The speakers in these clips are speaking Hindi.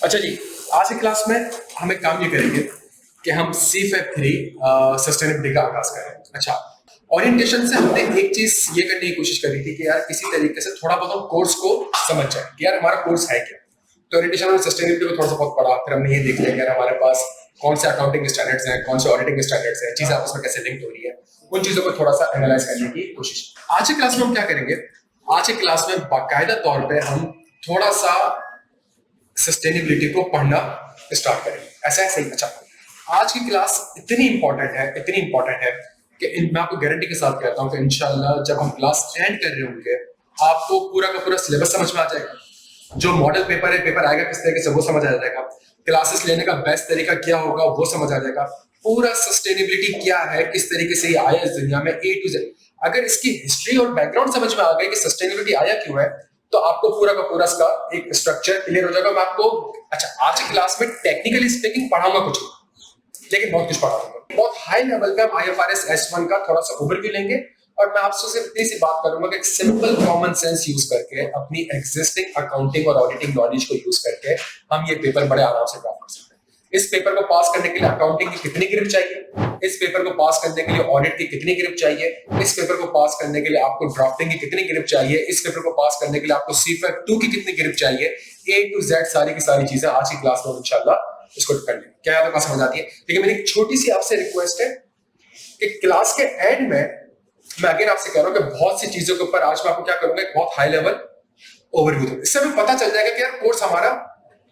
अच्छा जी, आज की क्लास में हम एक काम ये करेंगे कि हम CFAP 3 सस्टेनेबिलिटी का आगाज करें। अच्छा, ओरिएंटेशन से हमने एक चीज ये करने की कोशिश करी थी कि यार किसी तरीके से थोड़ा बहुत हम कोर्स को समझ जाए कि यार हमारा कोर्स है क्या। तो ओरिएंटेशन में सस्टेनेबिलिटी को थोड़ा सा बहुत पढ़ा, फिर हमने ये देख लिया कि यार हमारे पास कौन से अकाउंटिंग स्टैंडर्ड्स हैं, कौन से ऑडिटिंग स्टैंडर्ड्स हैं, चीजें आपस में कैसे लिंक हो रही है, उन चीजों को थोड़ा सा एनालाइज करने की कोशिश। आज की क्लास में हम क्या करेंगे, आज की क्लास में बाकायदा तौर पर हम थोड़ा सा सस्टेनेबिलिटी को पढ़ना स्टार्ट करेंगे। ऐसा है सही? अच्छा, आज की क्लास इतनी इंपॉर्टेंट है कि मैं आपको गारंटी के साथ कहता हूं कि इंशाल्लाह जब हम क्लास एंड कर रहे होंगे आपको पूरा का पूरा सिलेबस समझ में आ जाएगा। जो मॉडल पेपर है, पेपर आएगा किस तरीके से वो समझ आ जाएगा, क्लासेस लेने का बेस्ट तरीका क्या होगा वो समझ आ जाएगा, पूरा सस्टेनेबिलिटी क्या है, किस तरीके से ये आया इस दुनिया में A to Z। अगर इसकी हिस्ट्री और बैकग्राउंड समझ में आ गई कि सस्टेनेबिलिटी आया क्यों है, तो आपको पूरा का पूरा इसका एक स्ट्रक्चर क्लियर हो जाएगा। मैं आपको अच्छा आज की क्लास में टेक्निकली स्पीकिंग पढ़ाऊंगा कुछ, लेकिन बहुत कुछ पढ़ाऊंगा। बहुत हाई लेवल पे हम IFRS S1 का थोड़ा सा ओवरव्यू लेंगे और मैं आपसे सिर्फ इतनी सी बात करूंगा कि एक सिंपल कॉमन सेंस यूज करके अपनी एग्जिस्टिंग अकाउंटिंग और ऑडिटिंग नॉलेज को यूज करके हम ये पेपर बड़े आराम से ड्राफ्ट कर सकते हैं। इस पेपर को पास करने के लिए अकाउंटिंग की कितनी ग्रिप चाहिए, इस पेपर को पास करने के लिए ऑडिट की कितनी ग्रिप चाहिए, इस पेपर को पास करने के लिए आपको ड्राफ्टिंग की कितनी ग्रिप चाहिए, इस पेपर को पास करने के लिए आपको CFAP 2 की कितनी ग्रिप चाहिए, A to Z सारी की सारी चीजें आज की क्लास में इंशाल्लाह इसको कर लेंगे। क्या याद है, समझ आती है? लेकिन मेरी एक छोटी सी आपसे रिक्वेस्ट है कि क्लास के एंड में मैं अगेन आपसे कह रहा हूं कि बहुत सी चीजों के ऊपर आज मैं आपको क्या करूंगा, एक बहुत हाई लेवल ओवरव्यू दूंगा। इससे हमें पता चल जाएगा कि यार कोर्स हमारा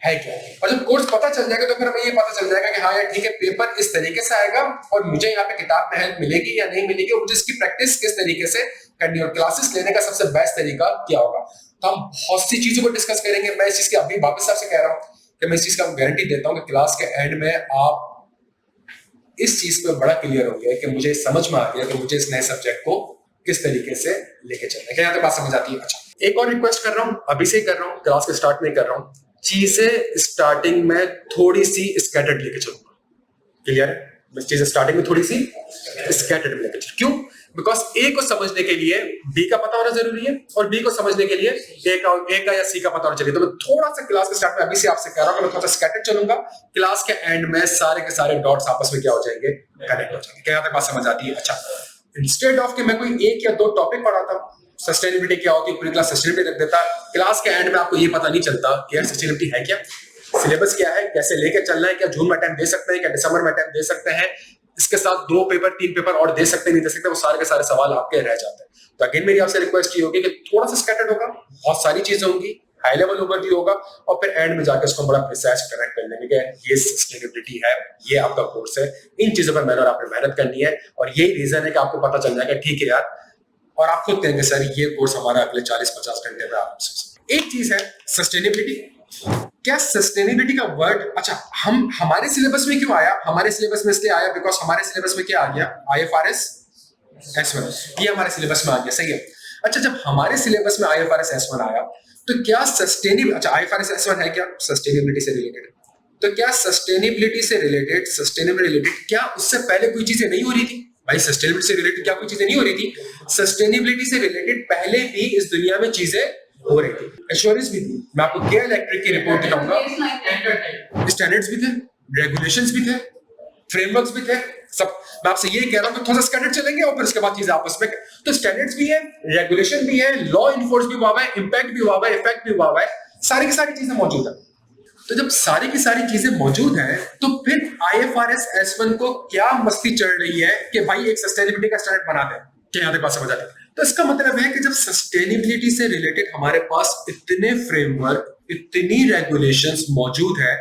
है क्या, और जब कोर्स पता चल जाएगा तो फिर हमें ये पता चल जाएगा कि हाँ यार ठीक है, पेपर इस तरीके से आएगा और मुझे यहाँ पे किताब में हेल्प मिलेगी या नहीं मिलेगी, और मुझे इसकी प्रैक्टिस किस तरीके से करनी है और क्लासेस लेने का सबसे बेस्ट तरीका क्या होगा। तो हम बहुत सी चीजों को डिस्कस करेंगे। मैं इस चीज की अभी वापस आपसे कह रहा हूँ कि मैं इस चीज का गारंटी देता हूँ कि क्लास के एंड में आप इस चीज पे बड़ा क्लियर हो गया कि मुझे समझ में आ गया कि मुझे इस नए सब्जेक्ट को किस तरीके से लेके चलना है। क्या यहाँ तक बात समझ आती है? अच्छा, एक और रिक्वेस्ट कर रहा हूँ, अभी से ही कर रहा हूँ, क्लास के स्टार्ट में कर रहा हूँ, चीजें स्टार्टिंग में थोड़ी सी स्कैटर्ड लेके चलूंगा। क्लियर है? मैं चीजें स्टार्टिंग में थोड़ी सी स्कैटर्ड लेके चलूंगा। क्यों? बिकॉज A को समझने के लिए B का पता होना जरूरी है और B को समझने के लिए A का या C का पता होना चाहिए। तो मैं थोड़ा सा क्लास के स्टार्ट में अभी से आपसे कह रहा हूं कि मैं थोड़ा सा स्कैटर्ड चलूंगा। क्लास के एंड में सारे के सारे डॉट्स आपस में क्या हो जाएंगे, कनेक्ट हो जाएंगे। क्या यहाँ तक बात समझ आती है? अच्छा, इंस्टेड ऑफ कि मैं कोई एक या दो टॉपिक पढ़ाता, सस्टेनेबिलिटी क्या होती है पूरी क्लास सस्टेनेबिलिटी रख देता, क्लास के एंड में आपको ये पता नहीं चलता कि यार सस्टेनेबिलिटी है क्या, सिलेबस क्या है, कैसे लेके चलना है, क्या जून में अटेम्प्ट दे सकते हैं, क्या दिसंबर में अटेम्प्ट दे सकते हैं, इसके साथ 2 पेपर 3 पेपर और दे सकते नहीं दे सकते, वो सारे के सारे सवाल आपके रह जाते हैं। तो अगेन मेरी आपसे रिक्वेस्ट ये होगी कि थोड़ा सा स्कैटर्ड होगा, बहुत सारी चीजें होंगी, हाई लेवल ओवरव्यू होगा और फिर एंड में जाकर इसको बड़ा प्रिसाइज कनेक्ट कर लेंगे कि ये सस्टेनेबिलिटी है, ये आपका कोर्स है, इन चीजों पर मैंने और आपने मेहनत करनी है। और यही रीजन है कि आपको पता चल जाएगा ठीक है यार, और आप खुद कहेंगे सर ये कोर्स हमारा अगले 40-50 घंटे में आप। एक चीज है सस्टेनेबिलिटी। क्या सस्टेनेबिलिटी का वर्ड अच्छा हम हमारे सिलेबस में क्यों आया? हमारे सिलेबस में इसलिए आया बिकॉज हमारे सिलेबस में क्या आ गया, IFRS S1, ये हमारे सिलेबस में आ गया। सही है? अच्छा, जब हमारे सिलेबस में IFRS S1 आया तो क्या अच्छा IFRS S1 है क्या सस्टेनेबिलिटी से रिलेटेड? तो क्या सस्टेनेबिलिटी से रिलेटेड क्या उससे पहले कोई चीजें नहीं हो रही थी? भाई सस्टेनेबिलिटी से रिलेटेड क्या कोई चीजें नहीं हो रही थी? सस्टेनेबिलिटी से रिलेटेड पहले भी इस दुनिया में चीजें हो रही थी, एश्योरेंस भी थी। मैं आपको केयर इलेक्ट्रिक की रिपोर्ट दिखाऊंगा, स्टैंडर्ड्स भी थे, रेगुलेशंस भी थे, फ्रेमवर्क्स भी थे, सब। मैं आपसे ये कह रहा हूं कि थोड़ा सा स्टैंडर्ड चलेंगे और फिर उसके बाद चीजें आपस में, तो स्टैंडर्ड्स भी है, रेगुलेशन भी है, लॉ इन्फोर्स भी हुआ है, इंपैक्ट भी हुआ है, इफेक्ट भी हुआ है, सारी की सारी चीजें मौजूद है। तो जब सारी की सारी चीजें मौजूद हैं तो फिर IFRS S1 को क्या मस्ती चढ़ रही है कि भाई एक सस्टेनेबिलिटी का स्टैंडर्ड बना दे? क्या यहाँ तक बात समझ आती है? तो इसका मतलब है कि जब सस्टेनेबिलिटी से रिलेटेड हमारे पास इतने फ्रेमवर्क, इतनी रेगुलेशंस मौजूद है,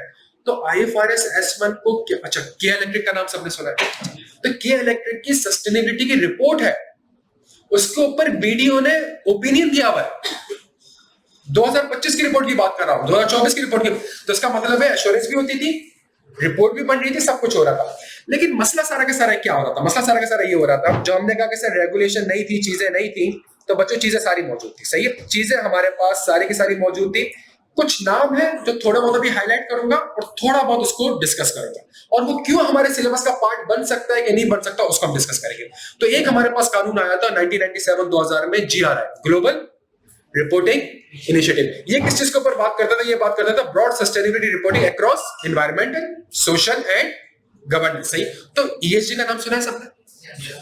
तो IFRS S1 को अच्छा केयर इलेक्ट्रिक का नाम सबने सुना है, तो केयर इलेक्ट्रिक की सस्टेनेबिलिटी की रिपोर्ट है, उसके ऊपर BDO ने ओपिनियन दिया हुआ है। 2025 की रिपोर्ट की बात कर रहा हूं, 2024 की रिपोर्ट की। तो इसका मतलब है एश्योरेंस भी होती थी, रिपोर्ट भी बन रही थी, सब कुछ हो रहा था। लेकिन मसला सारा का सारा क्या हो रहा था? मसला सारा का सारा ये हो रहा था, जो हमने कहा कि सर रेगुलेशन नहीं थी, चीजें नहीं थी, तो बच्चों चीजें सारी मौजूद थी। सही है, चीजें हमारे पास सारी की सारी मौजूद थी। कुछ नाम है जो थोड़ा बहुत अभी हाईलाइट करूंगा और थोड़ा बहुत उसको डिस्कस करूंगा, और वो क्यों हमारे सिलेबस का पार्ट बन सकता है कि नहीं बन सकता उसको हम डिस्कस करेंगे। तो एक हमारे पास कानून आया था 1997-2000 में, GRI, ग्लोबल रिपोर्टिंग इनिशिएटिव। ये किस चीज के ऊपर बात करता था? ये बात करता था broad sustainability reporting across environmental, social and governance. सही। तो ईएसजी का नाम सुना है सबने?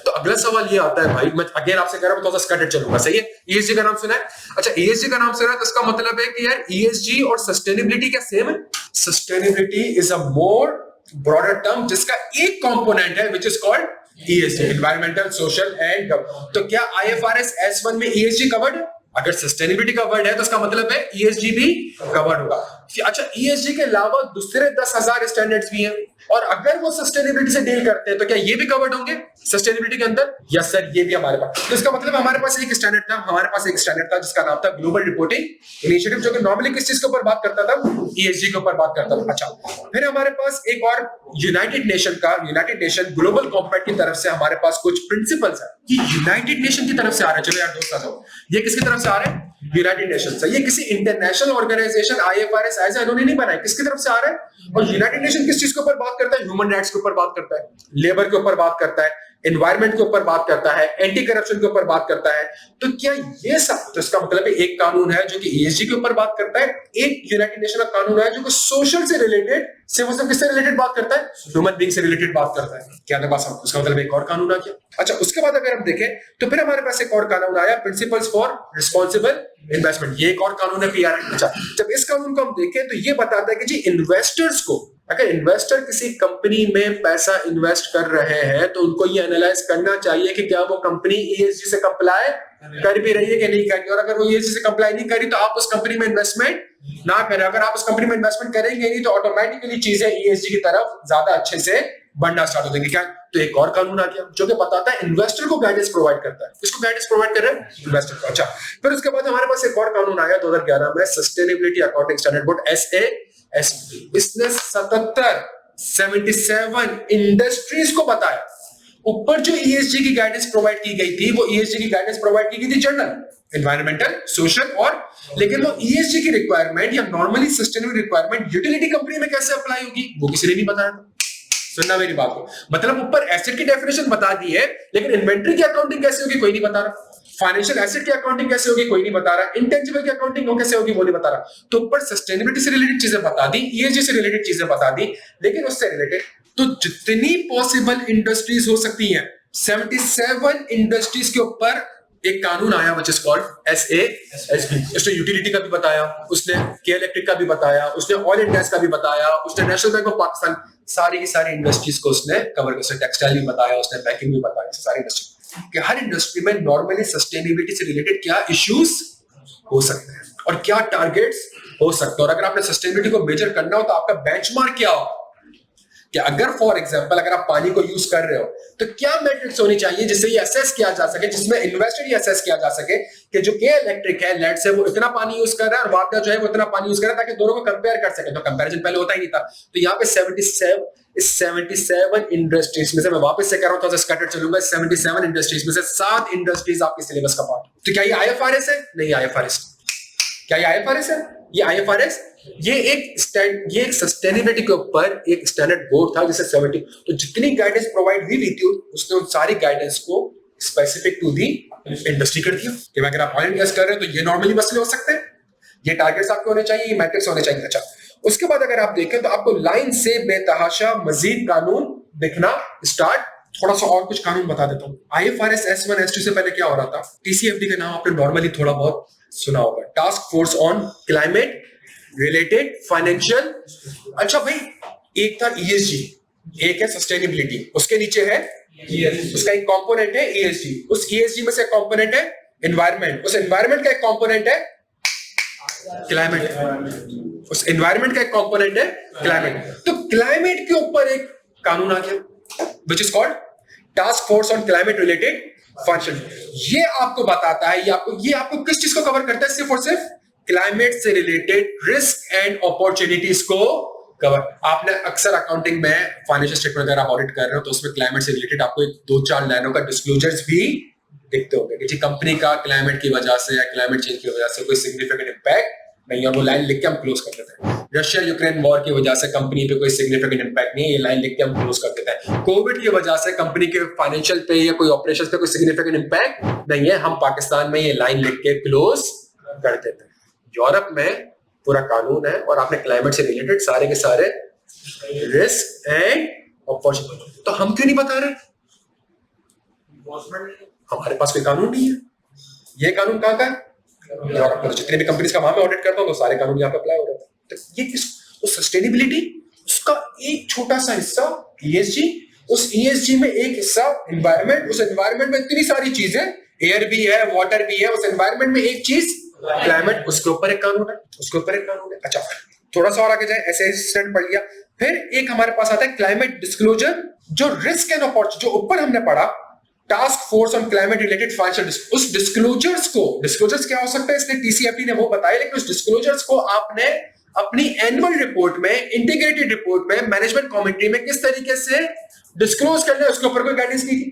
तो अगला सवाल ये आता है भाई, मैं अगेन आपसे कह रहा हूं, थोड़ा सा स्कैटर्ड चलूंगा। सही है। ईएसजी का नाम सुना है? अच्छा, ईएसजी का नाम सुना है तो इसका मतलब है कि यार ईएसजी और सस्टेनेबिलिटी क्या सेम है? Sustainability is a more broader term जिसका एक कंपोनेंट है which is called ESG, environmental, social and governance. तो क्या आईएफआरएस S1 में ईएसजी कवर्ड है? अगर सस्टेनेबिलिटी का वर्ड है तो इसका मतलब है ईएसजी भी कवर्ड होगा। अच्छा, ईएसजी के अलावा दूसरे 10,000 स्टैंडर्ड्स भी हैं, और अगर वो सस्टेनेबिलिटी से डील करते हैं तो क्या ये भी कवर्ड होंगे सस्टेनेबिलिटी के अंदर? यस सर, ये भी हमारे पास। तो इसका मतलब हमारे पास एक स्टैंडर्ड था, जिसका नाम था ग्लोबल रिपोर्टिंग इनिशिएटिव, जो कि नॉर्मली किस चीज के ऊपर बात करता था? ईएसजी के ऊपर बात करता था। अच्छा, फिर हमारे पास एक और यूनाइटेड नेशन ग्लोबल कॉम्पैक्ट की तरफ से हमारे पास कुछ प्रिंसिपल्स है। ये यूनाइटेड नेशन की तरफ से आ रहा है। चलो यार दोस्त आ जाओ, ये किसकी तरफ से आ रहा है? यूनाइटेड नेशन से। ये किसी इंटरनेशनल ऑर्गेनाइजेशन आईएफआरएस ऐसा इन्होंने नहीं बनाया, किसकी तरफ से आ रहा है? और यूनाइटेड नेशन किस चीज के ऊपर बात करता है? ह्यूमन राइट्स के ऊपर बात करता है, लेबर के ऊपर बात करता है, एनवायरमेंट के ऊपर बात करता है, एंटी करप्शन के ऊपर बात करता है। तो क्या ये सब, तो इसका मतलब है एक कानून है जो कि ईएसजी के ऊपर बात करता है, एक यूनाइटेड नेशन का कानून है जो कि सोशल से रिलेटेड, सिर्फ किससे रिलेटेड बात करता है? ह्यूमन बीइंग से रिलेटेड बात करता है। क्या आपके पास उसका मतलब एक और कानून आ गया? अच्छा, उसके बाद अगर हम देखें तो फिर हमारे पास एक और कानून आया, प्रिंसिपल्स फॉर रिस्पांसिबल इन्वेस्टमेंट। ये एक और कानून है, पीआर। अच्छा, जब इस कानून को हम देखें तो ये बताता है कि जी इन्वेस्टर्स को, अगर इन्वेस्टर किसी कंपनी में पैसा इन्वेस्ट कर रहे हैं तो उनको ये एनालाइज करना चाहिए कि क्या वो कंपनी ईएसजी से कंप्लाई कर भी रही है कि नहीं कर रही, और अगर वो ईएसजी से कंप्लाई नहीं करी तो आप उस कंपनी में इन्वेस्टमेंट ना करें। अगर आप उस कंपनी में इन्वेस्टमेंट करेंगे नहीं तो ऑटोमेटिकली चीजें ईएसजी की तरफ ज्यादा अच्छे से बढ़ना स्टार्ट हो जाएंगी। क्या? तो एक और कानून आ गया जो कि बताता है, इन्वेस्टर को गाइडेंस प्रोवाइड करता है। किसको गाइडेंस प्रोवाइड कर रहे हैं? इन्वेस्टर को। अच्छा, फिर उसके बाद हमारे पास एक और कानून आया 2011 में, sustainability accounting standard board, SASB। इसने 77 इंडस्ट्रीज को बताया। ऊपर जो ईएसजी की गाइडेंस प्रोवाइड की गई थी, वो ईएसजी की गाइडेंस प्रोवाइड की गई थी जनरल एनवायरमेंटल, सोशल और, लेकिन वो ईएसजी की रिक्वायरमेंट या normally sustainable requirement utility company में कैसे अप्लाई होगी वो किसी ने नहीं बताया था। सुनना मेरी बात को, मतलब ऊपर एसेट की डेफिनेशन बता दी है, लेकिन इन्वेंट्री की अकाउंटिंग कैसे होगी कोई नहीं बता रहा, फाइनेंशियल एसेट की अकाउंटिंग कैसे होगी कोई नहीं बता रहा, इंटेंजिबल की अकाउंटिंग कैसे होगी वो नहीं बता रहा। तो ऊपर सस्टेनेबिलिटी से रिलेटेड चीजें बता दी, ईएसजी से रिलेटेड चीजें बता दी, लेकिन उससे रिलेटेड तो जितनी पॉसिबल इंडस्ट्रीज हो सकती हैं, 77 इंडस्ट्रीज के ऊपर एक कानून आया व्हिच इज कॉल्ड SASB। उसने यूटिलिटी का भी बताया, उसने के इलेक्ट्रिक का भी बताया, उसने ऑयल एंड गैस का भी बताया, उसने नेशनल बैंक ऑफ पाकिस्तान, सारी की सारी इंडस्ट्रीज को उसने कवर किया। उसने टेक्सटाइल भी बताया, उसने बैंकिंग भी बताया, सारी इंडस्ट्री कि हर इंडस्ट्री में नॉर्मली सस्टेनेबिलिटी से रिलेटेड क्या इश्यूज हो सकते हैं और क्या टारगेट्स हो सकते हैं, और अगर आपने सस्टेनेबिलिटी को मेजर करना हो तो आपका बेंचमार्क क्या हो, कि अगर फॉर एग्जांपल अगर आप पानी को यूज कर रहे हो तो क्या मैट्रिक्स होनी चाहिए जिससे ये असेस किया जा सके, जिसमें इन्वेस्टर ये असेस किया जा सके कि जो के इलेक्ट्रिक है लेट से वो इतना पानी यूज कर रहा है और वापडा जो है वो इतना पानी यूज कर रहा है, ताकि दोनों को कंपेयर कर सके। तो कंपैरिजन पहले होता ही नहीं था। तो यहाँ पे 77 इंडस्ट्रीज में से, मैं वापस से कह रहा हूं, तो स्कैटर्ड चलूंगा, 77 इंडस्ट्रीज में से 7 इंडस्ट्रीज आपके सिलेबस का पार्ट। तो क्या ये आईएफआरएस है? नहीं आईएफआरएस। क्या ये आईएफआरएस है? ये आईएफआरएस ये एक सस्टेनेबिलिटी के ऊपर एक स्टैंडर्ड बोर्ड था जिसे 70, तो जितनी गाइडेंस प्रोवाइड हुई थी उसने उन सारी गाइडेंस को स्पेसिफिक टू दी इंडस्ट्री कर दिया कि अगर आप ऑयल एंड गैस कर रहे हैं तो ये नॉर्मली मसले हो सकते हैं, ये टारगेट्स आपके होने चाहिए, ये मैट्रिक्स होने चाहिए। अच्छा, उसके बाद अगर आप देखें तो आपको लाइन से बेतहाशा मजीद कानून दिखना स्टार्ट। थोड़ा सा और कुछ कानून बता देता हूँ। आईएफआरएस S1 S2 से पहले क्या हो रहा था? TCFD का नाम आपने नॉर्मली थोड़ा बहुत सुना होगा, task force on climate related financial. अच्छा भाई, एक था ESG, एक है सस्टेनेबिलिटी, उसके नीचे है उसका एक कंपोनेंट है ESG, उस ESG में से कंपोनेंट है एनवायरनमेंट, उस एनवायरनमेंट का एक कंपोनेंट है क्लाइमेट, उस एनवायरनमेंट का एक कंपोनेंट है क्लाइमेट। तो क्लाइमेट के ऊपर एक कानून आ गया which is called task force on climate related function. ये आपको बताता है, ये आपको किस चीज को कवर करता है? सिर्फ और सिर्फ क्लाइमेट से रिलेटेड रिस्क एंड अपॉर्चुनिटीज को कवर। आपने अक्सर अकाउंटिंग में फाइनेंशियल स्टेटमेंट अगर आप ऑडिट कर रहे हो तो उसमें क्लाइमेट से रिलेटेड आपको 2-4 लाइनों का डिस्क्लोजर्स भी दिखते होंगे कि जी कंपनी का क्लाइमेट की वजह से या क्लाइमेट चेंज की वजह से कोई सिग्निफिकेंट इंपैक्ट नहीं, और वो लाइन लिख के हम क्लोज कर देते हैं। रशिया यूक्रेन वॉर की वजह से कंपनी पे कोई सिग्निफिकेंट इंपैक्ट नहीं है, ये लाइन लिख के हम क्लोज कर देते हैं। कोविड की वजह से कंपनी के फाइनेंशियल पे या कोई ऑपरेशंस पे कोई सिग्निफिकेंट इंपैक्ट नहीं है, हम पाकिस्तान में ये लाइन लिख के क्लोज कर देते हैं। यूरोप में पूरा कानून है और आपने क्लाइमेट से रिलेटेड सारे के सारे रिस्क एंड अपॉर्चुनिटी, तो हम क्यों नहीं बता रहे? हमारे पास कोई कानून नहीं है। ये कानून कहाँ का है? यूरोप में। जितने भी कंपनीज का वहां में ऑडिट करता हूँ तो सारे कानून यहाँ पे अप्लाई हो रहे हैं। तो ये किस, तो सस्टेनेबिलिटी उसका एक छोटा सा हिस्सा ESG, उस ESG में एक हिस्सा एनवायरमेंट, उस एनवायरमेंट में इतनी सारी चीजें, एयर भी है, वाटर भी है, उस एनवायरमेंट में एक चीज क्लाइमेट, उसके ऊपर एक कानून है, उसके ऊपर एक कानून है। अच्छा, थोड़ा सा और आगे जाए, ऐसे स्टैंड पढ़ लिया। फिर एक हमारे पास आता है क्लाइमेट डिस्क्लोजर, जो रिस्क एंड अपॉर्चुनिटी, जो ऊपर हमने पढ़ा task force on climate related financial, उस डिस्क्लोजर्स को, डिस्क्लोजर्स क्या हो सकता है इसने TCFD ने वो बताया, लेकिन उस डिस्क्लोजर्स को आपने अपनी एनुअल रिपोर्ट में, इंटीग्रेटेड रिपोर्ट में, मैनेजमेंट कमेंट्री में किस तरीके से डिस्क्लोज करना है, उसके ऊपर कोई गाइडेंस दी थी,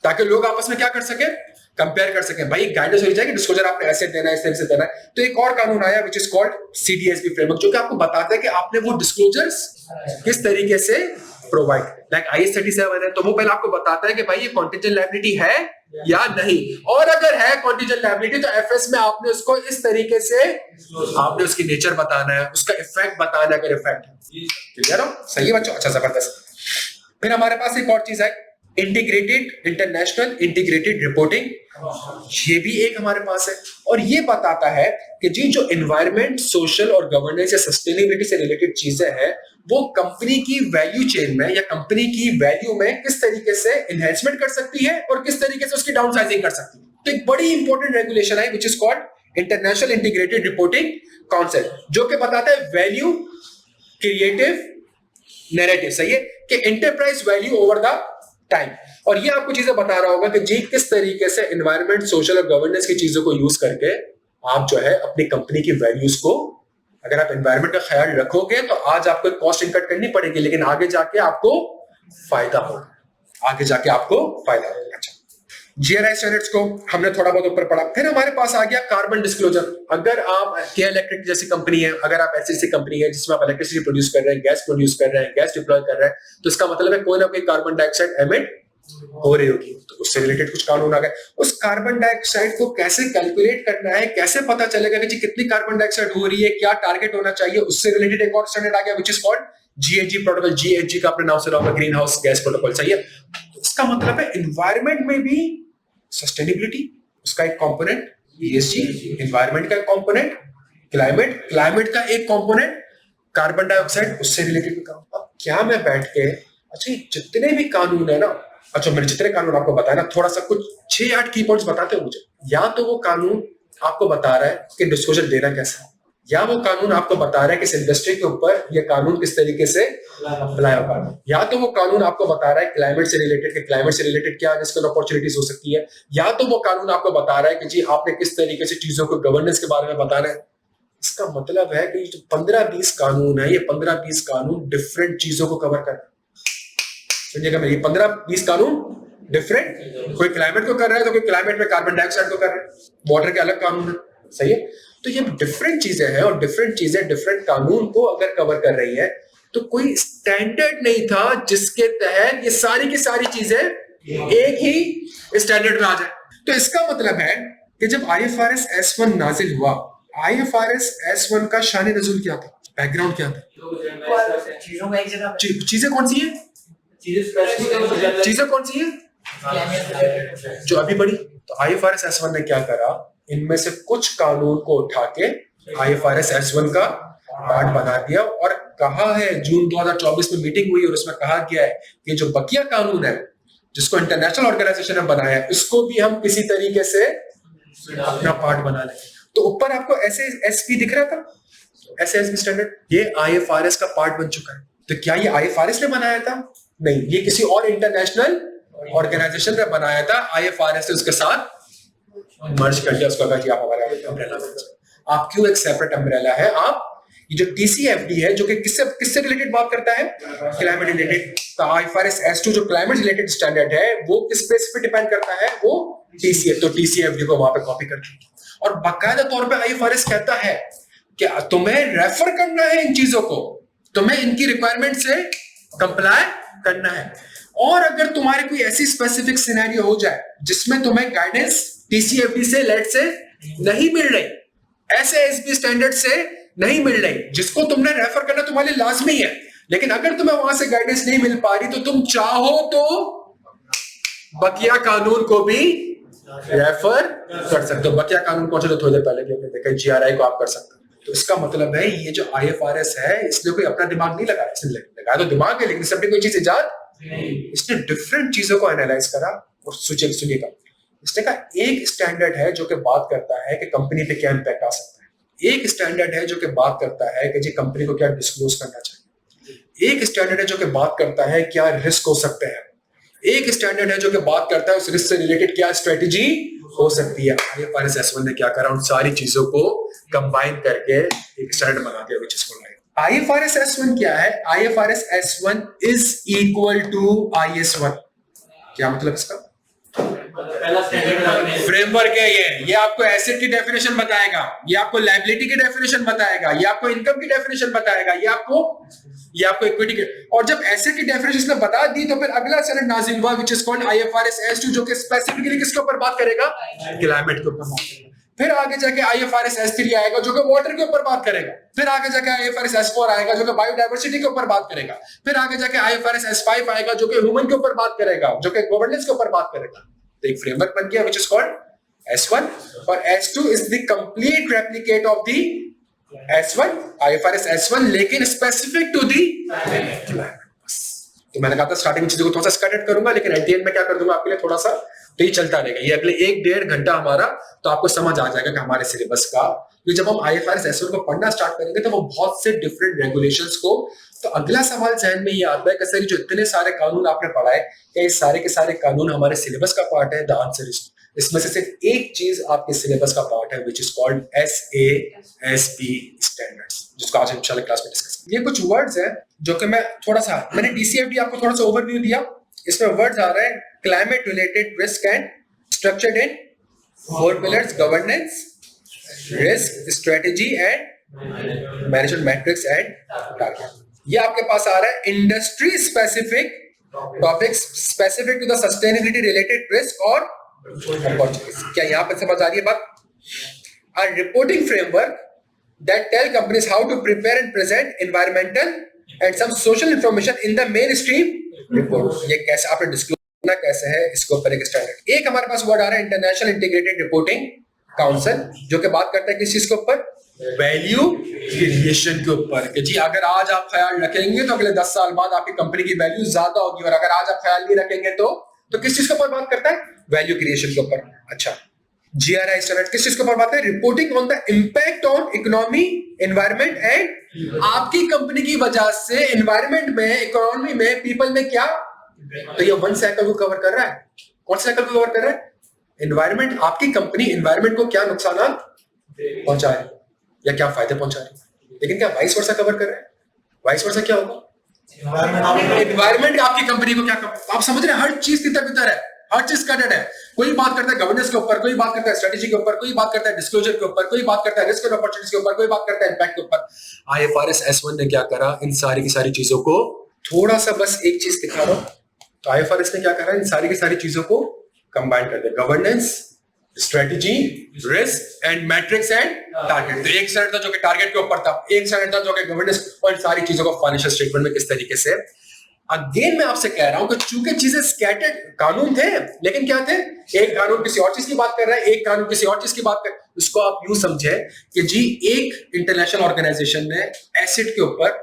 ताकि लोग आपस में क्या कर सके, कंपेयर कर सके। भाई गाइडेंस हो जाएगी, डिस्क्लोजर आपने ऐसे देना है, इस तरह से देना है। तो एक और कानून आया which is called CDSB framework, जो कि आपको बताता है कि आपने वो डिस्क्लोजर्स किस तरीके से प्रोवाइड, लाइक IS 37 है, तो वो पहले आपको बताता है कि भाई ये कॉन्टिजेंट लायबिलिटी है या नहीं, और अगर है कॉन्टिजेंट लायबिलिटी तो FS में आपने उसको इस तरीके से, आपने उसकी नेचर बताना है, उसका इफेक्ट बताना है, अगर इफेक्ट है। क्लियर हो? सही है बच्चों? अच्छा, जबरदस्त। फिर हमारे पास एक और चीज है, इंटीग्रेटेड इंटरनेशनल इंटीग्रेटेड रिपोर्टिंग, ये भी एक हमारे पास है, और ये बताता है कि जी जो एनवायरनमेंट, सोशल और गवर्नेंस या सस्टेनेबिलिटी से रिलेटेड चीजें हैं, वो कंपनी की वैल्यू चेन में या कंपनी की वैल्यू में किस तरीके से एनहेंसमेंट कर सकती है और किस तरीके से उसकी डाउनसाइजिंग कर सकती है। तो एक बड़ी इंपॉर्टेंट रेगुलेशन है which is called international integrated reporting council, जो कि बताता है वैल्यू क्रिएटिव नैरेटिव, सही है, कि enterprise value over the time. और ये आपको चीजें बता रहा होगा कि जी किस तरीके से एनवायरनमेंट, सोशल और गवर्नेंस की चीजों को यूज करके आप जो है अपनी कंपनी की वैल्यूज को, अगर आप एनवायरनमेंट का ख्याल रखोगे तो आज आपको कॉस्ट इनकट करनी पड़ेगी, लेकिन आगे जाके आपको फायदा होगा, आगे जाके आपको फायदा होगा। अच्छा, GRI स्टैंडर्ड्स को हमने थोड़ा बहुत ऊपर पढ़ा। फिर हमारे पास आ गया कार्बन डिस्क्लोजर। अगर आप KL इलेक्ट्रिक जैसी कंपनी है, अगर आप ऐसी कंपनी है जिसमें आप इलेक्ट्रिसिटी प्रोड्यूस कर रहे हैं, गैस प्रोड्यूस कर रहे हैं, गैस डिप्लॉय कर रहे हैं, तो इसका मतलब है कोई ना कोई कार्बन डाइऑक्साइड एमिट हो रही होगी, तो उससे रिलेटेड कुछ कानून आ गए। उस कार्बन डाइऑक्साइड को कैसे कैलकुलेट करना है, कैसे पता चलेगा कि जी कितनी कार्बन डाइऑक्साइड हो रही है, क्या टारगेट होना चाहिए, उससे रिलेटेड एक और स्टैंडर्ड आ गया which is called GHG protocol. GHG का आपने नाम सुना होगा, ग्रीन हाउस गैस प्रोटोकॉल, सही है। तो इसका मतलब है एनवायरनमेंट में भी सस्टेनेबिलिटी उसका एक कंपोनेंट, ESG एनवायरनमेंट का एक कंपोनेंट, क्लाइमेट का एक कंपोनेंट, कार्बन डाइऑक्साइड उससे रिलेटेड काम। अब क्या मैं बैठ के, अच्छा जितने भी कानून है ना, अच्छा मैंने जितने कानून आपको बताया ना, थोड़ा सा कुछ 6-8 की पॉइंट्स बताते हो मुझे। या तो वो कानून आपको बता रहा है कि डिस्क्लोजर देना कैसा है, या वो कानून आपको बता रहा है कि इस इंडस्ट्री के ऊपर ये कानून किस तरीके से अप्लाई होगा, या तो वो कानून आपको बता रहा है क्लाइमेट से रिलेटेड कि क्लाइमेट से रिलेटेड क्या रिस्क और अपॉर्चुनिटीज हो सकती है, या तो वो कानून आपको बता रहा है कि जी आपने किस तरीके से चीजों को गवर्नेंस के बारे में बताना है। इसका मतलब है कि जो 15-20 कानून है, ये 15-20 कानून डिफरेंट चीजों को कवर कर रहे हैं। समझिएगा मेरी, 15-20 कानून डिफरेंट, कोई क्लाइमेट को कर रहा है तो कोई क्लाइमेट में कार्बन डाइऑक्साइड को कर रहा है, वाटर के अलग कानून है, सही है। तो ये डिफरेंट चीजें हैं और डिफरेंट चीजें डिफरेंट कानून को अगर कवर कर रही है, तो कोई स्टैंडर्ड नहीं था जिसके तहत ये सारी की सारी चीजें एक ही स्टैंडर्ड में आ जाए। तो इसका मतलब है कि जब IFRS S1 नाजिल हुआ, IFRS S1 का शान नज़ुल क्या था, बैकग्राउंड क्या था, चीजें कौन सी है, चीजें कौन सी है जो अभी बढ़ी। तो IFRS S1 ने क्या करा, इनमें से कुछ कानून को उठा के IFRS S1 का पार्ट बना दिया, और कहा है जून 2024 में मीटिंग हुई और उसमें कहा गया है कि जो बकिया कानून है जिसको इंटरनेशनल ऑर्गेनाइजेशन ने बनाया है, इसको भी हम किसी तरीके से अपना पार्ट बना लें। तो ऊपर आपको SASB दिख रहा था, SASB स्टैंडर्ड, ये IFRS का पार्ट बन चुका है। तो क्या ये IFRS ने बनाया था? नहीं, ये किसी और इंटरनेशनल ऑर्गेनाइजेशन ने बनाया था। IFRS ने उसके साथ मर्ज कर दिया, उसका जी आप हमारे अम्ब्रेला में। आप क्यों एक सेपरेट अम्ब्रेला है? आप ये जो TCFD है जो कि किससे रिलेटेड बात करता है, क्लाइमेट रिलेटेड, तो IFRS S2 जो क्लाइमेट रिलेटेड स्टैंडर्ड है वो किस बेस पे डिपेंड करता है, वो TCF, तो TCFD को वहां पे कॉपी कर दिया। और बाकायदा तौर पे IFRS कहता है कि तुम्हें रेफर करना है इन चीजों को, तुम्हें इनकी रिक्वायरमेंट से कंप्लाई करना है, और अगर तुम्हारी कोई ऐसी स्पेसिफिक सिनेरियो हो जाए जिसमें तुम्हें गाइडेंस TCFD से लेट से नहीं मिल रही, SASB स्टैंडर्ड से नहीं मिल रही, जिसको तुमने रेफर करना तुम्हारे लिए लाजमी है, लेकिन अगर तुम्हें वहां से गाइडेंस नहीं मिल पा रही तो तुम चाहो तो बकिया कानून को भी रेफर कर सकते हो। बकिया कानून पहुंचे तो थोड़ी देर पहले भी हमने देखा, GRI को आप कर सकते हो। तो इसका मतलब है ये जो IFRS है इसने कोई अपना दिमाग नहीं लगाया, इसने लगाया तो दिमाग है, लेकिन इसने कोई चीज इजाद, इसने डिफरेंट चीजों को एनालाइज करा और सुनिएगा, इसने कहा एक स्टैंडर्ड है जो कि बात करता है कि कंपनी पे क्या इंपैक्ट आ सकता है, एक स्टैंडर्ड है जो कि बात करता है कि जी कंपनी को क्या डिस्क्लोज करना चाहिए, एक स्टैंडर्ड है जो कि बात करता है क्या रिस्क हो सकते हैं, एक स्टैंडर्ड है जो कि बात करता है उस रिस्क से रिलेटेड क्या स्ट्रेटेजी हो सकती है। IFRS S1 ने क्या करा, उन सारी चीजों को कंबाइन करके एक स्टैंडर्ड बना दिया, which is called IFRS S1। क्या है IFRS S1 is equal to IS1। क्या मतलब इसका? फ्रेमवर्क है ये आपको एसेट की डेफिनेशन बताएगा, ये आपको लायबिलिटी की डेफिनेशन बताएगा, ये आपको इनकम की डेफिनेशन बताएगा, ये आपको इक्विटी के, और जब एसेट की डेफिनेशन इसने बता दी तो फिर अगला स्टैंडर्ड नाजिल हुआ which is called IFRS S2, जो कि स्पेसिफिकली किसके ऊपर बात करेगा, क्लाइमेट के ऊपर बात करेगा। फिर आगे जाके IFRS S3 आएगा जो कि वाटर के ऊपर बात करेगा, फिर आगे जाके IFRS S4 आएगा जो कि बायोडायवर्सिटी के ऊपर बात करेगा, फिर आगे जाके IFRS S5 आएगा जो कि ह्यूमन के ऊपर बात करेगा, जो कि गवर्नेंस के ऊपर बात करेगा। तो एक फ्रेमवर्क बन गया व्हिच इज कॉल्ड S1, और S2 is the complete replicate of the S1, IFRS S1, लेकिन स्पेसिफिक टू दी क्लाइमेट। तो मैंने कहा था स्टार्टिंग में चीजों को थोड़ा सा स्कैटर्ड करूंगा, लेकिन एट द एंड में क्या कर दूंगा आपके लिए थोड़ा सा, तो ये चलता रहेगा, ये अगले 1-1.5 घंटा हमारा, तो आपको समझ आ जाएगा कि हमारे सिलेबस का, तो जब हम IFRS S1 को पढ़ना स्टार्ट करेंगे तो वो बहुत से डिफरेंट रेगुलेशंस को, तो अगला सवाल जहन में ये आता है कि सर जो इतने सारे कानून आपने पढ़ाए, क्या ये सारे के सारे कानून हमारे सिलेबस का पार्ट है? द आंसर इज इसमें से सिर्फ एक चीज आपके सिलेबस का पार्ट है which is called SASB standards, जिसको आज इंशाल्लाह क्लास में डिस्कस करेंगे। ये कुछ वर्ड्स हैं जो कि मैंने DCFT आपको थोड़ा सा ओवरव्यू दिया, इसमें वर्ड्स आ रहे हैं climate related risk and structured in 4 pillars, governance, risk, strategy and management metrics and target. ये आपके पास आ रहा है industry specific topics specific to the sustainability related risk और अपॉर्चुनिटीज। क्या यहां पर समझ आ रही है बात? A reporting framework that tell companies how to prepare and present environmental and some social information in the mainstream report। ये कैसे आपने डिस्क्लोज करना कैसे है, इसको ऊपर एक स्टैंडर्ड। एक हमारे पास वर्ड आ रहा है इंटरनेशनल इंटीग्रेटेड रिपोर्टिंग काउंसिल, जो कि बात करता है किस चीज के ऊपर, वैल्यू क्रिएशन के ऊपर, कि जी अगर आज आप ख्याल रखेंगे तो अगले 10 साल बाद आपकी कंपनी की वैल्यू ज्यादा होगी, और अगर आज आप ख्याल नहीं रखेंगे तो किस चीज के ऊपर बात करता है, वैल्यू क्रिएशन के ऊपर। अच्छा, GRI स्टैंडर्ड किस चीज के ऊपर बात है, reporting on the impact on economy, environment and, आपकी कंपनी की वजह से एनवायरमेंट में, इकोनॉमी में, पीपल में क्या, तो ये 1 साइकिल को कवर कर रहा है। कौन सा साइकिल को कवर कर रहा है? एनवायरमेंट, आपकी कंपनी एनवायरमेंट को क्या नुकसान पहुंचा रही है या क्या फायदे पहुंचा रही है, लेकिन क्या वाइस वर्सा कवर कर रहा है? वाइस वर्सा क्या होगा, एनवायरमेंट आपकी कंपनी को क्या, आप समझ रहे हैं, हर चीज तितर-बितर है, हर चीज कटेड है। कोई बात करता है गवर्नेंस के ऊपर, कोई बात करता है स्ट्रेटेजी के ऊपर, कोई बात करता है डिस्क्लोजर के ऊपर, कोई बात करता है रिस्क और अपॉर्चुनिटीज के ऊपर, कोई बात करता है इंपैक्ट के ऊपर। IFRS S1 ने क्या करा, इन सारी की सारी चीजों को थोड़ा सा बस एक चीज दिखा रहा हूं, तो IFRS ने क्या करा, इन सारी की सारी चीजों को कंबाइन कर दिया, governance, strategy, risk and matrix and target. तो एक स्टैंडर्ड था जो कि टारगेट के ऊपर था, एक स्टैंडर्ड था जो कि गवर्नेंस, और सारी चीजों को फाइनेंशियल स्टेटमेंट में किस तरीके से। अगेन मैं आपसे कह रहा हूं कि चूंकि चीजें स्कैटर्ड कानून थे, लेकिन क्या थे, एक कानून किसी और चीज की बात कर रहा है, एक कानून किसी और चीज की बात कर, उसको आप यूं समझे कि जी एक इंटरनेशनल ऑर्गेनाइजेशन ने एसिड के ऊपर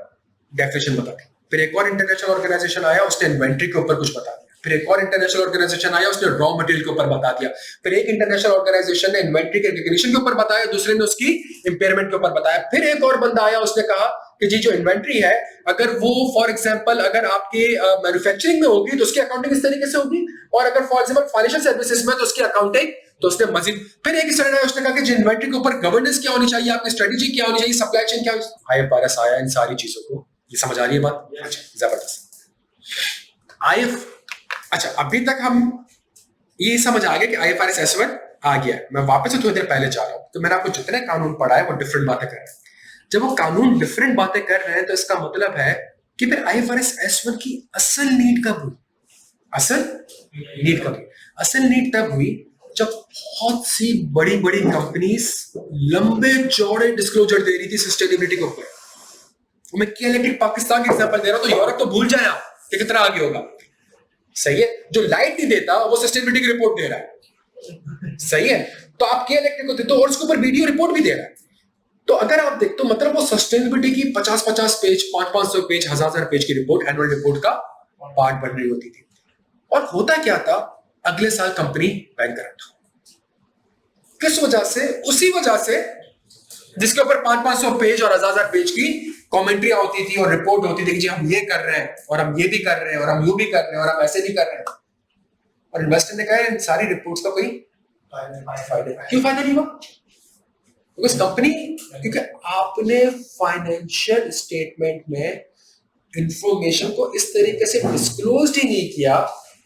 डेफिनेशन बता दी, फिर एक और इंटरनेशनल ऑर्गेनाइजेशन आया उसने इन्वेंट्री के ऊपर कुछ बता दिया, फिर एक और इंटरनेशनल ऑर्गेनाइजेशन आया उसने रॉ मटेरियल के ऊपर बता दिया, फिर एक इंटरनेशनल ऑर्गेनाइजेशन ने इन्वेंट्री के रिकग्निशन के ऊपर बताया, दूसरे ने उसकी इंपेयरमेंट के ऊपर बताया, फिर एक और बंदा आया उसने कहा कि जी जो इन्वेंट्री है अगर वो फॉर एग्जांपल अगर आपके मैन्युफैक्चरिंग में होगी तो उसकी अकाउंटिंग इस तरीके से होगी, और अगर फॉर एग्जांपल फाइनेंशियल सर्विसेज में तो उसकी अकाउंटिंग, तो उसने मजीद फिर एक स्टैंडर्ड आया, उसने कहा कि जो इन्वेंट्री के ऊपर गवर्नेंस क्या होनी चाहिए, आपकी स्ट्रेटेजी क्या होनी चाहिए, सप्लाई चेन क्या, IFRS आया इन सारी चीजों को। ये समझ आ रही है बात? अच्छा, जबरदस्त। अच्छा, अभी तक हम ये समझ आ गया कि IFRS S1 आ गया है। मैं वापस से थोड़ी देर पहले जा रहा हूं, तो मैंने आपको जितने कानून पढ़ा है वो डिफरेंट बातें कर रहे हैं। जब वो कानून डिफरेंट बातें कर रहे हैं तो इसका मतलब है कि फिर IFRS S1 की असल नीड कब हुई? असल नीड तब हुई जब बहुत सी बड़ी बड़ी कंपनीज लंबे चौड़े डिस्क्लोजर दे रही थी सस्टेनेबिलिटी के ऊपर। मैं क्या इलेक्ट्रिक पाकिस्तान का एग्जांपल दे रहा हूं, तो यूरोप तो भूल जाए आप कि कितना आगे होगा। सही है, जो लाइट नहीं देता वो सस्टेनेबिलिटी की रिपोर्ट दे रहा है। सही है, तो आप क्या इलेक्ट्रिक को देते हो और उसके ऊपर वीडियो रिपोर्ट भी दे रहा है। तो अगर आप देखते हो मतलब वो सस्टेनेबिलिटी की 50-50 पेज, 500 पेज, 1000 पेज की रिपोर्ट, एनुअल रिपोर्ट का पार्ट बन रही होती थी। और होता क्या था, अगले साल कंपनी बैंकरप्ट। किस वजह से? उसी वजह से जिसके ऊपर 500 पेज और 1000 पेज की कमेंट्री होती थी और रिपोर्ट होती थी कि जी हम ये कर रहे हैं और हम ये भी कर रहे हैं और हम यूं भी कर रहे हैं और हम ऐसे भी कर रहे हैं। और इन्वेस्टर ने कहा इन सारी रिपोर्ट्स का कोई फायदा क्यों फायदा नहीं हुआ? बिकॉज कंपनी, क्योंकि आपने फाइनेंशियल स्टेटमेंट में इंफॉर्मेशन को इस तरीके से डिस्क्लोज ही नहीं किया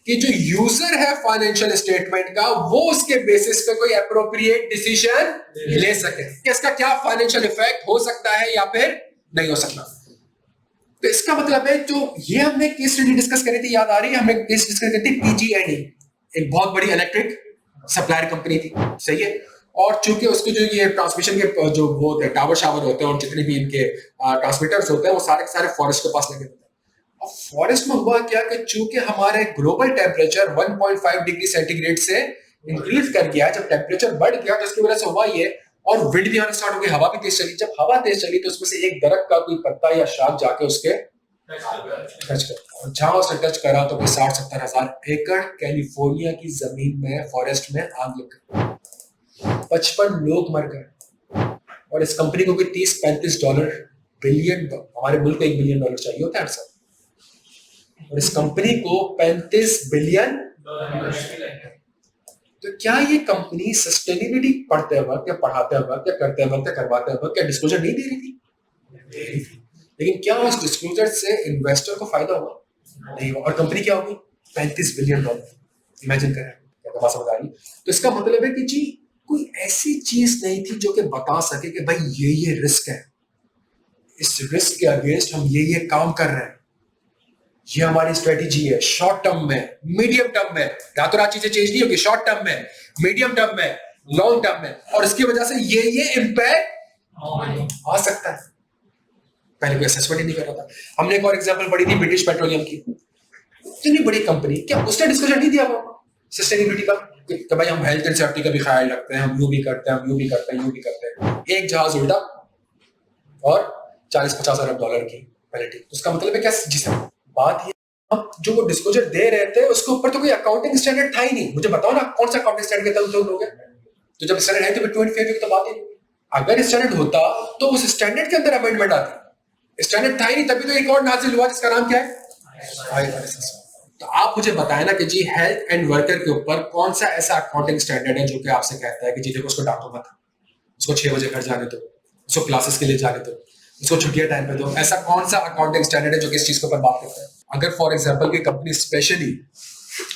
कि जो यूजर है फाइनेंशियल स्टेटमेंट का वो उसके बेसिस पे कोई एप्रोप्रिएट डिसीजन ले सके कि इसका क्या फाइनेंशियल इफेक्ट हो सकता है या फिर नहीं हो सकता। तो इसका मतलब है, जो ये हमने केस स्टडी डिस्कस करी थी, याद आ रही है? हमने केस डिस्कस करी थी PG&E, एक बहुत बड़ी इलेक्ट्रिक सप्लायर कंपनी थी। सही है, और चूंकि उसके जो ये ट्रांसमिशन के जो वो टावर शावर होते हैं और जितने भी इनके ट्रांसमीटर्स होते हैं वो सारे के सारे फॉरेस्ट के पास लगे होते हैं। अब फॉरेस्ट में हुआ क्या कि चूंकि हमारे ग्लोबल टेम्परेचर 1.5 डिग्री सेंटीग्रेड से इंक्रीज कर गया, जब टेम्परेचर बढ़ गया जिसकी वजह से हुआ ये, और विंड भी आना स्टार्ट हो गई, हवा भी तेज चली। जब हवा तेज चली तो उसमें से एक दरख्त का कोई पत्ता या शाख जाके उसके टच कर, जहां उसने टच करा तो 60-70 हजार एकड़ कैलिफोर्निया की जमीन में, फॉरेस्ट में आग लग गई। 55 लोग मर गए। और इस कंपनी को कोई 30-35 डॉलर बिलियन, हमारे मुल्क को $1 बिलियन चाहिए होता है हर साल, और इस कंपनी को 35 बिलियन। तो क्या ये कंपनी सस्टेनेबिलिटी पढ़ते वक्त या पढ़ाते वक्त या करते वक्त या करवाते वक्त क्या डिस्क्लोजर नहीं दे रही थी? दे रही थी। लेकिन क्या उस डिस्क्लोजर से इन्वेस्टर को फायदा हुआ? नहीं हुआ। और कंपनी क्या होगी? $35 बिलियन। इमेजिन करें क्या बात समझ आ रही? तो इसका मतलब है कि जी कोई ऐसी चीज नहीं थी जो कि बता सके कि भाई ये रिस्क है, इस रिस्क के अगेंस्ट हम ये काम कर रहे हैं, ये हमारी स्ट्रेटेजी है शॉर्ट टर्म में, मीडियम टर्म में। रातों रात चीजें चेंज नहीं होगी, शॉर्ट टर्म में, मीडियम टर्म में, लॉन्ग टर्म में, और इसकी वजह से ये इंपैक्ट आ सकता है। पहले कोई असेसमेंट ही नहीं कर रहा था। हमने एक और एग्जांपल पढ़ी थी ब्रिटिश पेट्रोलियम की, इतनी बड़ी कंपनी, क्या उसने डिस्कशन नहीं दिया सस्टेनेबिलिटी का कि भाई हम हेल्थ एंड सेफ्टी का भी ख्याल रखते हैं, हम यूं भी करते हैं, हम यूं भी करते हैं, यूं भी करते हैं। एक जहाज उल्टा और $40-50 अरब की पेनल्टी। उसका मतलब है क्या? जिसे बात ये, अब जो वो डिस्क्लोजर दे रहे थे उसके ऊपर तो कोई अकाउंटिंग स्टैंडर्ड था ही नहीं। मुझे बताओ ना कौन सा अकाउंटिंग स्टैंडर्ड के तहत लोग हैं? तो जब स्टैंडर्ड है तो 25 की तो बात ही नहीं। अगर स्टैंडर्ड होता तो उस स्टैंडर्ड के अंदर अमेंडमेंट आती। स्टैंडर्ड था ही नहीं, तभी तो एक और नाजिल हुआ जिसका नाम क्या है? IFRS। तो आप मुझे बताएं ना कि जी हेल्थ एंड वर्कर के ऊपर कौन सा ऐसा अकाउंटिंग स्टैंडर्ड है जो कि आपसे कहता है कि जी देखो उसको डांटो मत, उसको 6 बजे घर जाने दो, उसको क्लासेस के लिए जाने दो, उसको छुट्टियां टाइम पे दो। ऐसा कौन सा अकाउंटिंग स्टैंडर्ड है जो कि इस चीज के ऊपर बात करता है? अगर फॉर एग्जांपल की कंपनी स्पेशली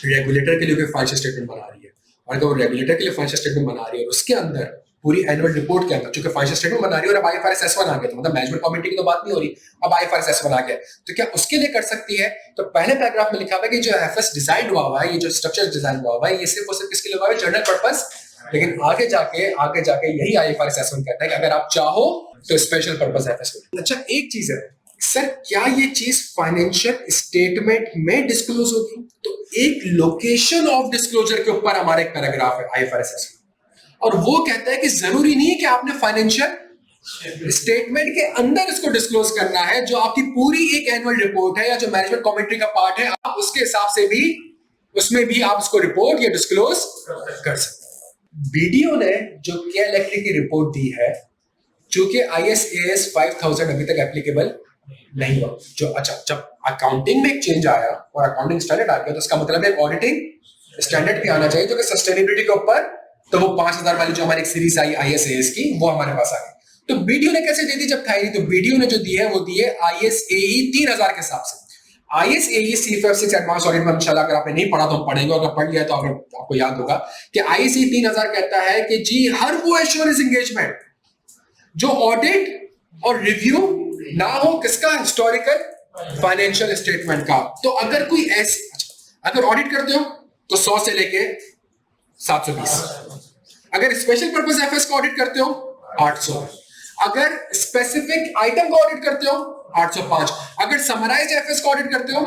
रेगुलेटर के लिए कोई फाइनेंशियल स्टेटमेंट बना रही है, और अगर वो रेगुलेटर के लिए फाइनेंशियल स्टेटमेंट बना रही है और उसके अंदर पूरी एनुअल रिपोर्ट के अंदर चूंकि फाइनेंशियल स्टेटमेंट बना रही है और अब IFRS S1 आ गया, तो मतलब मैनेजमेंट कमेटी की तो बात नहीं हो रही, अब IFRS S1 आ गया, तो क्या उसके लिए कर सकती है? तो पहले पैराग्राफ में लिखा हुआ है कि जो FS डिजाइन हुआ है, ये जो स्ट्रक्चर डिजाइन हुआ है, ये सिर्फ और सिर्फ किसके लिए हुआ है? General purpose. लेकिन आगे जाके यही IFRS S1 कहता है कि अगर आप चाहो तो स्पेशल पर्पस FS। अच्छा एक चीज है सर, क्या ये चीज फाइनेंशियल स्टेटमेंट में डिस्क्लोज होगी? तो एक लोकेशन ऑफ डिस्क्लोजर के ऊपर हमारा एक पैराग्राफ है IFRS S1, और वो कहता है कि जरूरी नहीं है कि आपने फाइनेंशियल स्टेटमेंट के अंदर इसको डिस्क्लोज करना है। जो आपकी पूरी एक एनुअल रिपोर्ट है या जो मैनेजमेंट कमेंट्री का पार्ट है, आप उसके हिसाब से भी उसमें भी आप उसको रिपोर्ट या डिस्क्लोज कर सकते हैं। BDO ने जो केयर इलेक्ट्रिक की रिपोर्ट दी है, चूंकि IAS 5000 अभी तक एप्लीकेबल नहीं हुआ, जो अच्छा जब अकाउंटिंग में एक चेंज आया और अकाउंटिंग स्टैंडर्ड आ गया, तो इसका मतलब है ऑडिटिंग स्टैंडर्ड भी आना चाहिए जो कि सस्टेनेबिलिटी के ऊपर, तो वो 5000 वाली जो हमारी एक सीरीज आई ISAS की, वो हमारे पास आ गई। तो BDO ने कैसे दे दी जब था ही नहीं? तो BDO ने जो दी है वो दी है ISAE 3000 के हिसाब से। ISAE CFF6 एडवांस ऑडिट में इंशाल्लाह अगर आपने नहीं पढ़ा तो हम पढ़ेंगे, अगर पढ़ लिया तो आपको याद होगा कि ISAE 3000 कहता है कि जी हर वो एश्योरेंस एंगेजमेंट जो ऑडिट और रिव्यू ना हो किसका? हिस्टोरिकल फाइनेंशियल स्टेटमेंट का। तो अगर कोई ऐसी, अगर ऑडिट करते हो तो 100 से लेके 720। अगर स्पेशल पर्पस एफएस का ऑडिट करते हो 800। अगर स्पेसिफिक आइटम का ऑडिट करते हो 805। अगर समराइज्ड एफएस का ऑडिट करते हो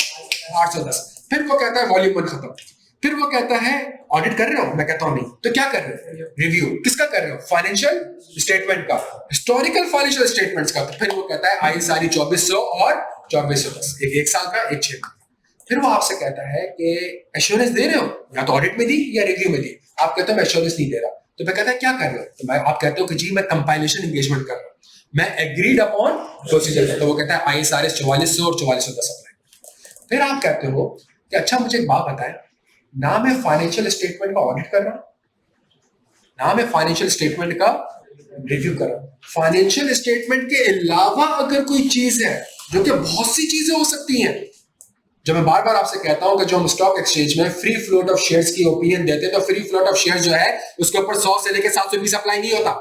810। फिर वो कहता है वॉल्यूम 1 खत्म। फिर वो कहता है ऑडिट कर रहे हो, मैं कहता हूं नहीं, तो क्या कर रहे हो? रिव्यू। किसका कर रहे हो? फाइनेंशियल स्टेटमेंट का, हिस्टोरिकल फाइनेंशियल स्टेटमेंट्स का। तो फिर वो कहता है आईएसआर 2400 और 2410, एक साल का, एक 6 महीने। फिर वो आपसे कहता है कि एश्योरेंस दे रहे हो, या तो ऑडिट में दी या रिव्यू में दी। आप कहते हो मैं एश्योरेंस नहीं दे रहा, तो मैं कहता है क्या कर रहे हो? तो आप कहते हो कि जी मैं कंपाइलेशन एंगेजमेंट कर रहा हूं, मैं एग्रीड अपॉन प्रोसीजर। तो वो कहता है आईएसआरएस 4400 और 4410 अप्लाई। फिर आप कहते हो कि अच्छा मुझे एक बात बताएं, ना मैं फाइनेंशियल स्टेटमेंट का ऑडिट कर रहा हूं, ना मैं फाइनेंशियल स्टेटमेंट का रिव्यू कर रहा हूं। फाइनेंशियल स्टेटमेंट के अलावा अगर कोई चीज है, जो कि बहुत सी चीजें हो सकती हैं, जो मैं बार बार आपसे कहता हूं कि जो हम स्टॉक एक्सचेंज में फ्री फ्लोट ऑफ शेयर्स की ओपिनियन देते हैं, तो फ्री फ्लोट ऑफ शेयर्स जो है उसके ऊपर 100 से लेकर 720 अप्लाई नहीं होता।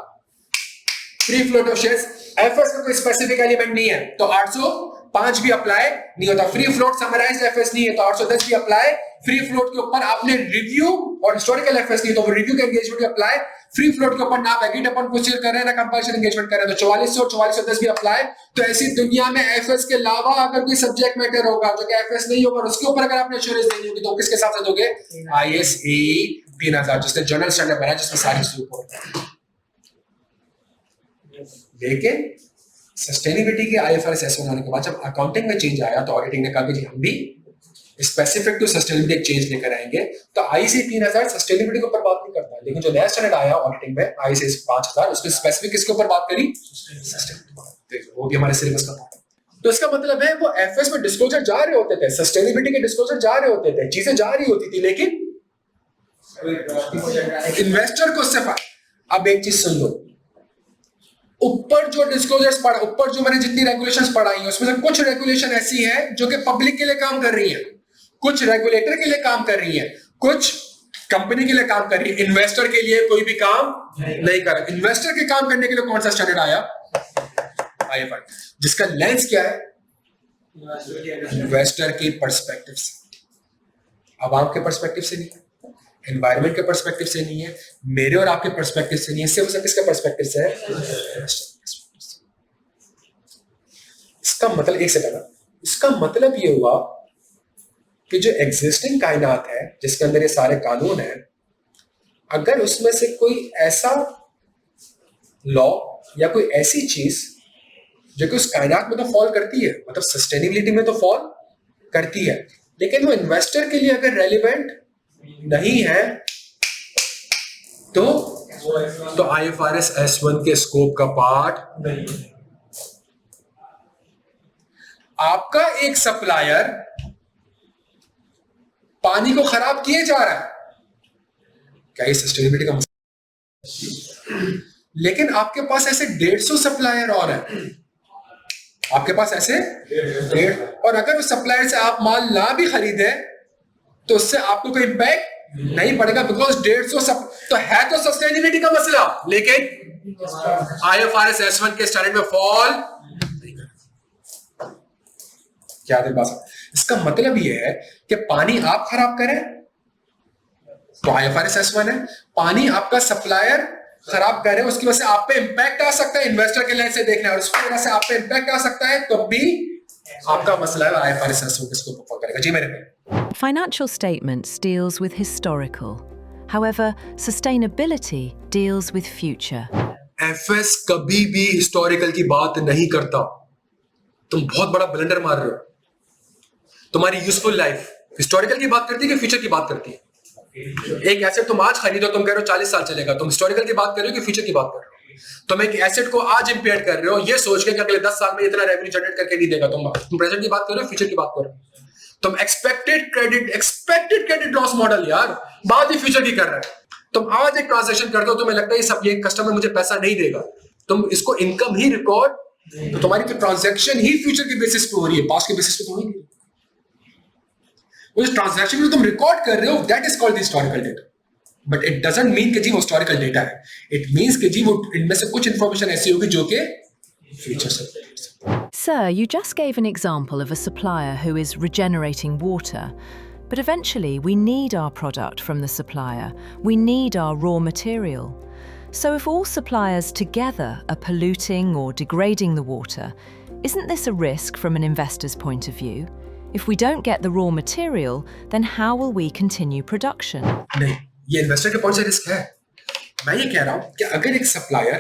Free float of shares FS का कोई स्पेसिफिक एलिमेंट नहीं है, तो 805 भी अप्लाई नहीं होता। फ्री फ्लोट समराइज्ड एफएस नहीं है, तो 810 भी अप्लाई। फ्री फ्लोट के ऊपर आपने रिव्यू और हिस्टोरिकल एफएस नहीं, तो वो रिव्यू का एंगेजमेंट भी अप्लाई। फ्री फ्लोट के ऊपर ना एग्रीड अपॉन प्रोसीजर कर रहे हैं, ना कंपल्शन एंगेजमेंट कर रहे हैं, तो 4400 और 4410 भी अप्लाई। तो ऐसी दुनिया में एफएस के अलावा अगर कोई सब्जेक्ट मैटर होगा जो कि एफएस नहीं होगा, उसके ऊपर अगर आपने एश्योरेंस देनी होगी, तो किसके साथ दोगे? आईएसए 3000, जिसने जनरल स्टैंडर्ड बनाया, जिसमें सारी चीजें ऊपर। लेकिन सस्टेनेबिलिटी के आईएफआरएस S1 आने के बाद जब अकाउंटिंग में चेंज आया, तो ऑडिटिंग ने कहा कि हम भी स्पेसिफिक टू सस्टेनेबिलिटी एक चेंज लेकर आएंगे। तो आईसी 3000 सस्टेनेबिलिटी के ऊपर बात नहीं करता, लेकिन जो नया स्टैंडर्ड आया ऑडिटिंग में आईसी 5000, उसमें स्पेसिफिक किसके ऊपर बात करी? सस्टेनेबिलिटी। वो भी हमारे सिलेबस का पार्ट है। तो इसका मतलब है वो एफएस में डिस्क्लोजर जा रहे होते थे, सस्टेनेबिलिटी के डिस्क्लोजर जा रहे होते थे, चीजें जा रही होती थी, लेकिन इन्वेस्टर को सिर्फ। अब एक चीज सुन लो, ऊपर जो डिस्क्लोजर्स पढ़ा, ऊपर जो मैंने जितनी रेगुलेशंस पढ़ाई हैं, उसमें से कुछ रेगुलेशन ऐसी है जो कि पब्लिक के लिए काम कर रही है, कुछ रेगुलेटर के लिए काम कर रही है, कुछ कंपनी के लिए काम कर रही है। इन्वेस्टर के लिए कोई भी काम नहीं कर रहा। इन्वेस्टर के काम करने के लिए कौन सा स्टैंडर्ड आया? आईएफआई, जिसका लेंस क्या है? इन्वेस्टर के पर्सपेक्टिव से, अवाम के पर्सपेक्टिव से नहीं, एनवायरमेंट के पर्सपेक्टिव से नहीं है, मेरे और आपके पर्सपेक्टिव से नहीं है, सिर्फ किसके पर्सपेक्टिव से है? इसका मतलब एक सेकंड, इसका मतलब ये हुआ कि जो एग्जिस्टिंग कायनात है, जिसके अंदर ये सारे कानून हैं, अगर उसमें से कोई ऐसा लॉ या कोई ऐसी चीज जो कि उस कायनात में तो फॉल करती है, मतलब सस्टेनेबिलिटी में तो फॉल करती है, लेकिन वो इन्वेस्टर के लिए अगर रेलिवेंट नहीं है, तो आईएफआरएस S1 के स्कोप का पार्ट नहीं है। आपका एक सप्लायर पानी को खराब किए जा रहा है, क्या ये सस्टेनेबिलिटी का मसला? लेकिन आपके पास ऐसे 150 सप्लायर और हैं, आपके पास ऐसे 150, और अगर उस सप्लायर से आप माल ना भी खरीदे तो उससे आपको कोई इंपैक्ट नहीं पड़ेगा, बिकॉज 150 तो है तो सस्टेनेबिलिटी का मसला, लेकिन आईएफआरएस S1 के स्टैंडर्ड में फॉल नहीं करेगा। क्या बात? इसका मतलब यह है कि पानी आप खराब करें तो आईएफआरएस S1 है, पानी आपका सप्लायर खराब करे उसकी वजह से आप पे इंपैक्ट आ सकता है, इन्वेस्टर के लेंस से देखना है, और उसकी वजह से आप पे इंपैक्ट आ सकता है, तो भी आपका मसला है आईएफआरएस S1 किसको परफॉर्म करेगा। जी मेरे पे Financial statements deals with historical. However, sustainability deals with future. FS कभी भी हिस्टोरिकल की बात नहीं करता। तुम बहुत बड़ा ब्लंडर मार रहे हो। तुम्हारी यूजफुल लाइफ हिस्टोरिकल की बात करती है कि फ्यूचर की बात करती है? एक एसेट तुम आज खरीदो, तुम कह रहे हो 40 साल चलेगा, तुम हिस्टोरिकल की बात कर रहे हो कि फ्यूचर की बात कर रहे हो? तुम एक एसेट को आज इंपेयर कर रहे हो ये सोच के कि अगले 10 साल में इतना रेवेन्यू जनरेट करके नहीं देगा। तुम प्रेजेंट की बात कर रहे हो, फ्यूचर की बात कर रहे हो। तुम एक्सपेक्टेड क्रेडिट लॉस मॉडल यार बात ही फ्यूचर की कर रहे हो। तुम आज एक ट्रांजैक्शन करते हो, तुम्हें लगता है सब ये कस्टमर मुझे पैसा नहीं देगा, तुम इसको इनकम ही रिकॉर्ड, तो तुम्हारी तो ट्रांजैक्शन ही फ्यूचर के बेसिस पे हो रही है, पास्ट के बेसिस पे तो नहीं। वो ट्रांजैक्शन जो तुम रिकॉर्ड कर रहे हो that is called historical data, but it doesn't mean कि जी वो हिस्टोरिकल डेटा है। इट मींस कि जी वो इनमें से कुछ इंफॉर्मेशन ऐसी होगी जो कि फ्यूचर से। Sir, you just gave an example of a supplier who is regenerating water. But eventually, we need our product from the supplier. We need our raw material. So if all suppliers together are polluting or degrading the water, isn't this a risk from an investor's point of view? If we don't get the raw material, then how will we continue production? नहीं, ये इन्वेस्टर के पॉइंट से रिस्क है। मैं ये कह रहा हूं कि अगर एक सप्लायर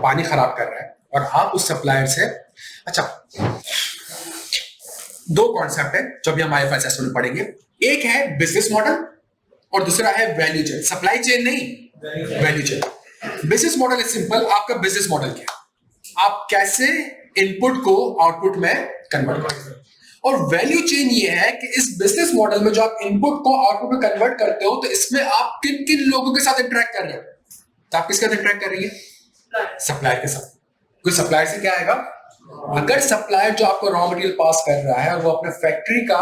पानी खराब कर रहा है और आप उस सप्लायर से, अच्छा, दो कॉन्सेप्ट है जो भी हम IFRS एस्टिमेट में पढ़ेंगे। एक है बिजनेस मॉडल और दूसरा है वैल्यू चेन। सप्लाई चेन नहीं, value chain. Business model is simple. आपका बिजनेस मॉडल क्या है? आप कैसे इनपुट को आउटपुट में कन्वर्ट करते हो, और वैल्यू चेन ये है कि इस बिजनेस मॉडल में जो आप इनपुट को आउटपुट में कन्वर्ट करते हो, तो इसमें आप किन किन लोगों के साथ इंटरेक्ट कर रहे हो? तो आप किसके साथ इंटरेक्ट कर रही है? सप्लायर के साथ। कोई सप्लायर से क्या आएगा? अगर सप्लायर जो आपको रॉ मटेरियल पास कर रहा है, वो अपने फैक्ट्री का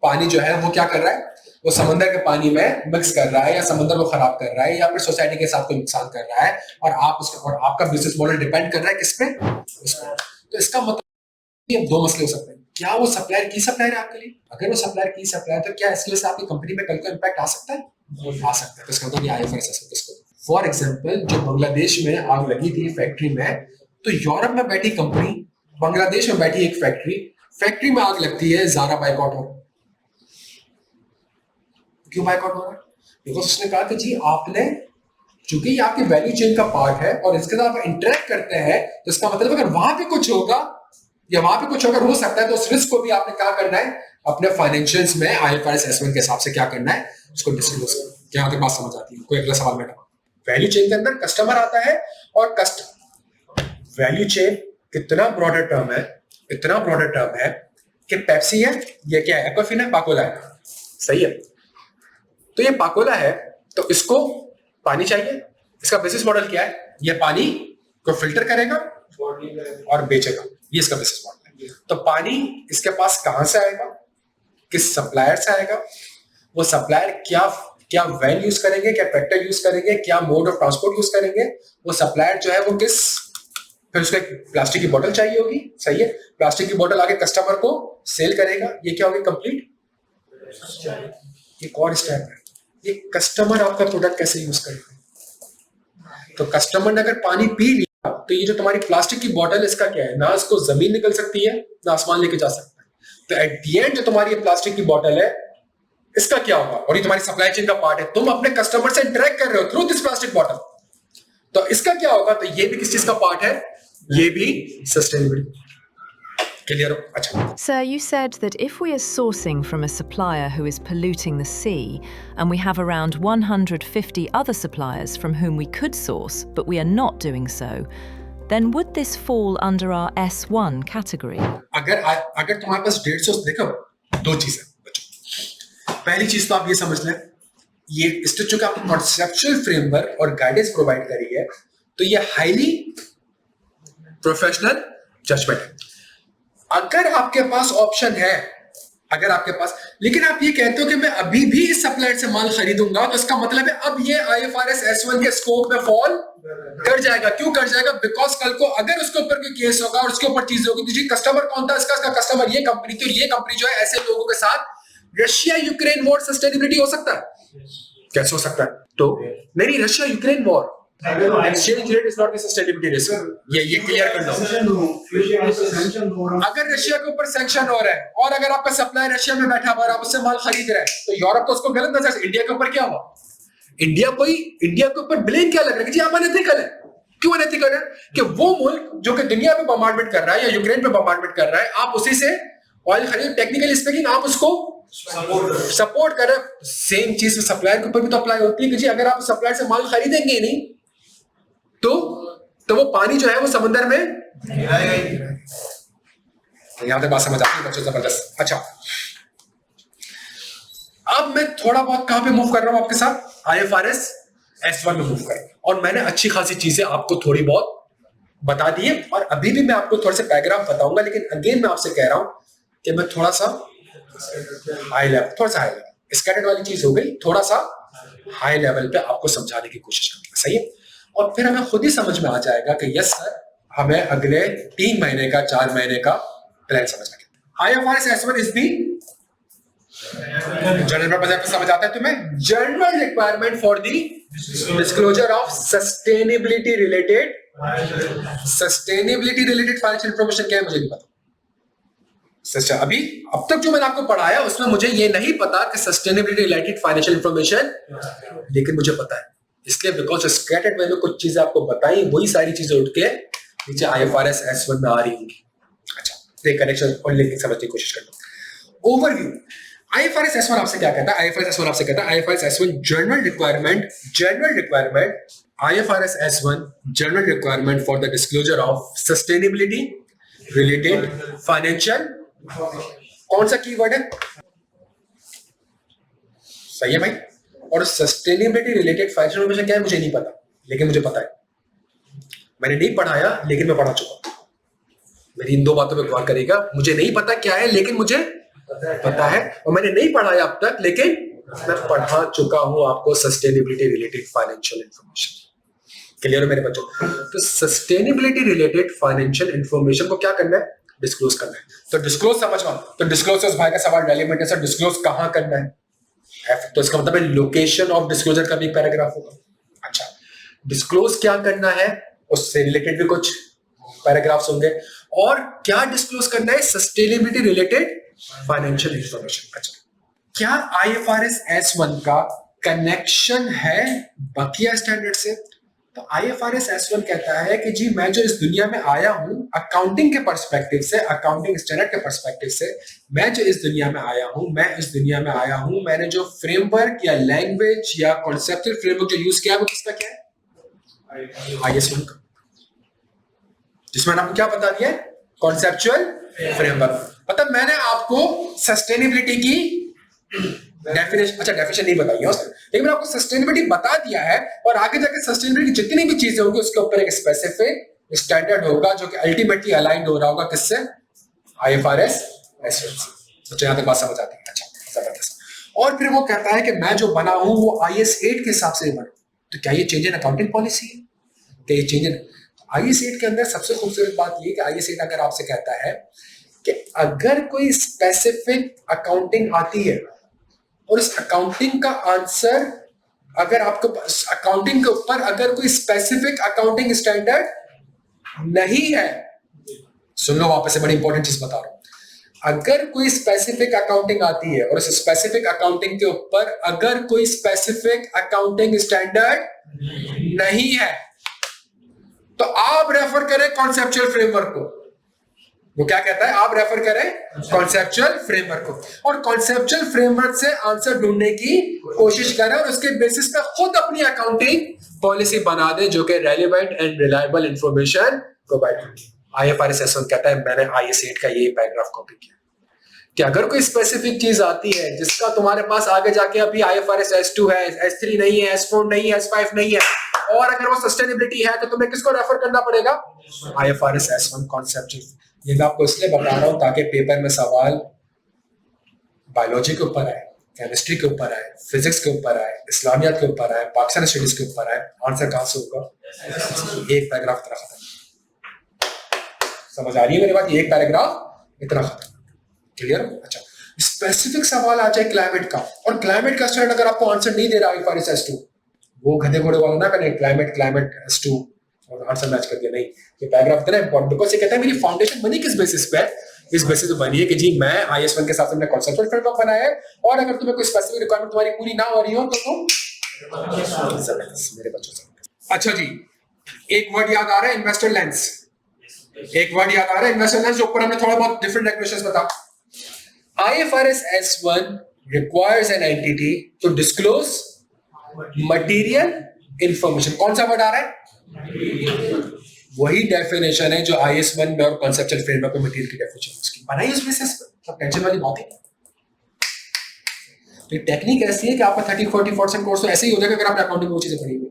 पानी जो है वो क्या कर रहा है, वो समंदर के पानी में मिक्स कर रहा है, या समंदर को खराब कर रहा है, या फिर सोसाइटी के साथ कोई नुकसान कर रहा है, और आप उसके, और आपका बिजनेस मॉडल डिपेंड कर रहा है किस पे? उस पे। तो इसका मतलब ये दो मसले हो सकते हैं। क्या वो सप्लायर की सप्लायर है आपके लिए? अगर वो सप्लायर की सप्लायर, तो क्या इसकी वजह से आपकी कंपनी में कल को इंपैक्ट आ सकता है? आ सकता है। तो इसका मतलब ये IFRS एस्टिमेट। फॉर एग्जांपल, जो बांग्लादेश में आग लगी थी फैक्ट्री में, तो यूरोप में बैठी कंपनी, बांग्लादेश में बैठी एक फैक्ट्री में आग लगती है, ज़ारा बायकॉट हो। क्यों बायकॉट हो रहा है? बिकॉज उसने कहा कि जी आपने, चूंकि ये आपकी वैल्यू चेन का पार्ट है और इसके साथ आप इंटरेक्ट करते हैं, तो इसका मतलब अगर वहां पे कुछ होगा या वहां पे कुछ अगर हो सकता है, तो उस रिस्क को भी आपने क्या करना है, अपने फाइनेंशियल्स में IFRS एस्टिमेट के हिसाब से क्या करना है, उसको डिस्क्लोज करना है। क्या बात समझ आती है? कोई अगला सवाल बेटा? वैल्यू चेन के अंदर कस्टमर आता है, और वैल्यू चेन कितना ब्रॉडर टर्म है, इतना ब्रॉडर टर्म है कि पेप्सी है, ये क्या है, एक्वाफिना है, पाकोला है, सही है। तो ये पाकोला है, तो इसको पानी चाहिए। इसका बिजनेस मॉडल क्या है? ये पानी को फिल्टर करेगा और बेचेगा, ये इसका बिजनेस मॉडल है। तो पानी इसके पास कहां से आएगा? किस सप्लायर से आएगा? वो सप्लायर क्या वैन यूज करेंगे, क्या ट्रैक्टर यूज करेंगे, क्या मोड ऑफ ट्रांसपोर्ट यूज करेंगे? वो सप्लायर जो है वो किस, फिर उसको एक प्लास्टिक की बोतल चाहिए होगी, सही है। प्लास्टिक की बोतल आगे कस्टमर को सेल करेगा, ये क्या होगी? कंप्लीट। एक और स्टेप है, ये कस्टमर आपका प्रोडक्ट कैसे यूज करेगा। तो कस्टमर ने अगर पानी पी लिया, तो ये जो तुम्हारी प्लास्टिक की बोतल, इसका क्या है, ना इसको जमीन निकल सकती है, ना आसमान लेके जा सकता है। तो एट द एंड जो तुम्हारी ये प्लास्टिक की बोतल है, इसका क्या होगा? और ये तुम्हारी सप्लाई चेन का पार्ट है, तुम अपने कस्टमर से इंटरेक्ट कर रहे हो थ्रू दिस प्लास्टिक बॉटल, तो इसका क्या होगा? तो ये भी किस चीज का पार्ट है? ये भी सस्टेनेबिलिटी। क्लियर हो? अच्छा। Sir, you said that if we are sourcing from a supplier who is polluting the sea, and we have around 150 other suppliers from whom we could source, but we are not doing so, then would this fall under our S1 category? अगर तुम्हारे पास 150, देखो दो चीजें बच्चों। पहली चीज तो आप ये समझ लें, ये इसने चूंकि आपको कॉन्सेप्चुअल फ्रेमवर्क और गाइडेंस प्रोवाइड करी है, तो ये हाईली प्रोफेशनल जजमेंट है। अगर आपके पास ऑप्शन है, अगर आपके पास, लेकिन आप ये कहते हो कि मैं अभी भी इस सप्लायर से माल खरीदूंगा, तो इसका मतलब है अब ये IFRS S1 के स्कोप में फॉल कर जाएगा। क्यों कर जाएगा? बिकॉज कल को अगर उसके ऊपर कोई केस होगा और उसके ऊपर चीज होगी, तो जी कस्टमर कौन था इसका कस्टमर ये कंपनी थी, और ये कंपनी जो है ऐसे लोगों के साथ, रशिया यूक्रेन वॉर सस्टेनेबिलिटी हो सकता है? कैसे हो सकता है? तो नहीं, Russia Ukraine war, exchange rate is not the sustainability risk. ये क्लियर कर दो। अगर रशिया के ऊपर सैंक्शन हो रहा है और अगर आपका सप्लायर रशिया में बैठा हुआ है, आप उससे माल खरीद रहे हैं, तो यूरोप तो उसको गलत नजर से, इंडिया के ऊपर क्या हुआ? इंडिया के ऊपर ब्लेम क्या लग रहा है कि जी आप अनएथिकल है। क्यों अनएथिकल है? कि वो मुल्क जो कि दुनिया पे बम्बार्डमेंट कर रहा है या यूक्रेन पे बम्बार्डमेंट कर रहा है, आप उसी से ऑयल खरीद, टेक्निकली स्पीकिंग आप उसको सपोर्ट कर रहे हैं। सेम चीज सप्लायर के ऊपर भी तो अप्लाई होती है कि जी अगर आप सप्लायर से माल खरीदेंगे नहीं, तो वो पानी जो है वो समंदर में यहां तक बात समझ आती है बच्चों? जबरदस्त। अच्छा, अब मैं थोड़ा बहुत कहां पे मूव कर रहा हूं आपके साथ? IFRS S1 में मूव कर रहा हूं, और मैंने अच्छी खासी चीजें आपको थोड़ी बहुत बता दी है, और अभी भी मैं आपको थोड़े से पैराग्राफ बताऊंगा, लेकिन अगेन मैं आपसे कह रहा हूं कि मैं थोड़ा सा हाई लेवल, स्कैटर्ड वाली चीज हो गई, थोड़ा सा हाई लेवल पे आपको समझाने की कोशिश करूंगा, सही है? और फिर हमें खुद ही समझ में आ जाएगा कि यस सर, हमें अगले 3 महीने का 4 महीने का प्लान समझ आ गया। IFRS S1 is the general purpose समझ आता है तुम्हें? General requirement for the disclosure of sustainability related financial information क्या है मुझे नहीं पता। सच्चा अभी अब तक जो मैंने आपको पढ़ाया उसमें मुझे ये नहीं पता कि सस्टेनेबिलिटी रिलेटेड फाइनेंशियल इंफॉर्मेशन, लेकिन मुझे पता है इसलिए बिकॉज स्कैटर्ड वे में कुछ चीजें आपको बताई, वही सारी चीजें उठ के नीचे IFRS S1 में आ रही होंगी। अच्छा तो कनेक्शन और लिंकिंग समझने की कोशिश करता हूं। ओवरव्यू, IFRS S1 आपसे क्या कहता है? IFRS S1 आपसे कहता है IFRS S1 general requirement IFRS S1 general requirement for the disclosure of sustainability related financial. कौन सा कीवर्ड है? सही है भाई। और सस्टेनेबिलिटी रिलेटेड फाइनेंशियल इंफॉर्मेशन क्या है मुझे नहीं पता, लेकिन मुझे पता है। मैंने नहीं पढ़ाया लेकिन मैं पढ़ा चुका। मेरी इन दो बातों पे गौर करेगा। मुझे नहीं पता क्या है लेकिन मुझे पता है, और मैंने नहीं पढ़ाया अब तक लेकिन मैं पढ़ा चुका हूं आपको sustainability related financial information. Clear है मेरे बच्चों? तो सस्टेनेबिलिटी रिलेटेड फाइनेंशियल इंफॉर्मेशन को क्या करना है? डिस्क्लोज करना है। तो डिस्क्लोज समझ लो, तो डिस्क्लोज से उस भाई का सवाल रेलेवेंट है, सर डिस्क्लोज कहां करना है? तो इसका मतलब है लोकेशन ऑफ डिस्क्लोजर का भी पैराग्राफ होगा। अच्छा, डिस्क्लोज क्या करना है उससे रिलेटेड भी कुछ पैराग्राफ्स होंगे, और क्या डिस्क्लोज करना है? Sustainability related financial information. अच्छा, क्या IFRS S1 का कनेक्शन है बकिया स्टैंडर्ड से? तो IFRS S1 कहता है कि जी मैं जो इस दुनिया में आया हूं अकाउंटिंग के पर्सपेक्टिव से, अकाउंटिंग स्टैंडर्ड के पर्सपेक्टिव से, मैं जो इस दुनिया में आया हूं, मैंने जो फ्रेमवर्क या लैंग्वेज या कॉन्सेप्चुअल फ्रेमवर्क जो यूज किया वो किसका क्या है? IS1 का, जिसमें आपको क्या बता दिया? Conceptual framework. मतलब मैंने आपको सस्टेनेबिलिटी की डेफिनेशन, अच्छा डेफिनेशन नहीं बताई है उसने, लेकिन मैंने आपको सस्टेनेबिलिटी बता दिया है, और आगे जाके सस्टेनेबिलिटी की जितनी भी चीजें होंगी उसके ऊपर एक स्पेसिफिक स्टैंडर्ड होगा जो कि अल्टीमेटली अलाइंड हो रहा होगा किससे? IFRS S1 से। तो यहां तक बात समझ आती है। अच्छा जबरदस्त। और फिर वो कहता है कि मैं जो बना हूं वो IS 8 के हिसाब से बना। तो क्या ये चेंज इन अकाउंटिंग पॉलिसी है? क्या ये चेंज इन IS 8 के अंदर सबसे खूबसूरत बात ये कि IS 8 अगर आपसे कहता है कि अगर कोई स्पेसिफिक अकाउंटिंग आती है और इस अकाउंटिंग का आंसर अगर आपको अकाउंटिंग के ऊपर अगर कोई स्पेसिफिक अकाउंटिंग स्टैंडर्ड नहीं है, सुन लो वापस से, बड़ी इंपॉर्टेंट चीज बता रहा हूं। अगर कोई स्पेसिफिक अकाउंटिंग आती है और उस स्पेसिफिक अकाउंटिंग के ऊपर अगर कोई स्पेसिफिक अकाउंटिंग स्टैंडर्ड नहीं है, तो आप रेफर करें कॉन्सेप्चुअल फ्रेमवर्क को। वो क्या कहता है? आप रेफर करें कॉन्सेप्चुअल फ्रेमवर्क को, और कॉन्सेप्चुअल फ्रेमवर्क से आंसर ढूंढने की कोशिश करें और उसके बेसिस पे खुद अपनी अकाउंटिंग पॉलिसी बना दे जो कि relevant and reliable information provide करती है। IFRS S1 कहता है मैंने IS 8 का ये पैराग्राफ कॉपी किया कि अगर कोई स्पेसिफिक चीज आती है जिसका तुम्हारे पास आगे जाके अभी IFRS S2 है, S3 नहीं है, S4 नहीं है, S5 नहीं है, और अगर वो सस्टेनेबिलिटी है तो तुम्हें किसको रेफर करना पड़ेगा? IFRS S1 conceptual. ये मैं आपको इसलिए बता रहा हूं ताकि पेपर में सवाल बायोलॉजी के ऊपर आए, केमिस्ट्री के ऊपर आए, फिजिक्स के ऊपर आए, इस्लामियात के ऊपर आए, पाकिस्तान स्टडीज के ऊपर आए, आंसर कहां से होगा? एक पैराग्राफ इतना खत्म। समझ आ रही है मेरी बात? एक पैराग्राफ इतना खत्म। क्लियर? अच्छा, स्पेसिफिक सवाल आ जाए क्लाइमेट का, और क्लाइमेट का स्टूडेंट अगर आपको आंसर नहीं दे रहा IFRS S2, वो गधे घोड़े वाला ना करें क्लाइमेट S2 और आंसर मैच कर दिया, नहीं। ये पैराग्राफ इतना इंपॉर्टेंट बिकॉज़ ये कहता है मेरी फाउंडेशन बनी किस बेसिस पे? इस बेसिस पे बनी है कि जी मैं IS1 के साथ मैंने कॉन्सेप्चुअल फ्रेमवर्क बनाया है, और अगर तुम्हें कोई स्पेसिफिक रिक्वायरमेंट तुम्हारी पूरी ना हो रही हो तो तुम जबरदस्त मेरे बच्चों से। अच्छा जी, एक वर्ड याद आ रहा है? Investor lens. एक वर्ड याद आ रहा है? इन्वेस्टर लेंस, जो ऊपर हमने थोड़ा बहुत डिफरेंट डेफिनेशंस बता। IFRS S1 requires an entity to disclose material information। कौन सा वर्ड आ रहा है? वही डेफिनेशन है जो IS1 में और कॉन्सेप्चुअल फ्रेमवर्क में मटेरियल की डेफिनेशन उसकी बनाई उस बेसिस पे। सब टेंशन वाली बात है। तो टेक्निक ऐसी है कि आपका 30-40% कोर्स तो ऐसे ही हो जाएगा अगर आपने अकाउंटिंग में वो चीजें पढ़ी हुई।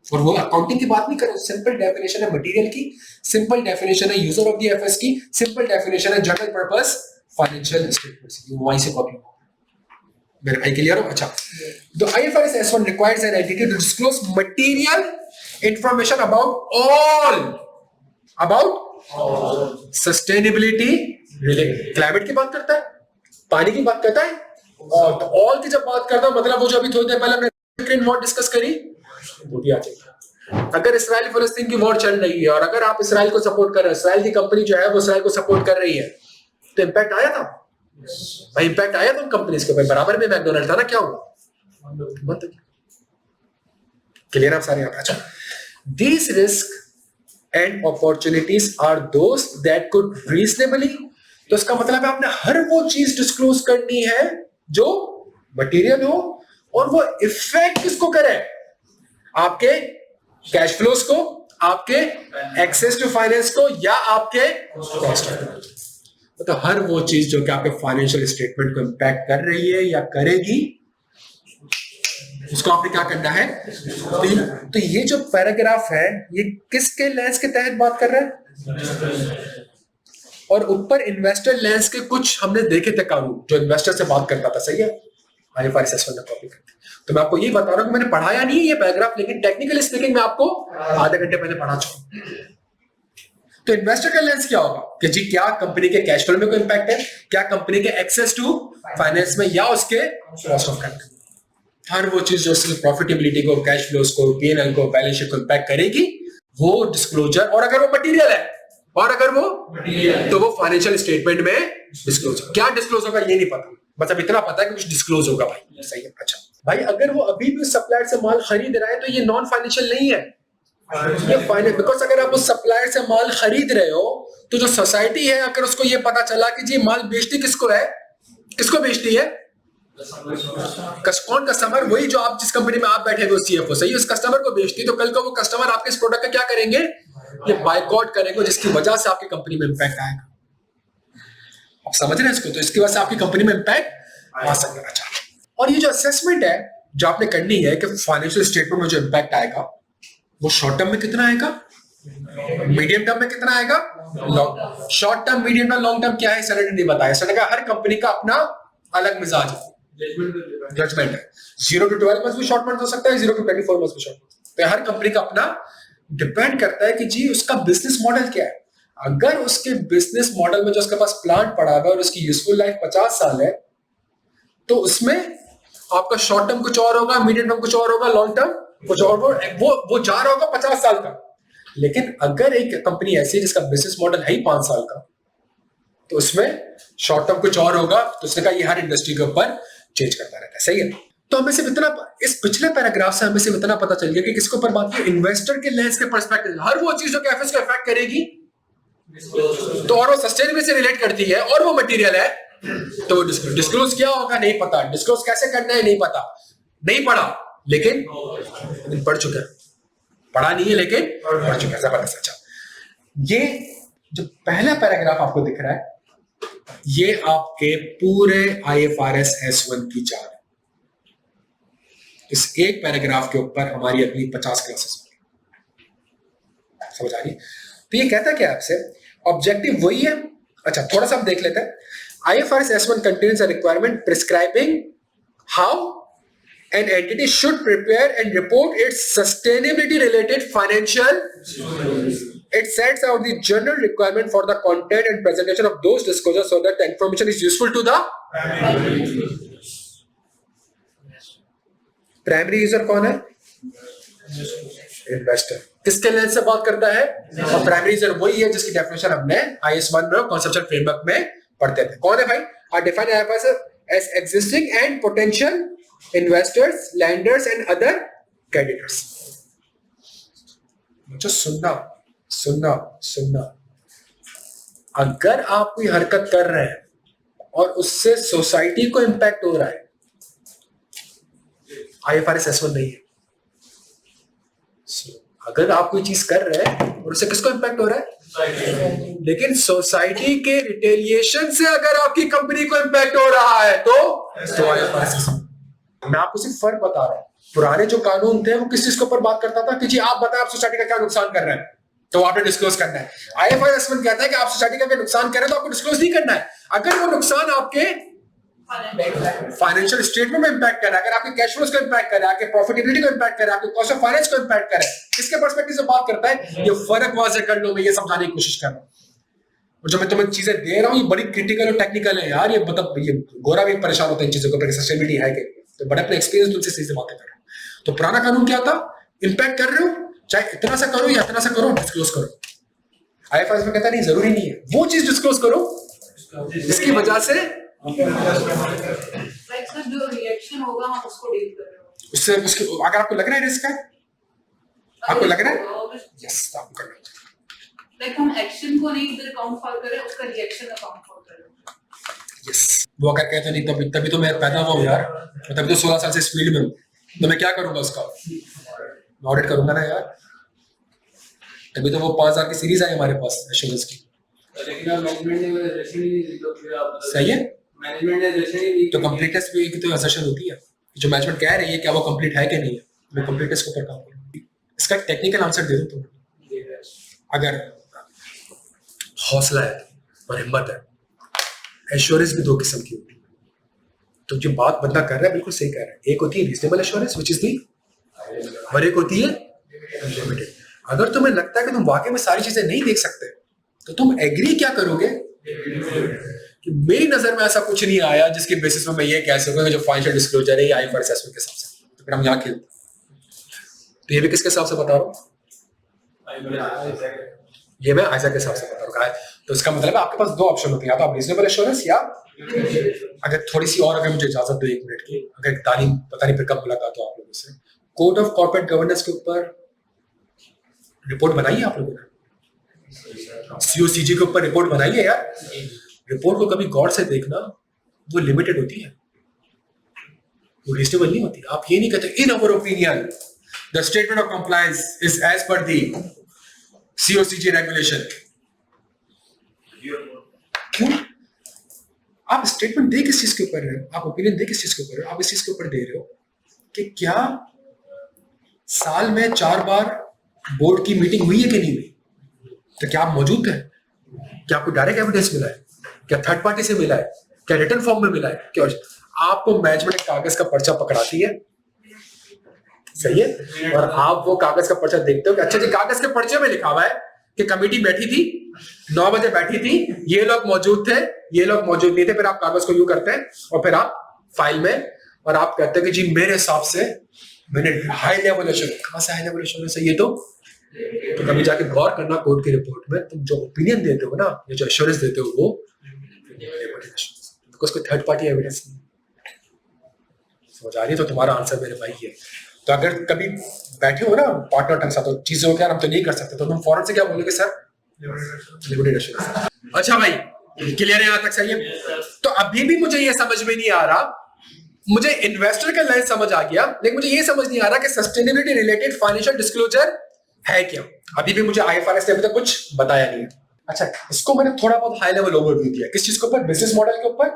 और वो अकाउंटिंग की बात नहीं कर रहे, सिंपल डेफिनेशन है मटेरियल की, सिंपल डेफिनेशन है यूजर ऑफ द एफएस की, सिंपल डेफिनेशन है जनरल पर्पस फाइनेंशियल स्टेटमेंट्स की। वहीं से कॉपी मेरे भाई क्लियर हो? अच्छा, तो IFRS S1 requires an entity to disclose material information about sustainability related। Climate की बात करता है, पानी की बात करता है, और तो ऑल की जब बात करता हूं मतलब वो जो अभी थोड़ी देर पहले हमने यूक्रेन वॉर डिस्कस करी वो भी आ जाएगी। अगर इसराइल फलस्तीन की वॉर चल रही है और अगर आप इसराइल को सपोर्ट कर रहे हैं, इसराइल की कंपनी जो है वो इसराइल को सपोर्ट कर रही है, तो इंपैक्ट आया था भाई, इंपैक्ट आया था उन कंपनीज के ऊपर। बराबर में मैकडोनल्ड था ना, क्या हुआ? क्लियर आप सारे? अच्छा, these risk and opportunities are those that could reasonably, तो इसका मतलब है आपने हर वो चीज डिस्क्लोज करनी है जो मटेरियल हो और वो इफेक्ट किसको करे, आपके कैश फ्लोज को, आपके एक्सेस टू फाइनेंस को, या आपके कॉस्ट ऑफ, तो हर वो चीज जो कि आपके फाइनेंशियल स्टेटमेंट को इंपैक्ट कर रही है या करेगी, उसको आपने क्या करना है। तो ये जो पैराग्राफ है ये किसके लेंस के तहत बात कर रहा है? और ऊपर इन्वेस्टर लेंस के कुछ हमने देखे थे कानून जो इन्वेस्टर से बात करता था, सही है, आईएफआरएस एस 1 में कॉपी करते। तो मैं आपको ये बता रहा हूं कि मैंने पढ़ाया नहीं है ये पैराग्राफ, लेकिन टेक्निकली स्पीकिंग मैं आपको आधे घंटे पहले पढ़ा चुका। तो इन्वेस्टर का लेंस क्या होगा कि जी क्या कंपनी के कैश फ्लो में कोई इंपैक्ट है, क्या कंपनी के एक्सेस टू फाइनेंस में, या उसके कॉस्ट ऑफ कैपिटल। हर वो चीज जो उसकी प्रॉफिटेबिलिटी को, कैश फ्लोज को, पीएनएल को, बैलेंस शीट को इंपैक्ट करेगी, वो डिस्क्लोजर, और अगर वो मटेरियल है, और अगर वो तो वो फाइनेंशियल स्टेटमेंट में डिस्क्लोज। क्या डिस्क्लोज होगा ये नहीं पता, बस अब इतना पता है कि कुछ डिस्क्लोज होगा भाई, सही है। अच्छा भाई, अगर वो अभी भी सप्लायर से माल खरीद रहा है तो ये नॉन फाइनेंशियल नहीं है, ये फाइनेंशियल। बिकॉज अगर आप उस सप्लायर से माल खरीद रहे हो तो जो सोसाइटी है, अगर उसको ये पता चला कि जी माल बेचती किसको है, किसको बेचती है, कौन कस्टमर, वही जो आप जिस कंपनी में आप बैठे हुए सीएफओ, सही, उस कस्टमर को बेचती, तो कल को वो कस्टमर आपके इस प्रोडक्ट का क्या करेंगे, ये बायकॉट करेंगे, जिसकी वजह से आपकी कंपनी में इंपैक्ट आएगा। आप समझ रहे हैं इसको? तो इसकी वजह से आपकी कंपनी में इंपैक्ट आ सकता है। और ये जो असेसमेंट है जो आपने करनी है कि फाइनेंशियल स्टेटमेंट में जो इंपैक्ट आएगा वो शॉर्ट टर्म में कितना आएगा, मीडियम टर्म में कितना आएगा, long. Short term, medium term, long term क्या है सर ने नहीं बताया। सर ने कहा हर कंपनी का अपना अलग मिजाज है, जजमेंट है। 0 to 12 मंथ भी शॉर्ट मंथ हो सकता है, 0 to 24 मंथ भी शॉर्ट मंथ। तो हर कंपनी का अपना डिपेंड करता है कि जी उसका बिजनेस मॉडल क्या है। अगर उसके बिजनेस मॉडल में जो उसके पास प्लांट पड़ा हुआ है और उसकी यूजफुल लाइफ 50 साल है, तो उसमें आपका शॉर्ट टर्म कुछ और होगा, मीडियम टर्म कुछ और होगा, लॉन्ग टर्म कुछ और, वो जा रहा होगा 50 साल का। लेकिन अगर एक कंपनी ऐसी है जिसका बिजनेस मॉडल है ही 5 साल का, तो उसमें शॉर्ट टर्म कुछ और होगा। तो उसने कहा ये हर इंडस्ट्री के ऊपर चेंज करता रहता है, सही है। तो हमें सिर्फ इतना, इस पिछले पैराग्राफ से हमें सिर्फ इतना पता चल गया कि किसके ऊपर बात की, इन्वेस्टर के लेंस के पर्सपेक्टिव, हर वो चीज जो कैफेस को इफेक्ट करेगी, तो और वो सस्टेनेबिलिटी से रिलेट करती है और वो मटेरियल है, तो वो डिस्क्लोज क्या होगा नहीं पता, डिस्क्लोज कैसे करना है नहीं पता, नहीं पढ़ा लेकिन पढ़ चुका है, पढ़ा नहीं है लेकिन पढ़ चुका है, जबरदस्त। अच्छा, ये जो पहला पैराग्राफ आपको दिख रहा है ये आपके पूरे आईएफआरएस S1 की चार है। इस एक पैराग्राफ के ऊपर हमारी अगली 50 क्लासेस होंगी, समझ आ रही? तो ये कहता क्या है आपसे, ऑब्जेक्टिव वही है। अच्छा, थोड़ा सा हम देख लेते हैं। IFRS S1 contains a requirement prescribing how an entity should prepare and report its sustainability related financial. It sets out the general requirement for the content and presentation of those disclosures so that the information is useful to the primary user. कौन है? इन्वेस्टर। किसके लेंस से बात करता है? और प्राइमरी यूजर वही है जिसकी डेफिनेशन हमने IS1 में कॉन्सेप्चुअल फ्रेमवर्क में पढ़ते थे। कौन है भाई? Are defined as existing and potential investors, lenders and other creditors. मुझे सुनना अगर आप कोई हरकत कर रहे हैं और उससे सोसाइटी को इंपैक्ट हो रहा है, IFRS S1 नहीं है। अगर आप कोई चीज कर रहे हैं और उससे किसको इंपैक्ट हो रहा है, लेकिन सोसाइटी के रिटेलिएशन से अगर आपकी कंपनी को इंपैक्ट हो रहा है तो IFRS S1। मैं आपको सिर्फ फर्क बता रहा हूं। पुराने जो कानून थे वो किस चीज के ऊपर बात करता था कि जी आप बताएं आप सोसाइटी का क्या नुकसान कर रहे हैं, तो आपने डिस्क्लोज करना है। IFRS S1 कहता है कि आप सोसाइटी का क्या नुकसान कर रहे हैं तो आपको डिस्क्लोज नहीं करना है। अगर वो नुकसान आपके फाइनेंशियल स्टेटमेंट में इंपैक्ट कर रहा है, अगर आपके कैश फ्लोज को इंपैक्ट कर रहा है, आपके प्रॉफिटेबिलिटी को इंपैक्ट कर रहा है, आपके कॉस्ट ऑफ फाइनेंस को इंपैक्ट कर रहा है, किसके पर्सपेक्टिव से बात करता है, ये फर्क वाज़ेह कर लो, मैं ये समझाने की कोशिश कर रहा हूं। और जो मैं तुम्हें चीजें दे रहा हूँ ये बड़ी क्रिटिकल और टेक्निकल है यार, ये मतलब ये गोरा भी परेशान होता है इन चीजों के ऊपर, सस्टेनेबिलिटी है कि तो बड़े अपने एक्सपीरियंस तुमसे सही से बातें कर रहा हूँ। तो पुराना कानून क्या था, इम्पैक्ट कर रहे हो चाहे इतना सा करो या इतना सा करो, डिस्क्लोज करो। आईएफआरएस में कहता नहीं जरूरी नहीं है, वो चीज डिस्क्लोज करो जिसकी वजह से जो रिएक्शन होगा हम उसको डील कर रहे हो उससे उसके अगर आपको लग रहा है रिस्क है, आपको लग रहा है यस तो आपको करना चाहिए। लाइक हम एक्शन को नहीं इधर काउंट फॉर करें, उसका रिएक्शन का काउंट फॉर करें। यस वो अगर कहते नहीं तभी तो मैं पैदा हुआ हूँ यार, तभी तो 16 साल से इस फील्ड में हूँ, तो मैं क्या करूंगा उसका, ऑडिट करूंगा ना यार, तभी तो वो 5000 की सीरीज आई हमारे पास एश्योरेंस की। लेकिन आप मैनेजमेंट ने रिलेशन ही नहीं दी तो फिर आप सही है, मैनेजमेंट ने रिलेशन ही दी तो कंप्लीटनेस पे की तो असर्शन होती है, जो मैनेजमेंट कह रही है क्या वो कंप्लीट है कि नहीं है, मैं कंप्लीटनेस के ऊपर काम करूंगा। इसका टेक्निकल आंसर दे दूं तुम्हें, अगर हौसला है और हिम्मत है, एश्योरेंस भी दो किस्म की होती है। तो जो बात बंदा कर रहा है बिल्कुल सही कह रहा है, एक होती है reasonable assurance which is the, और एक होती है लिमिटेड। अगर तुम्हें लगता है कि तुम वाकई में सारी चीजें नहीं देख सकते तो तुम एग्री क्या करोगे कि मेरी नजर में ऐसा कुछ नहीं आया जिसके बेसिस पे मैं ये कह सकूं कि जो फाइनेंशियल डिस्क्लोजर है ये आईएफआरएस एस्पेक्ट के हिसाब से, तो फिर हम यहाँ खेलते हैं। तो ये भी किसके हिसाब से बता रहा हूँ, ये मैं आइजा के हिसाब से बता रहा हूँ। तो इसका मतलब है आपके पास दो ऑप्शन होते हैं, या तो आप रीजनेबल एश्योरेंस या अगर थोड़ी सी और अगर मुझे इजाजत दो 1 मिनट की, अगर तालीम पता नहीं फिर कब मुलाकात हो आप लोगों से, कोड ऑफ कॉर्पोरेट गवर्नेंस के ऊपर रिपोर्ट बनाई है आप लोगों ने, सीओसीजी के ऊपर रिपोर्ट बनाई है यार। रिपोर्ट को कभी गौर से देखना, वो लिमिटेड होती है, वो रीजनेबल नहीं होती। आप ये नहीं कहते in our opinion the statement of compliance is as per the सीओसीजी regulation. क्यों आप स्टेटमेंट दे किस चीज के ऊपर रहे हो, आप ओपिनियन दे किस चीज के ऊपर, आप इस चीज के ऊपर दे रहे हो कि क्या साल में 4 बार बोर्ड की मीटिंग हुई है कि नहीं हुई, तो क्या आप मौजूद थे, क्या आपको डायरेक्ट एविडेंस मिला है, क्या थर्ड पार्टी से मिला है, क्या रिटन फॉर्म में मिला है, क्या आपको मैनेजमेंट कागज का पर्चा पकड़ाती है, सही है, और आप वो कागज का पर्चा देखते हो कि अच्छा जी कागज के पर्चे में लिखा हुआ है कि कमेटी बैठी थी 9 बजे बैठी थी, ये लोग मौजूद थे, ये लोग मौजूद नहीं थे, फिर आप कागज को यूं करते हैं और फिर आप फाइल में और आप कहते हैं कि जी मेरे हिसाब से मैंने हाई लेवल एश्योरेंस, कहां से हाई लेवल एश्योरेंस है ये, तो कभी जाके गौर करना कोर्ट की रिपोर्ट में तुम जो ओपिनियन देते हो ना या जो एश्योरेंस देते हो वो बिकॉज कोई थर्ड पार्टी एविडेंस नहीं। समझ आ रही है, तो तुम्हारा आंसर मेरे भाई है। तो अगर कभी बैठे हो ना पार्टनर के साथ तो चीजों क्या हम तो नहीं कर सकते, तो तुम फौरन से क्या बोलोगे सर लिमिटेड एश्योरेंस। अच्छा भाई क्लियर है यहाँ तक, सही है। तो अभी भी मुझे ये समझ में नहीं आ रहा, मुझे इन्वेस्टर का लाइन समझ आ गया, लेकिन मुझे ये समझ नहीं आ रहा कि सस्टेनेबिलिटी रिलेटेड फाइनेंशियल डिस्क्लोजर है क्या। अभी भी मुझे आईएफआरएस ने अभी तक कुछ बताया नहीं है। अच्छा इसको मैंने थोड़ा बहुत हाई लेवल ओवरव्यू दिया, किस चीज के ऊपर, बिजनेस मॉडल के ऊपर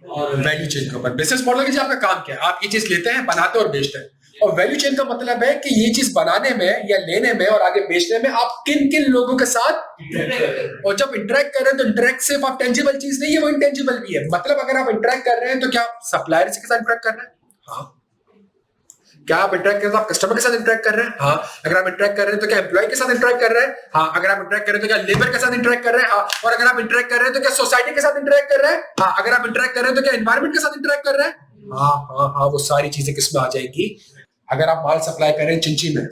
और वैल्यू चेन के ऊपर। बिजनेस मॉडल के आपका काम क्या है, आप ये चीज लेते हैं, बनाते हैं और बेचते हैं, और वैल्यू चेन का मतलब है कि ये चीज बनाने में या लेने में और आगे बेचने में आप किन किन लोगों के साथ, और जब इंटरेक्ट कर रहे हैं तो इंटरेक्ट सिर्फ आप टेंजिबल चीज नहीं है, वो इंटेंजिबल भी है। मतलब अगर आप इंटरेक्ट कर रहे हैं तो क्या सप्लायर के साथ इंटरेक्ट कर रहे हैं, हाँ। क्या आप इंटरेक्ट कर रहे हैं तो आप कस्टमर के साथ इंटरेक्ट कर रहे हैं, हाँ। अगर आप इंटरेक्ट कर रहे हैं तो क्या एम्प्लॉय के साथ इंटरेक्ट कर रहे हैं, हाँ। अगर आप इंटरेक्ट कर रहे हैं तो क्या लेबर के साथ इंटरेक्ट कर रहे हैं, हाँ। और अगर आप इंटरेक्ट कर रहे हैं तो क्या सोसाइटी के साथ इंटरेक्ट कर रहे हैं, हाँ। अगर आप इंटरेक्ट कर रहे हैं तो क्या एनवायरमेंट के साथ इंटरेक्ट कर रहे हैं, हाँ हाँ हाँ। वो सारी चीजें किसमें आ जाएंगी, अगर आप माल सप्लाई कर रहे हैं चिंची में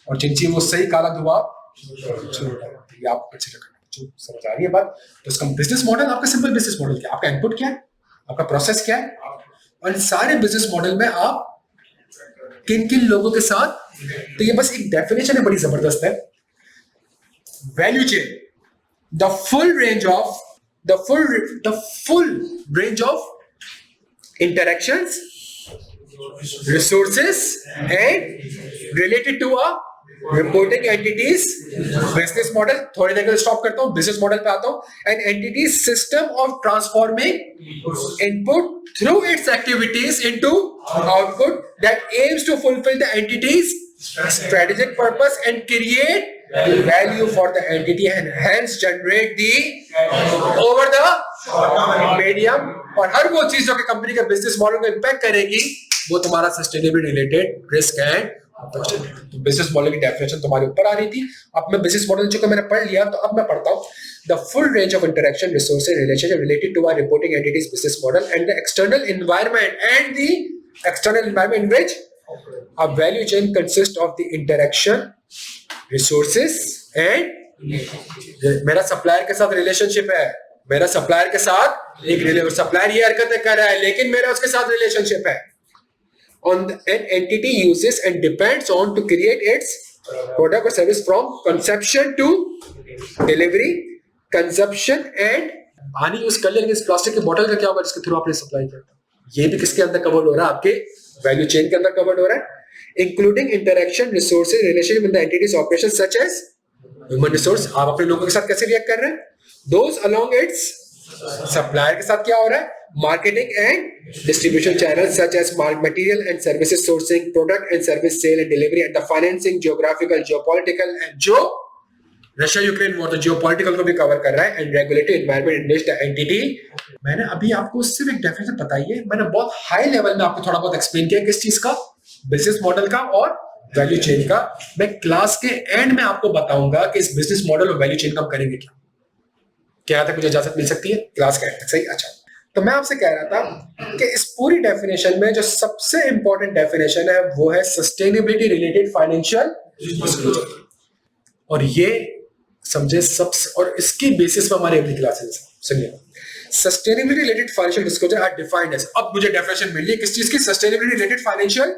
और चिंची वो सही काला धुआं ये आप कंसीडर करना, समझ आ रही है बात। तो इसका बिजनेस मॉडल, आपका सिंपल बिजनेस मॉडल क्या, आपका इनपुट क्या है, आपका प्रोसेस क्या है, और सारे बिजनेस मॉडल में आप किन किन लोगों के साथ। तो ये बस एक डेफिनेशन है, बड़ी जबरदस्त है। Value chain, the full range of interactions, resources and related to a reporting entities business model। थोड़ी देर के लिए स्टॉप करता हूं, बिजनेस मॉडल पे आता हूं। an entity system of transforming input through its activities into output that aims to fulfill the entity's strategic purpose and create value for the entity and hence generate the over the medium। और हर वो चीज जो कि कंपनी के बिजनेस मॉडल को इंपैक्ट करेगी वो तुम्हारा sustainability related risk and opportunity. तो बिजनेस मॉडल की डेफिनेशन तुम्हारे ऊपर आ रही थी। अब मैं बिजनेस मॉडल जो मैंने पढ़ लिया, तो अब मैं पढ़ता हूँ the full range of interaction, resources, relationship related to our reporting entity's business model and the external environment in which a value chain consists of the interaction, resources and मेरा सप्लायर के साथ रिलेशनशिप है, मेरा सप्लायर के साथ एक सप्लायर ये हरकतें कर रहा है लेकिन मेरा उसके साथ रिलेशनशिप है. On an entity uses and depends on to create its product or service from conception to delivery, consumption and पानी यूज कर लेंगे. इस प्लास्टिक की बोतल का क्या होगा जिसके थ्रू आपने सप्लाई किया? ये भी किसके अंदर कवर्ड हो रहा है? आपके वैल्यू चेन के अंदर कवर्ड हो रहा है. Including interaction, resources, relationship with the entities operation such as human resource. आप अपने लोगों के साथ कैसे रिएक्ट कर रहे हैं? दोज अलोंग इट्स सप्लायर के साथ क्या हो रहा है? Marketing and distribution channel such as material and services sourcing, product and service sale and delivery and the financing, geographical, geopolitical and जो रशिया यूक्रेन वॉर तो जियोपॉलिटिकल को भी कवर कर रहा है and regulatory environment in which the entity. मैंने अभी आपको सिर्फ एक डेफिनेशन बताई है. मैंने बहुत हाई लेवल में आपको थोड़ा बहुत एक्सप्लेन किया किस चीज का, बिजनेस मॉडल का और वैल्यू चेन का. मैं क्लास के एंड में आपको बताऊंगा कि इस बिजनेस मॉडल और वैल्यू चेन का हम करेंगे क्या. क्या तक मुझे इजाजत मिल सकती है? क्लास के एंड तक. सही. अच्छा, तो मैं आपसे कह रहा था कि इस पूरी डेफिनेशन में जो सबसे इंपॉर्टेंट डेफिनेशन है वो है सस्टेनेबिलिटी रिलेटेड फाइनेंशियल डिस्क्लोजर. और ये समझे सबसे, और इसकी बेसिस पर हमारे अगली क्लासेस. सुनिए, sustainability related financial disclosure are defined as, अब मुझे डेफिनेशन मिल रही है किस चीज की? सस्टेनेबिलिटी रिलेटेड फाइनेंशियल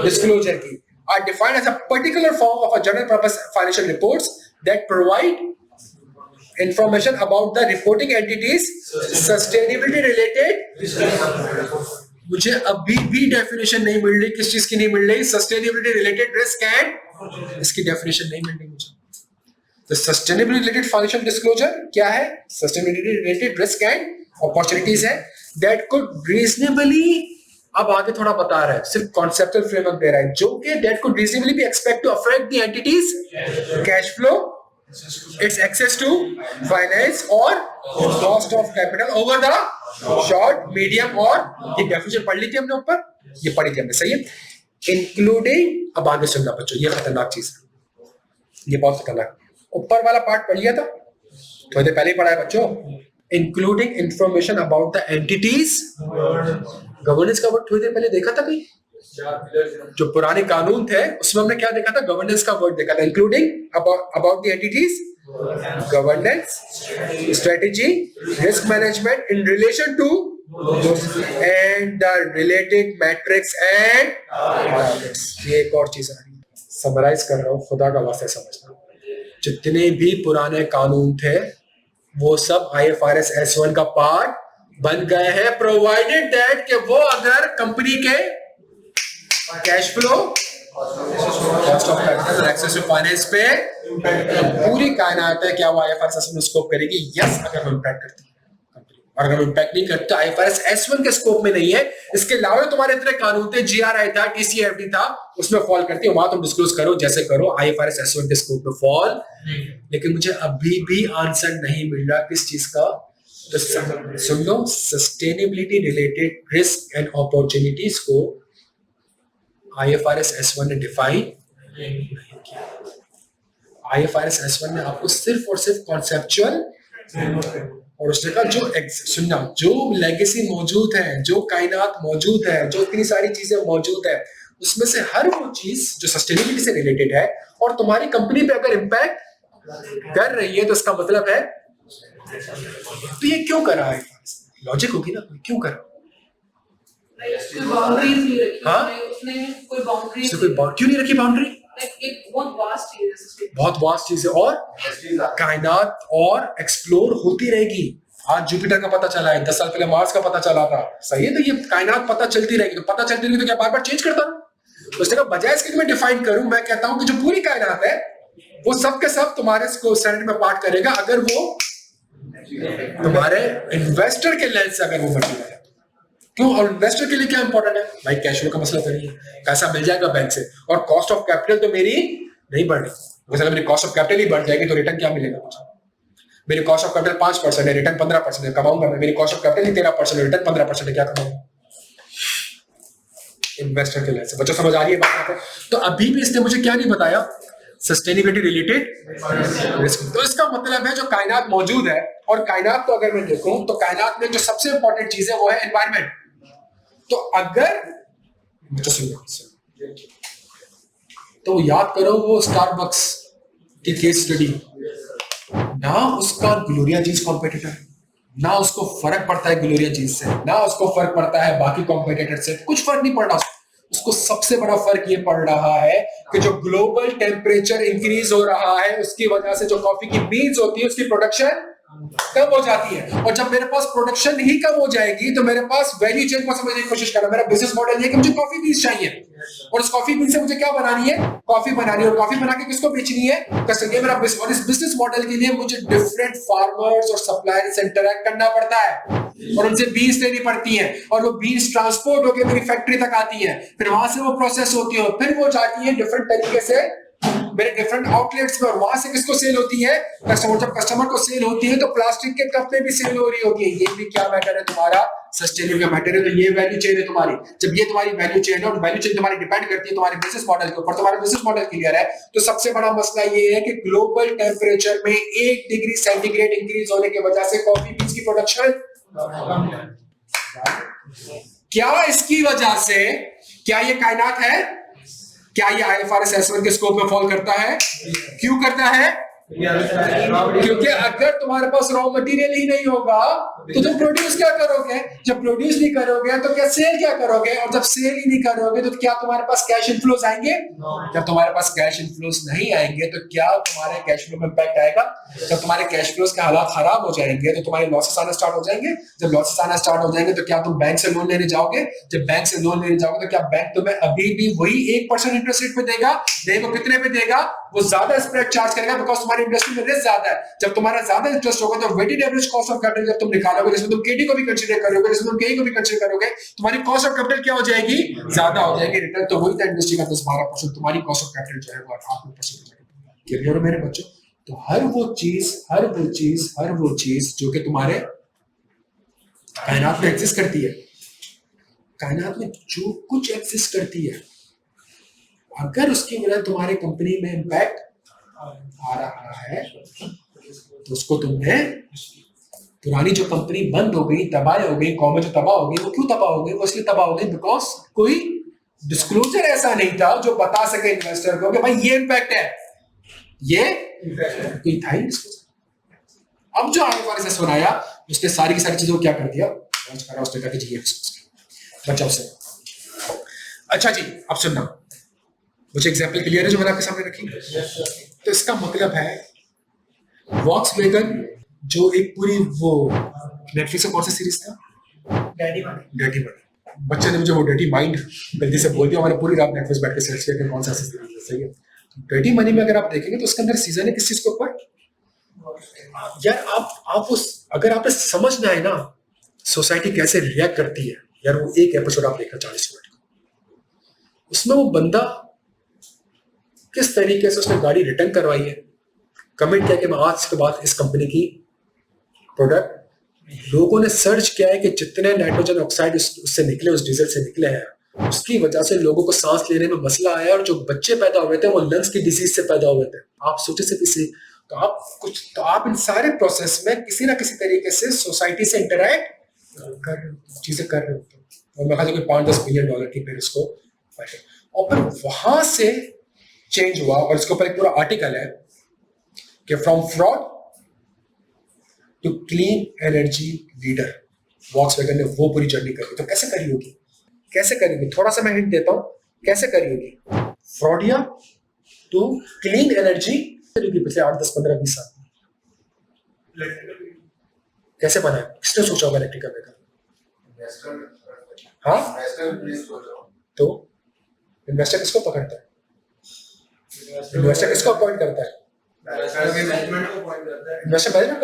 डिस्क्लोजर की. Are defined as a particular form of a general purpose financial reports that provide information about the reporting entities sustainability related. मुझे अभी भी डेफिनेशन नहीं मिल रही. किस चीज की नहीं मिल रही? सस्टेनेबिलिटी रिलेटेड रिस्क एंड, इसकी डेफिनेशन नहीं मिल रही मुझे. तो सस्टेनेबिलिटी रिलेटेड फाइनेंशियल डिस्क्लोजर क्या है? Sustainability related risk and opportunities है दैट कुड रीजनेबली, अब आगे थोड़ा बता रहा है, सिर्फ कॉन्सेप्चुअल फ्रेमवर्क दे रहा है, जो कि that could reasonably be expect to affect the entities cash flow, its access to finance or cost of capital over the short, medium और ये डेफिनेशन पढ़ ली थी हमने ऊपर, ये पढ़ी थी हमने. सही है. इंक्लूडिंग, अब आगे सुनना बच्चों, ये खतरनाक चीज है, ये बहुत खतरनाक. ऊपर वाला पार्ट पढ़ लिया था, थोड़ी देर पहले ही पढ़ा है बच्चों. Including information about the entities governance का वर्ड थोड़ी देर पहले देखा था कहीं? जो पुराने कानून थे उसमें हमने क्या देखा था? गवर्नेंस का वर्ड देखा था. Including about the entities, governance, strategy, risk management in relation to and the related metrics and targets. ये एक और चीज आ रही है, समराइज कर रहा हूं, खुदा का वास्ते समझना. जितने भी पुराने कानून थे वो सब IFRS S1 का पार्ट बन गए हैं, प्रोवाइडेड दैट कि वो अगर कंपनी के cash flow, cost of capital, access to finance पे पूरी कायनात है क्या वो IFRS S1 स्कोप करेगी? यस, अगर वो इम्पैक्ट करती है कंपनी. और अगर वो इम्पैक्ट नहीं करता, IFRS S1 के स्कोप में नहीं है. इसके अलावा तुम्हारे इतने कानून थे, GRI था, TCFD था, उसमें फॉल करती है. वहां तुम डिस्क्लोज करो जैसे करो, IFRS S1 के स्कोप में फॉल. लेकिन मुझे अभी भी आंसर नहीं मिल रहा किस चीज का. तो सुन लो, sustainability related risk and opportunities को IFRS S1 ने डिफाइन नहीं किया. IFRS S1 ने आपको सिर्फ और सिर्फ कॉन्सेप्चुअल, और उसने कहा जो सुनना, जो लेगेसी मौजूद है, जो कायनात मौजूद है, जो इतनी सारी चीजें मौजूद है, उसमें से हर वो चीज जो सस्टेनेबिलिटी से रिलेटेड है और तुम्हारी कंपनी पे अगर इम्पैक्ट कर रही है तो इसका मतलब है, तो ये क्यों कर रहा है? लॉजिक होगी ना, क्यों कर रहा है? कोई बाउंड्रीज नहीं रखी. हाँ? उसने कोई बाउंड्रीज, क्यों नहीं रखी बाउंड्री? एक बहुत वास्ट चीज है, बहुत वास्ट चीज है और कायनात और एक्सप्लोर होती रहेगी. आज जुपिटर का पता चला है, 10 साल पहले मार्स का पता चला था. सही है. तो ये कायनात पता चलती रहेगी, तो पता चलती रहेगी तो क्या बार बार चेंज करता हूं? तो उसने कहा बजाय इसके मैं डिफाइन करूं, मैं कहता हूं कि जो पूरी कायनात है वो सब के सब तुम्हारे स्टैंडर्ड में पार्ट करेगा अगर वो तुम्हारे इन्वेस्टर के लेंस से अगर वो मटेरियल है. क्यों? और इन्वेस्टर के लिए क्या इंपॉर्टेंट है भाई? कैश फ्लो का मसला तो नहीं है, पैसा मिल जाएगा बैंक से, और कॉस्ट ऑफ कैपिटल तो मेरी नहीं बढ़ रही. अगर मेरी कॉस्ट ऑफ कैपिटल ही बढ़ जाएगी तो रिटर्न क्या मिलेगा मुझे? मेरी कॉस्ट ऑफ कैपिटल 5% है, रिटर्न 15% है, कमाऊंगा मैं. मेरी कॉस्ट ऑफ कैपिटल ही 13% है, रिटर्न 15% है, क्या कमाऊंगा? इन्वेस्टर के लिए. बच्चों समझ आ रही है बात? तो अभी भी इसने मुझे क्या नहीं बताया? Sustainability related risk. तो इसका मतलब है जो कायनात मौजूद है, और कायनात को अगर मैं देखूं तो कायनात में जो सबसे इंपॉर्टेंट चीज है वो है एनवायरमेंट। तो अगर तो याद करो वो स्टारबक्स की केस स्टडी, ना उसका ग्लोरिया जींस कॉम्पिटिटर, ना उसको फर्क पड़ता है ग्लोरिया जींस से, ना उसको फर्क पड़ता है बाकी कॉम्पिटिटर से, कुछ फर्क नहीं पड़ रहा उसको। सबसे बड़ा फर्क ये पड़ रहा है कि जो ग्लोबल टेम्परेचर इंक्रीज हो रहा है उसकी वजह से जो कॉफी की बीन्स होती है उसकी प्रोडक्शन कम हो जाती है। और जब मेरे पास प्रोडक्शन ही कम हो जाएगी तो मेरे पास वैल्यू चेन को समझने की कोशिश करना। मेरा बिजनेस मॉडल ये कि मुझे कॉफी बीन्स चाहिए, और उस कॉफी बीन से मुझे क्या बनानी है, कॉफी बनानी है, और कॉफी बना के किसको बेचनी है, कस्टमर। मेरा बिजनेस, और इस बिजनेस मॉडल के लिए मुझे डिफरेंट फार्मर्स और सप्लायर से इंटरेक्ट करना पड़ता है, और उनसे बीन्स लेनी पड़ती है, और वो बीन्स ट्रांसपोर्ट होकर मेरी फैक्ट्री तक आती है, फिर वहां से वो प्रोसेस होती है, फिर वो जाती है डिफरेंट तरीके से मेरे डिफरेंट आउटलेट्स में, और वहां से किसको सेल होती है, कस्टमर। जब कस्टमर को सेल होती है तो प्लास्टिक के कप में भी सेल हो रही होती है। ये भी क्या मैटर है, तुम्हारा सस्टेनेबल मैटर है। तो ये वैल्यू चेन है तुम्हारी। जब ये तुम्हारी वैल्यू चेन है, और वैल्यू चेन तुम्हारी डिपेंड करती है तुम्हारे बिजनेस मॉडल के ऊपर, तुम्हारा बिजनेस मॉडल क्लियर है, तो सबसे बड़ा मसला ये है कि ग्लोबल टेम्परेचर में 1 डिग्री सेंटीग्रेड इंक्रीज होने की वजह से कॉफी बीन्स की प्रोडक्शन, क्या इसकी वजह से, क्या ये कायनात है, क्या ये IFRS S1 के स्कोप में फॉल करता है? क्यों करता है? क्योंकि अगर तुम्हारे पास रॉ मटेरियल ही नहीं होगा तो तुम प्रोड्यूस क्या करोगे? जब प्रोड्यूस नहीं करोगे तो क्या सेल क्या करोगे? और जब सेल ही नहीं करोगे तो क्या तुम्हारे पास कैश इनफ्लोज आएंगे? जब तुम्हारे पास कैश इनफ्लोज नहीं आएंगे तो क्या तुम्हारे कैश फ्लो में इंपैक्ट आएगा? जब तुम्हारे कैश फ्लोज के हालात खराब हो जाएंगे तो तुम्हारे लॉसेस आना स्टार्ट हो जाएंगे। जब लॉसेस आना स्टार्ट हो जाएंगे तो क्या तुम बैंक से लोन लेने जाओगे? जब बैंक से लोन लेने जाओगे तो क्या बैंक तुम्हें अभी भी वही 1% इंटरेस्ट रेट पे देगा? देगा कितने पे देगा? वो ज्यादा स्प्रेड चार्ज करेगा, बिकॉज तुम्हारी इंडस्ट्री में रिस्क ज्यादा है। जब तुम्हारा ज्यादा इंटरेस्ट होगा तो weighted average cost of capital जब तुम निकालोगे, जिसमें तुम केडी को भी कंसीडर करोगे, जिसमें तुम केई को भी कंसीडर करोगे, तुम्हारी कॉस्ट ऑफ कैपिटल क्या हो जाएगी? ज्यादा हो जाएगी। रिटर्न तो वही था इंडस्ट्री का 10-12%, तुम्हारी कॉस्ट ऑफ कैपिटल जो है वो 8-9% क्लियर हो मेरे बच्चों? तो हर वो चीज जो कि तुम्हारे कायनात में एग्जिस्ट करती है, कायनात में जो कुछ एग्जिस्ट करती है, अगर उसकी वजह तुम्हारे कंपनी में इंपैक्ट आ रहा है तो उसको तुमने, पुरानी जो कंपनी बंद हो गई, तबाह हो गई, कौमें जो तबाह हो गई, वो क्यों तबाह हो गई? वो इसलिए तबाह हो गई बिकॉज कोई डिस्क्लोजर ऐसा नहीं था जो बता सके इन्वेस्टर को कि भाई ये इंपैक्ट है, ये कोई था ही डिस्क्लोजर। अब जो IFRS S1 आया उसने सारी की सारी चीजों को क्या कर दिया, उसने कहा कि जी बच्चा उससे। अच्छा जी, अब सुनना, मुझे एग्जाम्पल क्लियर है जो मैंने आपके सामने रखी। तो इसका मतलब है वॉक्सवैगन जो एक पूरी वो नेटफ्लिक्स का कौन सा सीरीज था, डैडी माइंड। बच्चे ने मुझे वो डैडी माइंड गलती से बोल दिया, मैंने पूरी रात नेटफ्लिक्स बैठ के सर्च किया कि कौन सा सीरीज है। सही है, डैडी मनी में अगर आप देखेंगे तो उसके अंदर सीजन है किस चीज के ऊपर यार, आप उस, अगर आपने समझना है ना सोसाइटी कैसे रिएक्ट करती है यार, वो एक एपिसोड आप देखना 40 मिनट का, उसमें वो बंदा किस तरीके से उसने गाड़ी रिटर्न करवाई है, कमेंट किया कि मैं आज के बाद इस कंपनी की प्रोडक्ट, लोगों ने सर्च किया है कि जितने नाइट्रोजन ऑक्साइड उससे निकले, उस डीजल से निकले हैं, उसकी वजह से लोगों को सांस लेने में मसला आया, और जो बच्चे पैदा हुए थे वो लंग्स की डिजीज से पैदा हुए थे। आप सोचे से किसी, तो आप इन सारे प्रोसेस में किसी ना किसी तरीके से सोसाइटी से इंटरैक्ट कर रहे हो, चीजें कर रहे हो, और मैं कहता हूँ $5-10 बिलियन की फिर इसको, और फिर वहां से चेंज हुआ। और इसके ऊपर एक पूरा आर्टिकल है कि from fraud to clean energy leader, Volkswagen ने वो पूरी जर्नी करी। तो कैसे करी होगी, कैसे करी होगी, थोड़ा सा मैं हिंट देता हूं कैसे करी होगी। फ्रॉडिया टू क्लीन एनर्जी पिछले 8, 10, 15, 20 साल कैसे बना है, किसने सोचा होगा इलेक्ट्रिकल व्हीकल? हाँ, तो इन्वेस्टर किसको पकड़ता है, इन्वेस्टर किसको अपॉइंट करता है? इन्वेस्टर मैनेजमेंट को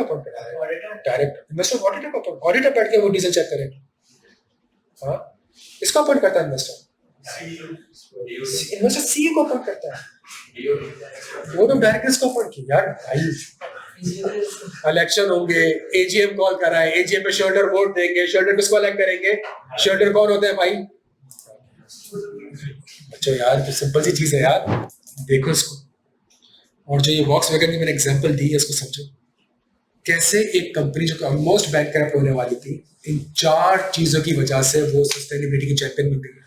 अपॉइंट करता है, डायरेक्ट इन्वेस्टर ऑडिटर को अपॉइंट, ऑडिटर बैठ के वो डीजल चेक करेगा। हाँ, इसको अपॉइंट करता है इन्वेस्टर, इन्वेस्टर सीईओ को अपॉइंट करता है, बोर्ड ऑफ डायरेक्टर्स को अपॉइंट किया। यार भाई इलेक्शन होंगे, एजीएम कॉल कराए, एजीएम पे शेयरहोल्डर वोट देंगे, शेयरहोल्डर किसको इलेक्ट करेंगे, शेयरहोल्डर कौन होते हैं भाई? अच्छा यार, तो सिंपल सी चीज है यार, देखो इसको, और जो ये वॉक्स वैगन की मैंने एग्जांपल दी है इसको समझो, कैसे एक कंपनी जो ऑलमोस्ट बैंक करप्ट होने वाली थी, इन 4 चीजों की वजह से वो सस्टेनेबिलिटी की चैंपियन बन गई है।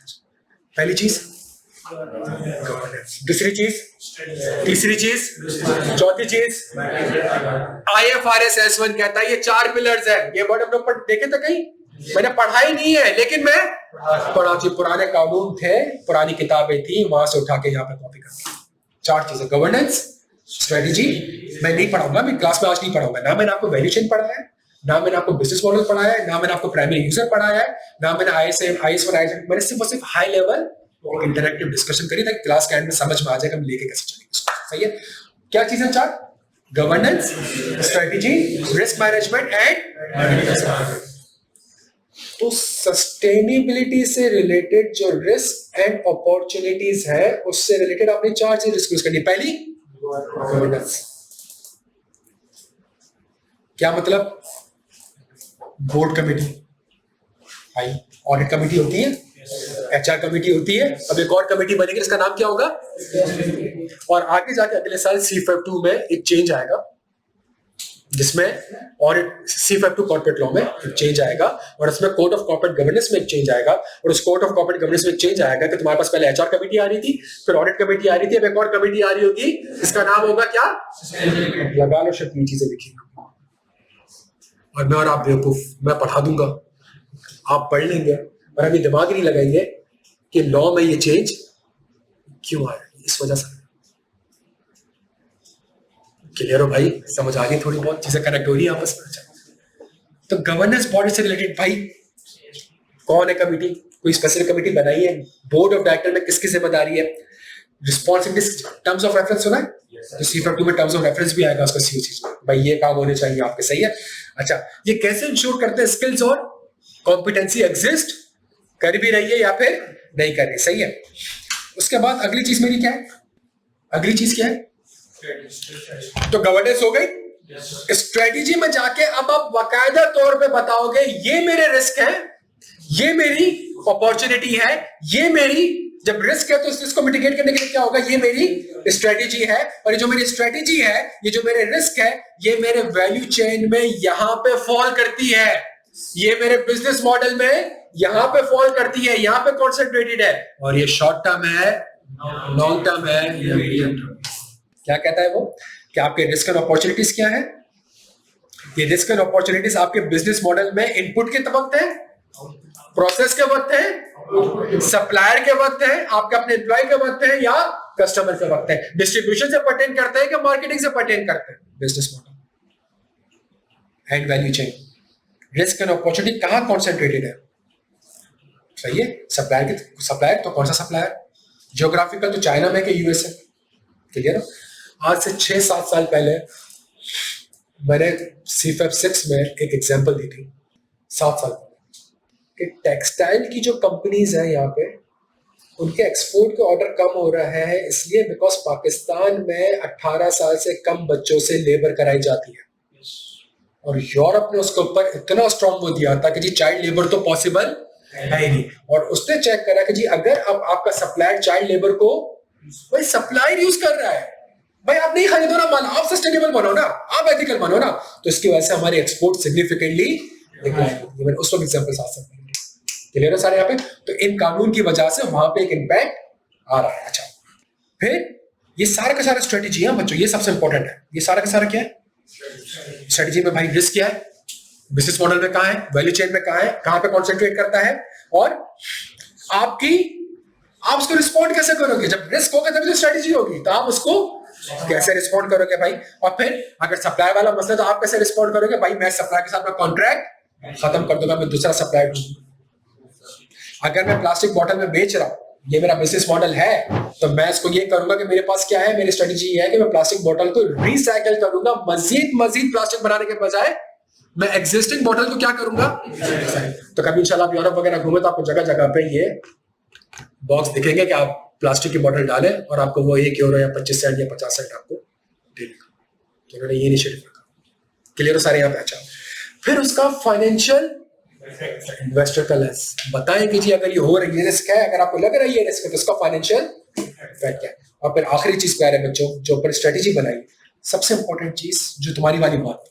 पहली चीज गवर्नेंस, दूसरी चीज, तीसरी चीज, चौथी चीज IFRS S1 कहता है ये 4 पिलर्स है। ये वर्ड हम लोग देखे थे कहीं? मैंने पढ़ाई नहीं है लेकिन मैं पढ़ा थी, पुराने कानून थे, पुरानी किताबें थी, वहां से उठा के यहाँ पे कॉपी कर। 4 चीजें, गवर्नेंस, स्ट्रेटेजी। मैं नहीं पढ़ाऊंगा, मैं क्लास में आज नहीं पढ़ाऊंगा, ना मैंने आपको वैल्यू चेन पढ़ाया है, ना मैंने आपको बिजनेस मॉडल पढ़ाया है, ना मैंने आपको प्राइमरी यूजर पढ़ाया है, ना मैंने IS1 मैंने सिर्फ हाई लेवल इंटरैक्टिव डिस्कशन करी ताकि क्लास के एंड में समझ में आ जाए कि हम लेके कैसे चलेंगे। सही है? क्या चीजें 4? Governance, strategy, risk management and. तो सस्टेनेबिलिटी से रिलेटेड जो रिस्क एंड अपॉर्चुनिटीज है उससे रिलेटेड आपने 4 चीजें डिस्कस करनी। पहली गवर्नेंस, क्या मतलब? बोर्ड कमेटी, भाई ऑडिट कमेटी होती है, HR कमेटी होती है, अब एक और कमेटी बनेगी, इसका नाम क्या होगा? और आगे जाके अगले साल C52 में एक चेंज आएगा जिसमें ऑडिट C52 कॉर्पोरेट लॉ में एक चेंज आएगा और उसमें कोड ऑफ कॉर्पोरेट गवर्नेंस में एक चेंज आएगा और उस कोड ऑफ कॉर्पोरेट गवर्नेंस में एक चेंज आएगा कि तुम्हारे पास पहले HR कमेटी आ रही थी, फिर ऑडिट कमेटी आ रही थी, अब एक और कमेटी आ रही होगी, इसका नाम होगा क्या? लगा लो शक्ति चीजें लिखी और मैं और आप बेवकूफ, मैं पढ़ा दूंगा, आप पढ़ लेंगे और अभी दिमाग नहीं लगाएंगे कि लॉ में ये चेंज क्यों आया, इस वजह से। क्लियर हो भाई? समझ आ गई? थोड़ी बहुत चीजें कनेक्ट हो रही है आपस में। तो गवर्नेंस बॉडी से रिलेटेड भाई कौन है कमेटी? कोई स्पेशल कमेटी बनाई है? बोर्ड ऑफ डायरेक्टर में किसकी जिम्मेदारी है? रिस्पॉन्सिबिलिटीज, टर्म्स ऑफ रेफरेंस सुना है? तो C52 में टर्म्स ऑफ रेफरेंस भी आएगा उसका COC में, भाई ये काम होने चाहिए आपके। सही है? अच्छा, ये कैसे इंश्योर करते हैं स्किल्स और कॉम्पिटेंसी एग्जिस्ट कर भी रही है या फिर नहीं कर रही? सही है? उसके बाद अगली चीज मेरी क्या है? अगली चीज क्या है? तो गवर्नेंस हो गई। स्ट्रेटेजी में जाके अब आप बाकायदा तौर पे बताओगे ये मेरे रिस्क है, ये मेरी अपॉर्चुनिटी है, ये मेरी, जब रिस्क है तो इस रिस्क को मिटिगेट करने के लिए क्या होगा? ये मेरी स्ट्रेटेजी है और ये जो मेरी स्ट्रेटेजी है, ये जो मेरे रिस्क है, ये मेरे वैल्यू चेन में यहां पे फॉल करती है, ये मेरे बिजनेस मॉडल में यहां पे फॉल करती है, यहां पे कॉन्सेंट्रेटेड है और ये शॉर्ट टर्म है, लॉन्ग टर्म है, या मीडियम टर्म। क्या कहता है वो कि आपके रिस्क एंड अपॉर्चुनिटीज क्या है? ये रिस्क एंड अपॉर्चुनिटीज आपके बिजनेस मॉडल में इनपुट के वक्त है, प्रोसेस के वक्त है, सप्लायर के वक्त है, आपके अपने एम्प्लॉय के वक्त है या कस्टमर के वक्त है, डिस्ट्रीब्यूशन से पर्टेन करता है कि मार्केटिंग से पर्टेन करता है? Business model and value chain, risk and opportunity कहां कॉन्सेंट्रेटेड है? सही है? सप्लायर तो कौन सा सप्लायर? जियोग्राफिकल तो चाइना में कि US है? क्लियर है? आज से 6-7 साल पहले मैंने C56 में एक एग्जांपल दी थी, 7 साल कि टेक्सटाइल की जो कंपनीज हैं यहाँ पे, उनके एक्सपोर्ट के ऑर्डर कम हो रहा है इसलिए बिकॉज पाकिस्तान में 18 साल से कम बच्चों से लेबर कराई जाती है और यूरोप ने उसके ऊपर इतना स्ट्रॉन्ग वो दिया था कि जी चाइल्ड लेबर तो पॉसिबल है ही नहीं। और उसने चेक करा कि जी अगर अब आपका सप्लायर चाइल्ड लेबर को, भाई सप्लायर यूज कर रहा है, भाई आप नहीं खरीदो ना माल, आप सस्टेनेबल बनो ना, आप एथिकल बनो ना, तो इसकी वजह से हमारे एक्सपोर्ट सिग्निफिकेंटली डिक्लाइन होगी। मैंने उस वक्त एग्जांपल साथ साथ क्लियर है सारे यहाँ पे? तो इन कानून की वजह से वहां पे एक इंपैक्ट आ रहा है। अच्छा, फिर ये सारा का सारा स्ट्रेटेजी है बच्चों, ये सबसे इंपॉर्टेंट है। ये सारा का सारा क्या है? स्ट्रेटेजी में भाई रिस्क क्या है, बिजनेस मॉडल में कहां है, वैल्यू चेन में कहां है, कहां पे कॉन्सेंट्रेट करता है और आप उसको रिस्पॉन्ड कैसे करोगे? जब रिस्क होगा तभी तो स्ट्रेटेजी होगी, तो आप उसको कैसे रिस्पॉन्ड करोगे भाई? और फिर अगर सप्लायर वाला मसला तो आप कैसे रिस्पॉन्ड करोगे? भाई मैं सप्लायर के साथ में कॉन्ट्रैक्ट खत्म कर दूंगा, मैं दूसरा सप्लायर ढूंढूंगा। अगर मैं प्लास्टिक बॉटल में बेच रहा हूं, ये मेरा बिजनेस मॉडल है, तो मैं इसको ये करूंगा कि मेरे पास क्या है, मेरी स्ट्रेटेजी है कि मैं प्लास्टिक बॉटल को रिसाइकल करूंगा, मजीद प्लास्टिक बनाने के बजाय मैं एग्जिस्टिंग बॉटल को क्या करूंगा? तो कभी इंशाल्लाह आप यूरोप वगैरह घूमे तो आपको जगह जगह पे ये बॉक्स दिखेंगे कि आप प्लास्टिक की बोतल डालें और आपको वो €1 या 25 सेंट या 50 सेंट आपको देगा। तो उन्होंने ये इनिशिएटिव रखा। क्लियर हो सारे यहाँ पे? अच्छा, फिर उसका फाइनेंशियल इन्वेस्टर का लेंस बताएं कि जी अगर ये हो रही है रिस्क है, अगर आपको लग रहा है ये रिस्क है तो उसका फाइनेंशियल इफेक्ट क्या है। और फिर आखिरी चीज प्यारे बच्चों, जो ऊपर स्ट्रेटेजी बनाई, सबसे इंपॉर्टेंट चीज जो तुम्हारी वाली बात,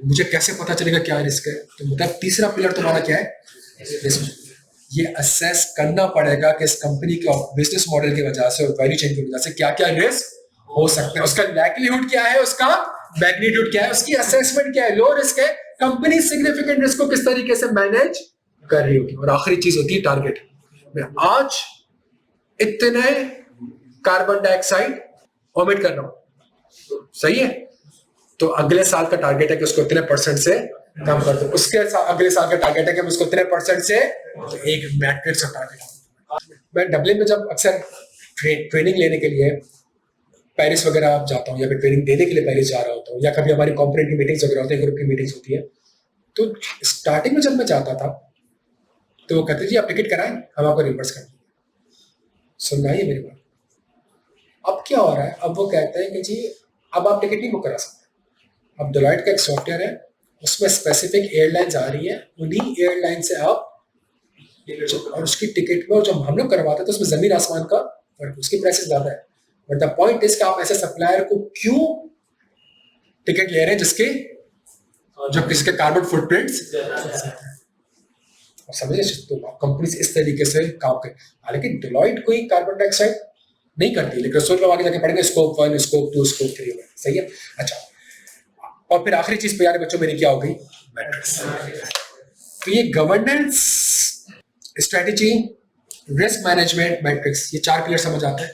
मुझे कैसे पता चलेगा क्या रिस्क है, तो मतलब तीसरा पिलर तुम्हारा क्या है, रिस्क। ये असेस करना पड़ेगा कि इस कंपनी के बिजनेस मॉडल की वजह से और वैल्यू चेन की वजह से क्या क्या रिस्क हो सकते हैं, उसका लाइक्लीहुड क्या है, उसका मैग्नीट्यूड क्या है, उसकी असेसमेंट क्या है, लो रिस्क है, कंपनी सिग्निफिकेंट रिस्क को किस तरीके से मैनेज कर रही होगी। और आखिरी चीज होती है टारगेट। मैं आज इतने कार्बन डाइऑक्साइड ओमिट कर रहा हूं, सही है, तो अगले साल का टारगेट है कि उसको इतने परसेंट से कम कर दो, उसके अगले साल का टारगेट है कि उसको इतने परसेंट से, तो एक मैट्रिक्स ऑफ टारगेट। मैं डबलिन में जब अक्सर ट्रेनिंग लेने के लिए पेरिस वगैरह जाता हूँ या फिर ट्रेनिंग देने के लिए पेरिस जा रहा होता हूँ, या कभी हमारी कॉर्पोरेट की मीटिंग्स वगैरह होती है, ग्रुप की मीटिंग्स होती है, तो स्टार्टिंग में जब मैं जाता था तो वो कहते जी आप टिकट कराएं, हम आपको रिवर्स कर देंगे। सुनना ही है मेरी बात। अब क्या हो रहा है, अब वो कहते हैं कि जी अब आप टिकट नहीं बुक करा सकते, अब डेलॉयट का एक सॉफ्टवेयर है, उसमें स्पेसिफिक एयरलाइंस आ रही है, उन्हीं एयरलाइन से आप, और उसकी टिकट में जब हम लोग करवाते हैं तो उसमें जमीन आसमान का फर्क, उसकी प्राइसेस ज्यादा है, बट द पॉइंट इज कि आप ऐसे सप्लायर को क्यों टिकट ले रहे हैं जिसके जो किसके कार्बन फुटप्रिंट्स, समझे, तो कंपनीज इस तरीके से काम कर, हालांकि डेलॉयट कोई कार्बन डाइऑक्साइड नहीं करती, लेकिन रसोई में आगे जाके पढ़ेंगे स्कोप 1, स्कोप 2, स्कोप 3 में, सही है। अच्छा, और फिर आखिरी चीज प्यारे बच्चों मेरी क्या हो गई, मैट्रिक्स। तो ये governance, strategy, risk management, matrix, ये 4 पिलर समझ आते हैं।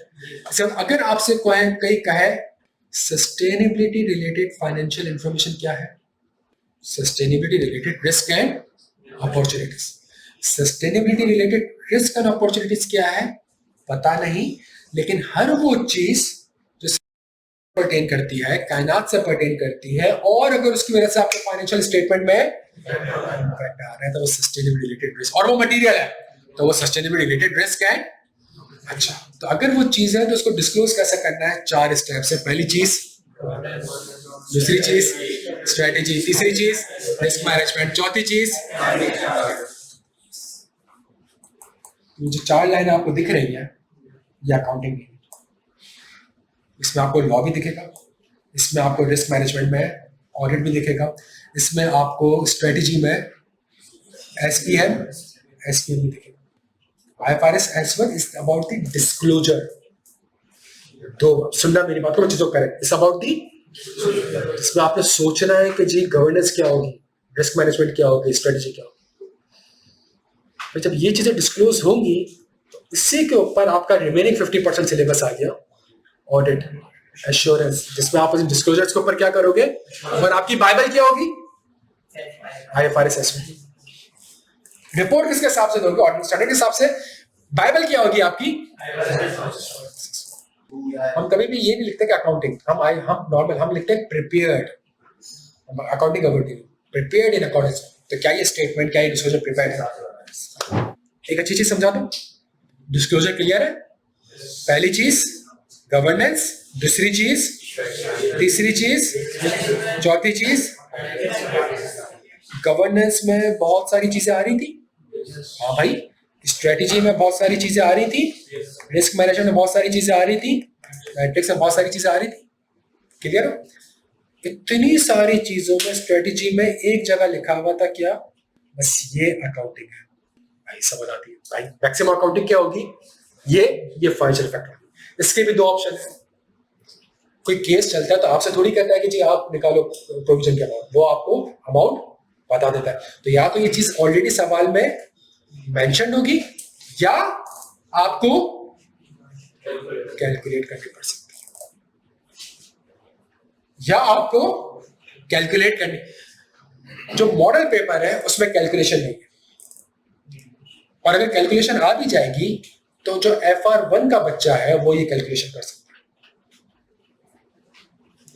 इसके बाद अगर आपसे कोई कहे सस्टेनेबिलिटी रिलेटेड फाइनेंशियल इंफॉर्मेशन क्या है, sustainability related risk and opportunities, sustainability related risk and opportunities क्या है पता नहीं, लेकिन हर वो चीज जो पर्टेन करती है, कायनात से पर्टेन करती है, और अगर उसकी वजह से आपके फाइनेंशियल स्टेटमेंट में इम्पैक्ट आ रहा है तो वो सस्टेनेबिलिटी रिलेटेड रिस्क, और वो मटेरियल है तो वो सस्टेनेबिलिटी रिलेटेड रिस्क है। अच्छा, तो अगर वो चीज है तो उसको डिस्क्लोज कैसे करना है, 4 स्टेप से, पहली चीज, दूसरी चीज स्ट्रेटेजी, तीसरी चीज रिस्क मैनेजमेंट, चौथी चीज, जो 4 लाइन आपको दिख रही है ये अकाउंटिंग की, इसमें आपको लॉ भी दिखेगा, इसमें आपको रिस्क मैनेजमेंट में ऑडिट भी दिखेगा, इसमें आपको स्ट्रेटेजी में एसपीएम भी दिखेगा। IFRS S1 is about the disclosure, तो सुनना मेरी बात को, चीजों करेक्ट, इट्स अबाउट दी, इसमें आपने सोचना है कि जी गवर्नेंस क्या होगी, रिस्क मैनेजमेंट क्या होगी, स्ट्रेटेजी क्या होगी। तो जब ये चीजें डिस्क्लोज होंगी तो इसी के ऊपर आपका रिमेनिंग 50% सिलेबस आ गया, ऑडिट, एश्योरेंस, जिसमें आप डिस्क्लोजर्स के ऊपर क्या करोगे, और आपकी बाइबल क्या होगी, IFRS S1। रिपोर्ट किसके हिसाब से दोगे, ऑडिट स्टैंडर्ड के हिसाब से, बाइबल क्या होगी आपकी। हम कभी भी ये नहीं लिखते कि अकाउंटिंग, हम नॉर्मल हम लिखते हैं prepared, accounting prepared in accordance. तो क्या ये स्टेटमेंट, क्या ये डिस्क्लोजर प्रिपेयर्ड है। एक अच्छी चीज समझा दो, डिस्क्लोजर क्लियर है, पहली चीज गवर्नेंस, दूसरी चीज, तीसरी चीज, चौथी चीज। गवर्नेंस में बहुत सारी चीजें आ रही थी, हाँ भाई, स्ट्रेटेजी में बहुत सारी चीजें आ रही थी, रिस्क मैनेजमेंट में बहुत सारी चीजें आ रही थी, मैट्रिक्स में बहुत सारी चीजें आ रही थी, क्लियर हो। इतनी सारी चीजों में स्ट्रेटेजी में एक जगह लिखा हुआ था क्या, बस ये अकाउंटिंग है भाई, समझ आती है भाई। मैक्सिमम अकाउंटिंग क्या होगी, ये फाइनेंशियल फैक्टर। इसके भी 2 ऑप्शन है, कोई केस चलता है तो आपसे थोड़ी कहता है कि जी आप निकालो प्रोविजन के अमाउंट, वो आपको अमाउंट बता देता है। तो या तो ये चीज ऑलरेडी सवाल में मेंशन होगी, या आपको कैलकुलेट करनी पड़ सकती है, या आपको कैलकुलेट करनी। जो मॉडल पेपर है उसमें कैलकुलेशन नहीं है, और अगर कैलकुलेशन आ भी जाएगी तो जो FR1 का बच्चा है वो ये कैलकुलेशन कर सकता है,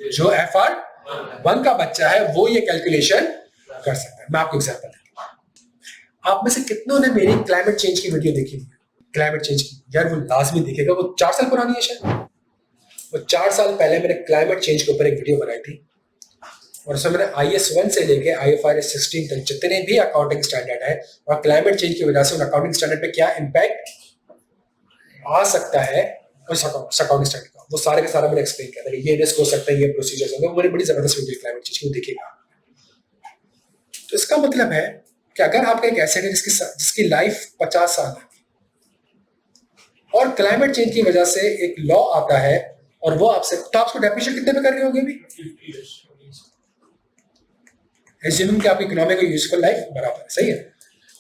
जो FR1 का बच्चा है वो ये कैलकुलेशन कर सकता है। मैं आपको एग्जांपल देता हूं, आप में से कितनों ने मेरी क्लाइमेट चेंज की वीडियो देखी है, क्लाइमेट चेंज की, यार वो लाजमी देखेगा, वो 4 साल पुरानी है शायद, वो 4 साल पहले मैंने क्लाइमेट चेंज के ऊपर एक वीडियो बनाई थी, और उसमें मैंने IS1 से लेके IFRS 16 तक जितने भी अकाउंटिंग स्टैंडर्ड है और क्लाइमेट चेंज की वजह से उन अकाउंटिंग स्टैंडर्ड पे क्या इम्पैक्ट आ सकता है उस अकाउंटिंग स्टैंडर्ड का, वो सारे का सारा मैंने एक्सप्लेन किया था कि ये रिस्क हो सकता है, ये प्रोसीजर्स होंगे, वो मैंने बड़ी जबरदस्त वीडियो क्लाइमेट चेंज की देखिएगा। तो इसका मतलब है कि अगर आपका एक एसेट है जिसकी लाइफ 50 साल है और क्लाइमेट चेंज की वजह से एक लॉ आता है और वो आपसे, तो आप उसको डेफिनेशन कितने पे कर रहे होंगे अभी? एज्यूमिंग कि आपकी इकोनॉमिक और यूजफुल लाइफ बराबर है, सही है।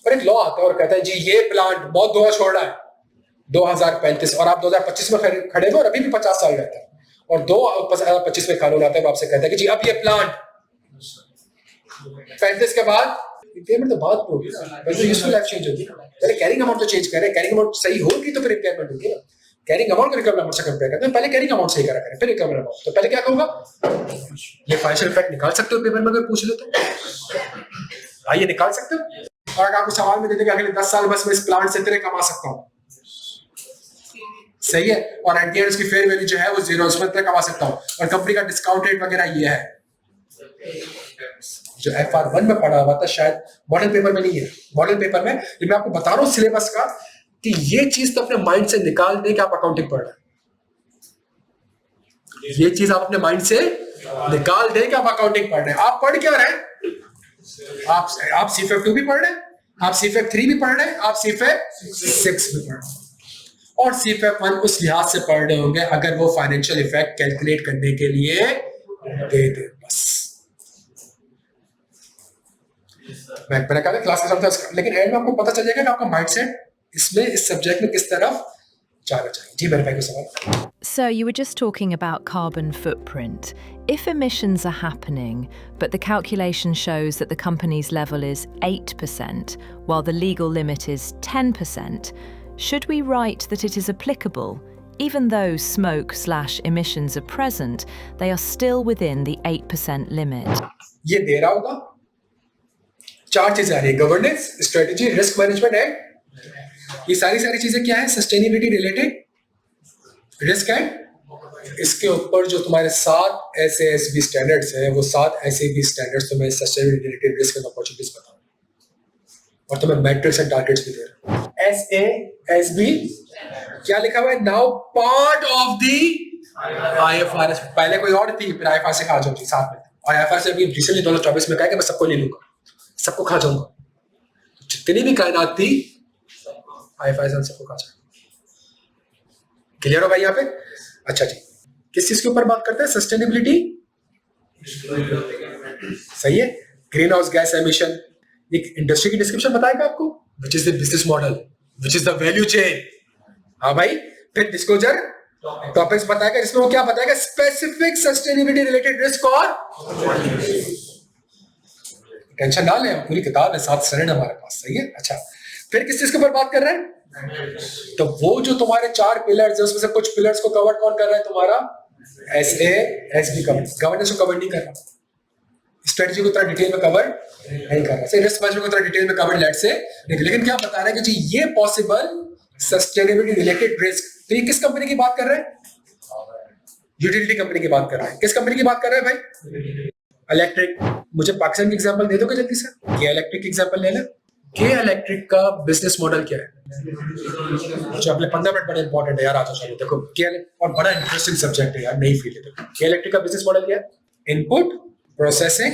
पर एक लॉ आता है और कहता है जी ये प्लांट बहुत धुआं छोड़ रहा है 2035, और आप 2025 में खड़े हो और अभी भी 50 साल रहता है, और 2025 में कानून आता है, आपसे कहता है कि जी अब ये प्लांट 35 के बाद इम्पेयरमेंट तो बात होगी ना, वैसे यूजफुल लाइफ चेंज होगी ना। पहले कैरिंग अमाउंट तो चेंज करें, कैरिंग अमाउंट सही होगी तो फिर इम्पेयरमेंट होगी ना। कैरिंग अमाउंट को रिकवरी अमाउंट से कंपेयर करते हैं, पहले कैरिंग अमाउंट सही करा करें फिर रिकवरी अमाउंट। तो पहले क्या कहूंगा, ये फाइनेंशियल इफेक्ट निकाल सकते हो पेपर में अगर पूछ लो तो आइए निकाल सकते हो। और अगर आपको सवाल में दे देंगे अगले 10 साल बस मैं इस प्लांट से इतने कमा सकता हूँ, सही है, और एट द एंड उसकी फेयर वैल्यू जो है वो जीरो, उसमें इतने कमा सकता हूँ, और कंपनी का डिस्काउंट रेट वगैरह ये है जो FR1 में पढ़ा हुआ था, शायद मॉडल पेपर में नहीं है। मॉडल पेपर में ये मैं आपको बता रहा हूँ सिलेबस का कि ये चीज तो अपने माइंड से निकाल दें कि आप अकाउंटिंग पढ़ रहे हैं। ये चीज आप अपने माइंड से निकाल दें कि आप अकाउंटिंग पढ़ रहे हैं। आप पढ़ क्या रहे हैं? आप CFF2 भी पढ़ रहे हैं, आप CFF3 भी पढ़ रहे हैं, आप CFF6 भी पढ़ रहे हैं, और CFF1 उस लिहाज से पढ़ रहे होंगे अगर वो फाइनेंशियल इफेक्ट कैलकुलेट करने के लिए दे दे बस। मैंने कहा क्लास का समझा, लेकिन एंड में आपको पता चल जाएगा कि आपका माइंडसेट इसमें इस सब्जेक्ट में किस तरफ जाना चाहिए। जी मेरे भाई को सवाल। So you were just talking about carbon footprint. If emissions are happening, but the calculation shows that the company's level is 8%, while the legal limit is 10%, should we write that it is applicable? Even though smoke/emissions are present, they are still within the 8% limit. ये दे रहा होगा, 4 चीजें आ रही है, governance, strategy, risk management and ये सारी चीजें क्या है? सस्टेनेबिलिटी रिलेटेड रिस्क एंड इसके ऊपर जो तुम्हारे 7 SASB स्टैंडर्ड्स है, वो 7 SASB स्टैंडर्ड्स तुम्हें sustainability related risk and opportunities बताओ, और तुम्हें मैट्रिक्स एंड टारगेट्स भी दे रहा है। SASB क्या लिखा हुआ है? Now part of the IFRS। पहले कोई और थी, फिर IFRS से खा जाऊंगी साथ में, और IFRS से अभी रिसेंटली 2024 में कहा कि मैं सबको ले लूंगा, सबको खा जाऊंगा, जितनी भी कायनात थी IFRS सबको खा जाएगा। क्लियर हो भाई यहाँ पे? अच्छा जी, किस चीज के ऊपर बात करते हैं? सस्टेनेबिलिटी, सही है। ग्रीन हाउस गैस एमिशन, एक इंडस्ट्री की डिस्क्रिप्शन बताएगा आपको, which is the business model, which is the value chain. हाँ भाई, फिर डिस्क्लोजर टॉपिक्स बताएगा जिसमें वो क्या बताएगा? स्पेसिफिक सस्टेनेबिलिटी रिलेटेड रिस्क, और टेंशन ना लें, पूरी किताब है, 7 स्टैंडर्ड हमारे पास, सही है। अच्छा, फिर किस चीज के ऊपर बात कर रहे हैं? तो वो जो तुम्हारे 4 पिलर्स है उसमें से कुछ पिलर्स को कवर कौन कर रहा है? तुम्हारा SASB गवर्नेंस को कवर नहीं कर रहा, स्ट्रेटजी को इतना डिटेल में कवर नहीं कर रहा, रिस्क मैनेजमेंट को इतना डिटेल में कवर लेट से, लेकिन क्या बता रहा है कि जी ये पॉसिबल सस्टेनेबिलिटी रिलेटेड रिस्क। तो ये किस कंपनी की बात कर रहे हैं? यूटिलिटी कंपनी की बात कर रहे हैं। किस कंपनी की बात कर रहे हैं भाई? इलेक्ट्रिक। मुझे पाकिस्तान की एग्जांपल दे दोगे जल्दी से? के इलेक्ट्रिक की एग्जांपल ले लें। के इलेक्ट्रिक का बिजनेस मॉडल क्या है? जो अगले 15 मिनट बड़े इंपॉर्टेंट है यार, आ जाओ देखो के, और बड़ा इंटरेस्टिंग सब्जेक्ट है यार, नई फील्ड है। देखो के इलेक्ट्रिक का बिजनेस मॉडल क्या है? इनपुट, प्रोसेसिंग,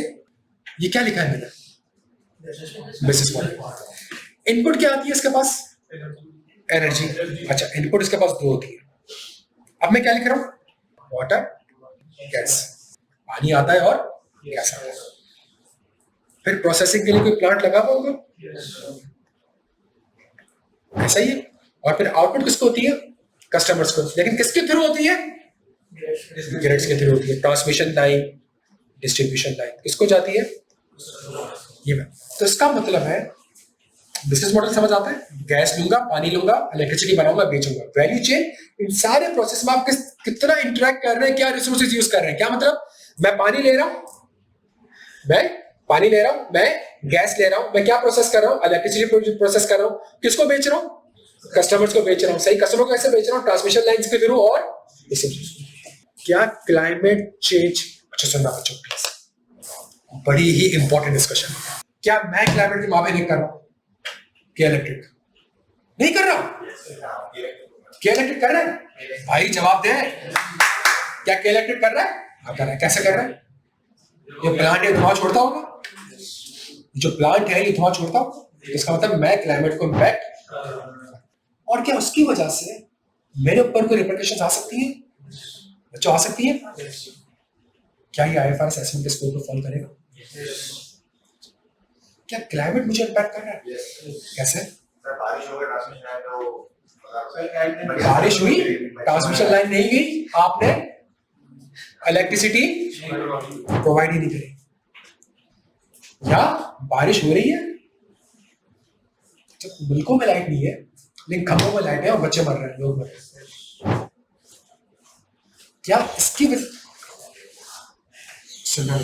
ये क्या लिखा है मैंने? Business model. इनपुट क्या आती है इसके पास? एनर्जी। अच्छा, इनपुट इसके पास 2 होती है। अब मैं क्या लिख रहा हूँ? वाटर, गैस, पानी आता है और गैस आता है। फिर प्रोसेसिंग के लिए कोई प्लांट लगा हुआ होगा, ऐसा ही है। और फिर आउटपुट किसको होती है? कस्टमर्स को। लेकिन किसके थ्रू होती है? ग्रिड्स के थ्रू होती है। ट्रांसमिशन लाइन, डिस्ट्रीब्यूशन लाइन किसको जाती है? ये। तो इसका मतलब है बिजनेस मॉडल समझ आता है? गैस लूंगा, पानी लूंगा, इलेक्ट्रिसिटी बनाऊंगा, बेचूंगा। वैल्यू चेन, इन सारे प्रोसेस में आप कितना इंटरेक्ट कर रहे हैं, क्या रिसोर्सेज यूज कर रहे हैं। क्या मतलब? मैं पानी ले रहा हूं, मैं गैस ले रहा हूं, मैं क्या प्रोसेस कर रहा हूं? इलेक्ट्रिसिटी प्रोसेस कर रहा हूं। किसको बेच रहा हूं? कस्टमर्स को बेच रहा हूं। सही, कस्टमर को कैसे बेच रहा हूं? ट्रांसमिशन लाइंस के थ्रू। और क्या क्लाइमेट चेंज, अच्छा सुनना बच्चों प्लीज, बड़ी ही इंपॉर्टेंट डिस्कशन। क्या मैं क्लाइमेट की माफी नहीं कर रहा हूं? क्या इलेक्ट्रिक नहीं कर रहा हूं? क्या इलेक्ट्रिक कर रहा है भाई? जवाब दे, क्या क्या इलेक्ट्रिक कर रहा है? हाँ कर रहा है। कैसे कर रहा है? ये प्लांट है धुआं छोड़ता होगा, जो प्लांट है ये धुआं छोड़ता होगा, इसका मतलब मैं क्लाइमेट को इम्पैक्ट। और क्या उसकी वजह से मेरे ऊपर कोई रिपरकशन आ सकती है? बच्चों आ सकती है? क्या ये आईएफआरएस असेसमेंट के स्कोप को फॉलो करेगा? क्या क्लाइमेट मुझे इम्पैक्ट कर रहा है? कैसे? बारिश हुई, ट्रांसमिशन लाइन नहीं गई, आपने इलेक्ट्रिसिटी प्रोवाइड ही नहीं करी, या बारिश हो रही है, जब मुल्कों में लाइट नहीं है लेकिन खंभों में लाइट है और बच्चे मर रहे हैं, लोग मर रहे हैं, क्या इसकी सुनना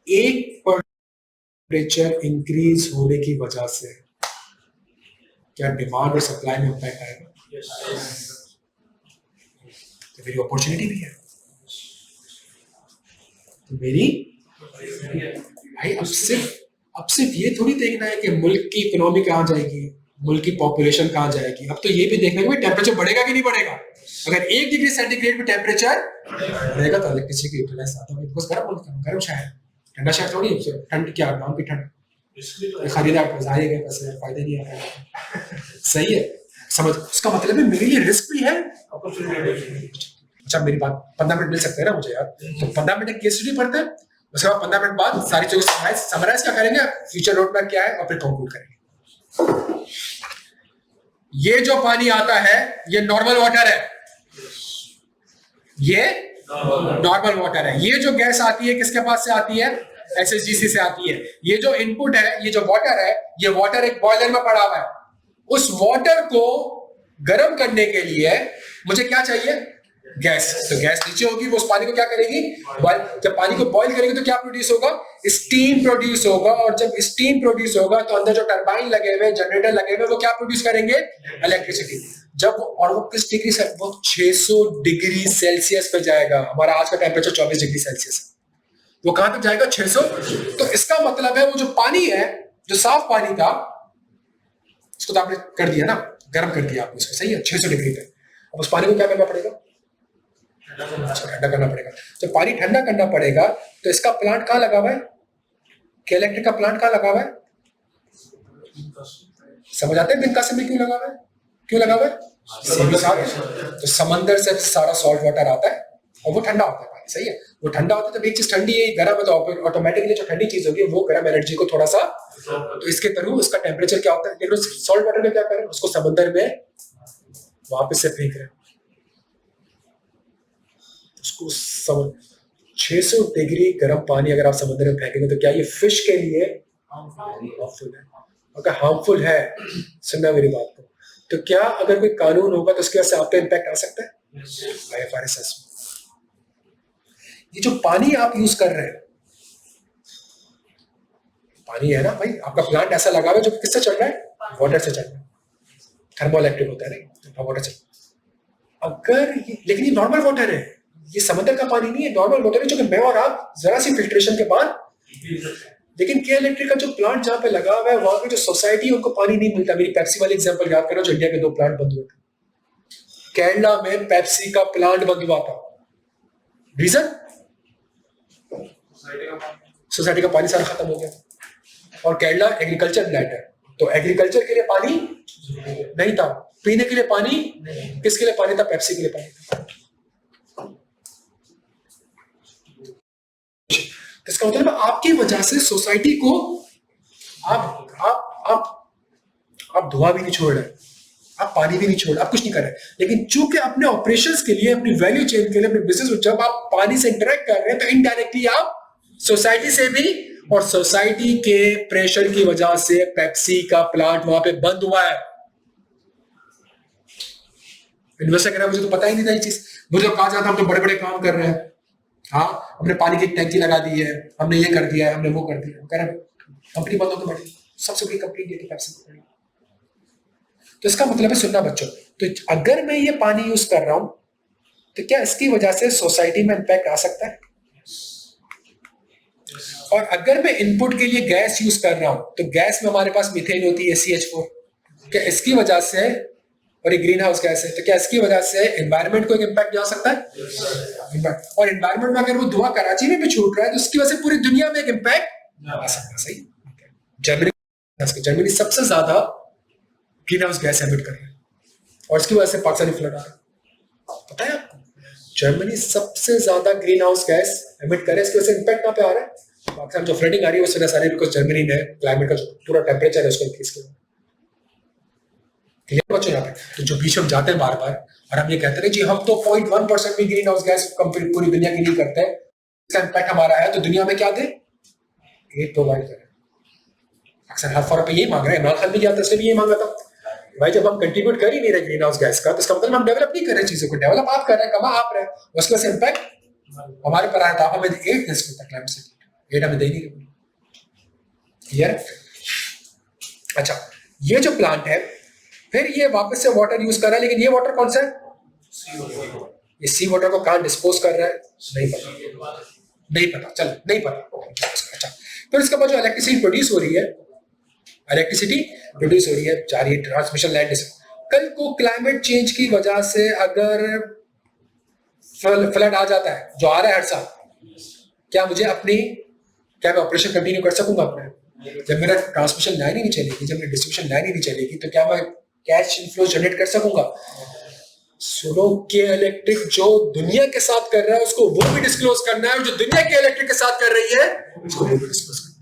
एक टेम्परेचर इंक्रीज होने की वजह से क्या डिमांड और सप्लाई में इम्पैक्ट आएगा? तो मेरी अपॉर्चुनिटी भी है, तो मेरी भाई अब सिर्फ ये थोड़ी देखना है कि मुल्क की इकोनॉमी कहाँ जाएगी, मुल्क की पॉपुलेशन कहाँ जाएगी, अब तो ये भी देखना है कि टेम्परेचर बढ़ेगा कि नहीं बढ़ेगा। अगर 1 डिग्री सेंटीग्रेड में टेम्परेचर बढ़ेगा तो इलेक्ट्रिसिटी की यूटिलाइज ज्यादा होगी, बिकॉज़ गर्म शहर, ठंडा शहर थोड़ी है, ठंड क्या नाम की ठंड, खरीदार को जाए गए पैसे, फायदा नहीं आ रहा। सही है, समझ, उसका मतलब है मेरे लिए रिस्क भी है, अच्छा मेरी बात 15 मिनट मिल सकते हैं ना मुझे यार, तो 15 मिनट केस स्टडी पढ़ते हैं, उसके बाद 15 मिनट बाद सारी चीजें समराइज क्या करेंगे, फ्यूचर रोड मैप क्या है, और फिर कंक्लूड करेंगे। ये जो पानी आता है ये नॉर्मल वाटर है, ये नॉर्मल वाटर है। ये जो गैस आती है किसके पास से आती है? एसएचजीसी से आती है। ये जो इनपुट है, ये जो वाटर है, ये वाटर एक बॉयलर में पड़ा हुआ है। उस वाटर को गर्म करने के लिए मुझे क्या चाहिए? गैस। तो गैस नीचे होगी, वो उस पानी को क्या करेगी? बॉयल। जब पानी को बॉयल करेगी तो क्या प्रोड्यूस होगा? स्टीम प्रोड्यूस होगा, और जब स्टीम प्रोड्यूस होगा तो अंदर जो टरबाइन लगे हुए, जनरेटर लगे हुए, वो क्या प्रोड्यूस करेंगे? इलेक्ट्रिसिटी। जब और वो किस डिग्री से? वो 600 डिग्री सेल्सियस पे जाएगा। हमारा आज का टेम्परेचर 24 डिग्री सेल्सियस है, वो कहां तक जाएगा? 600। तो इसका मतलब है वो जो पानी है, जो साफ पानी था, उसको तो आपने कर दिया ना, गर्म कर दिया आपने उसको, सही है, 600 डिग्री पे। अब उस पानी को क्या करना पड़ेगा? ठंडा करना पड़ेगा। जब पानी ठंडा करना पड़ेगा तो इसका प्लांट कहां लगा हुआ है? क्या इलेक्ट्रिक का प्लांट कहां लगा हुआ है? समझ आते हैं बिन कासिम में क्यों लगा हुआ है? क्यों लगा हुआ है? तो समंदर से सारा सॉल्ट वाटर आता है और वो ठंडा होता है पानी, सही है। वो ठंडा होता है, जब एक चीज ठंडी है, गर्म है, तो ऑटोमेटिकली जो ठंडी चीज होगी वो गर्म एनर्जी को थोड़ा सा, तो इसके थ्रू उसका टेम्परेचर क्या होता है? लेकिन सॉल्ट वाटर में क्या कर रहे हैं? उसको समंदर में वापस से फेंक रहे हैं, उसको 600 डिग्री गर्म पानी अगर आप समुद्र में फेंकेंगे तो क्या ये फिश के लिए हार्मफुल है? अगर हार्मफुल है, सुनना मेरी बात को, तो क्या अगर कोई कानून होगा तो उसके वजह से आप पे इम्पैक्ट आ सकता है? आईएफआरएस। ये जो पानी आप यूज कर रहे हैं, पानी है ना भाई, आपका प्लांट ऐसा लगा हुआ है जो किससे चल रहा है? वाटर से चल रहा है, थर्मो इलेक्ट्रिक होता है नहीं, वाटर से। अगर ये, लेकिन ये नॉर्मल वाटर है, ये समंदर का पानी नहीं है, नॉर्मल वाटर है, जो कि मैं और आप जरा सी फिल्ट्रेशन के बाद। लेकिन के इलेक्ट्रिक का जो प्लांट जहां पे लगा हुआ है, वहां पे जो सोसाइटी, उनको पानी नहीं मिलता। मेरी पेप्सी वाली एग्जांपल याद करो, जो इंडिया के 2 प्लांट बंद हुए थे, केरला में पेप्सी का प्लांट बंद हुआ था। रीजन? सोसाइटी का पानी सारा खत्म हो गया, और केरला एग्रीकल्चर लैंड है, तो एग्रीकल्चर के लिए पानी नहीं था, पीने के लिए पानी, किसके लिए पानी था? पेप्सी के लिए पानी था। इसका मतलब आपकी वजह से सोसाइटी को आप धुआं भी नहीं छोड़ रहे, आप पानी भी नहीं छोड़ रहे, आप कुछ नहीं कर रहे, लेकिन चूंकि अपने ऑपरेशंस के लिए, अपनी वैल्यू चेन के लिए, अपने बिजनेस में जब आप पानी से इंटरेक्ट कर रहे हैं तो इनडायरेक्टली आप सोसाइटी से भी, और सोसाइटी के प्रेशर की वजह से पेप्सी का प्लांट वहां पे बंद हुआ है। इन्वेस्टर कह रहा है मुझे तो पता ही नहीं था ये चीज, मुझे तो कहा जाता हम तो बड़े बड़े काम कर रहे हैं, हाँ हमने पानी की टैंकी लगा दी है, हमने ये कर दिया है, हमने वो कर दिया, कह रहा कंपनी बंद होकर बैठी, सबसे बड़ी कंपनी इंडिया की पेप्सी पकड़ी। तो इसका मतलब है, सुनना बच्चों, तो अगर मैं ये पानी यूज कर रहा हूं तो क्या इसकी वजह से सोसाइटी में इंपैक्ट आ सकता है? और अगर मैं इनपुट के लिए गैस यूज कर रहा हूं तो गैस में हमारे पास मीथेन होती है, CH4, क्या इसकी वजह से और ये ग्रीन हाउस गैस है, तो क्या इसकी वजह से एनवायरनमेंट को एक इम्पैक्ट जा सकता है? और एनवायरनमेंट में अगर वो धुआं कराची में भी छूट रहा है तो उसकी वजह से पूरी दुनिया में एक इम्पैक्ट आ सकता है। सही। जर्मनी सबसे ज्यादा ग्रीन हाउस गैस एमिट कर रहा है और इसकी वजह से पाकिस्तानी फ्लड आ रहा है। पता है आपको जर्मनी सबसे ज्यादा ग्रीन हाउस गैस एमिट कर रहा है, इसकी वजह से इम्पैक्ट कहां पे आ रहा है? पाकिस्तान जो फ्लडिंग आ रही है उस वजह से आ रही है, बिकॉज जर्मनी ने क्लाइमेट का जो पूरा टेम्परेचर है उसको इंक्रीज किया। क्लियर बच्चों यहाँ पे? तो जो बीच में हम जाते हैं बार बार और हम ये कहते हैं जी हम तो 0.1% भी ग्रीन हाउस गैस पूरी दुनिया की नहीं करते, इसका इम्पैक्ट हमारा है, तो दुनिया में क्या दे? एड प्रोवाइड करें। अक्सर हर फॉरम पे यही मांग रहे हैं, इमरान खान भी किया था, इसने भी यही मांगा था। भाई जब हम कंट्रीब्यूट कर ही नहीं रहे ग्रीन हाउस गैस का तो इसका मतलब हम डेवलप नहीं कर रहे चीजों को, डेवलप आप कर रहे हैं, कमा आप रहे हैं, उसकी वजह से इम्पैक्ट हमारे पर आया था। आप हमें एड दे सकते हैं, क्लाइमेट से एड हमें दे नहीं रहे। क्लियर? अच्छा, ये जो प्लांट है फिर ये वापस से वाटर यूज कर रहा है, लेकिन ये वाटर कौन सा है? ये सी वाटर को कहां डिस्पोज कर रहा है? नहीं पता चल नहीं पता। अच्छा, फिर उसके बाद जो इलेक्ट्रिसिटी प्रोड्यूस हो रही है, जा रही है ट्रांसमिशन लाइन से। कल को क्लाइमेट चेंज की वजह से अगर फ्लड आ जाता है जो आ रहा है हर साल, क्या मैं ऑपरेशन कंटिन्यू कर सकूंगा अपने? जब मेरा ट्रांसमिशन लाइन ही नहीं चलेगी, जब मेरी डिस्ट्रीब्यूशन लाइन ही नहीं चलेगी, तो क्या मैं कैश इनफ्लो जनरेट कर सकूंगा? सुनो, के इलेक्ट्रिक जो दुनिया के साथ कर रहा है उसको वो भी डिस्क्लोज करना है, और जो दुनिया के इलेक्ट्रिक के साथ कर रही है उसको वो भी डिस्क्लोज करना है।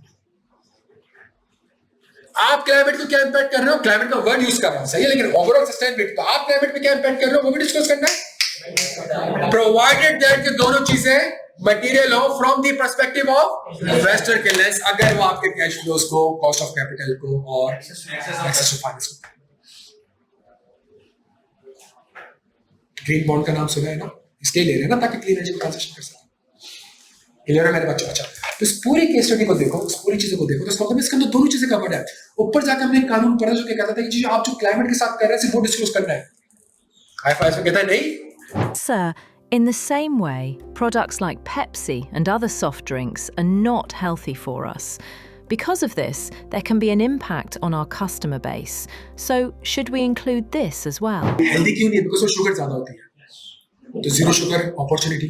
आप क्लाइमेट को क्या इंपैक्ट कर रहे हो? क्लाइमेट का वर्ड यूज कर रहा हूं, सही है, लेकिन ओवरऑल सस्टेनेबिलिटी, तो आप क्लाइमेट पे क्या इंपैक्ट कर रहे हो वो भी डिस्कस करना है, प्रोवाइडेड दैट कि दोनों चीजें मटेरियल हो from the perspective of investor के लेंस, अगर वो आपके कैश फ्लोज को, कॉस्ट ऑफ कैपिटल को और एक्सेस टू फाइनेंस को। ग्रीन बॉन्ड का नाम सुना है ना, इसलिए ले रहे हैं ना ताकि क्लीन एनर्जी को ट्रांजिशन कर सकें। क्लियर है मेरे बच्चों? अच्छा, तो इस पूरी केस स्टडी को देखो, इस पूरी चीजों को देखो, तो इसका मतलब इसके अंदर दोनों चीजें कवर्ड है। ऊपर जाकर हमने एक कानून पढ़ा जो कहता था कि आप जो क्लाइमेट के साथ कर रहे हैं सिर्फ वो डिस्क्लोज करना है। हाई फाइव कहता है नहीं। Sir, in the same way, products like Pepsi and other soft drinks are not healthy for us. Because of this, there can be an impact on our customer base. So, should we include this as well? Healthy क्यों नहीं है? बिकॉज वो शुगर ज्यादा होती है, तो जीरो शुगर अपॉर्चुनिटी।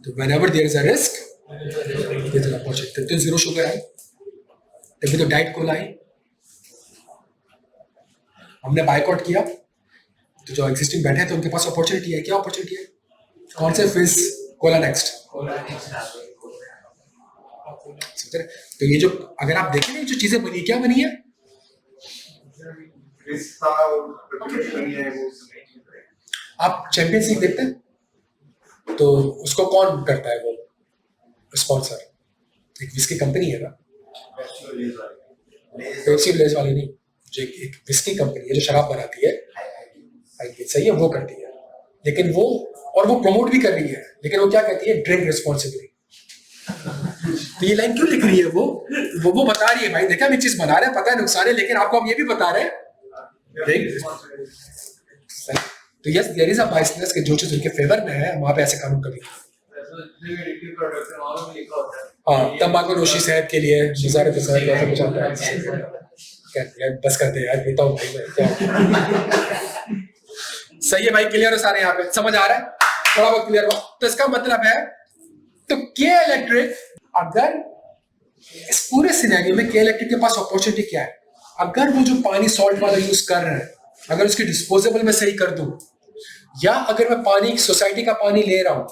तो whenever there is a risk, there is an opportunity। तो जीरो शुगर है, तभी तो डाइट कोला है। हमने बायकॉट किया, तो जो एग्जिस्टिंग बैठे हैं तो उनके पास अपॉर्चुनिटी है। क्या अपॉर्चुनिटी है? कौन से? फिज कोला नेक्स्ट। तो ये जो अगर आप देखें ना, जो चीजें बनी, क्या बनी है? आप चैंपियंस लीग देखते हैं तो उसको कौन करता है? वो स्पॉन्सर एक विस्की कंपनी है ना, पेप्सी लेज वाली नहीं, जो एक विस्की कंपनी है जो शराब बनाती है, सही है, वो करती है। लेकिन वो प्रमोट भी कर रही है, लेकिन वो क्या कहती है? Drink responsibly. तो ये लाइन क्यों लिख रही है? वो बता रही है भाई देखा हम एक चीज बना रहे हैं, पता है नुकसान है, लेकिन आपको हम ये भी बता रहे हैं। तो yes, there is a biasness कि जो चीज उनके फेवर में है वहां पे ऐसे कानून कभी। हाँ, तंबाकू नोशी सेहत के लिए मुजारे तसार ऐसा कुछ आता है। बस करते यार, पीता हूँ भाई मैं क्या। सही है भाई, क्लियर है सारे यहाँ पे? समझ आ रहा है? थोड़ा बहुत क्लियर हुआ? तो इसका मतलब है, तो के इलेक्ट्रिक, अगर इस पूरे सिनेरियो में के इलेक्ट्रिक के पास अपॉर्चुनिटी क्या है? अगर वो जो पानी सॉल्ट वाला यूज कर रहे हैं, अगर उसकी डिस्पोजेबल में सही कर दूं, या अगर मैं पानी सोसाइटी का पानी ले रहा हूं,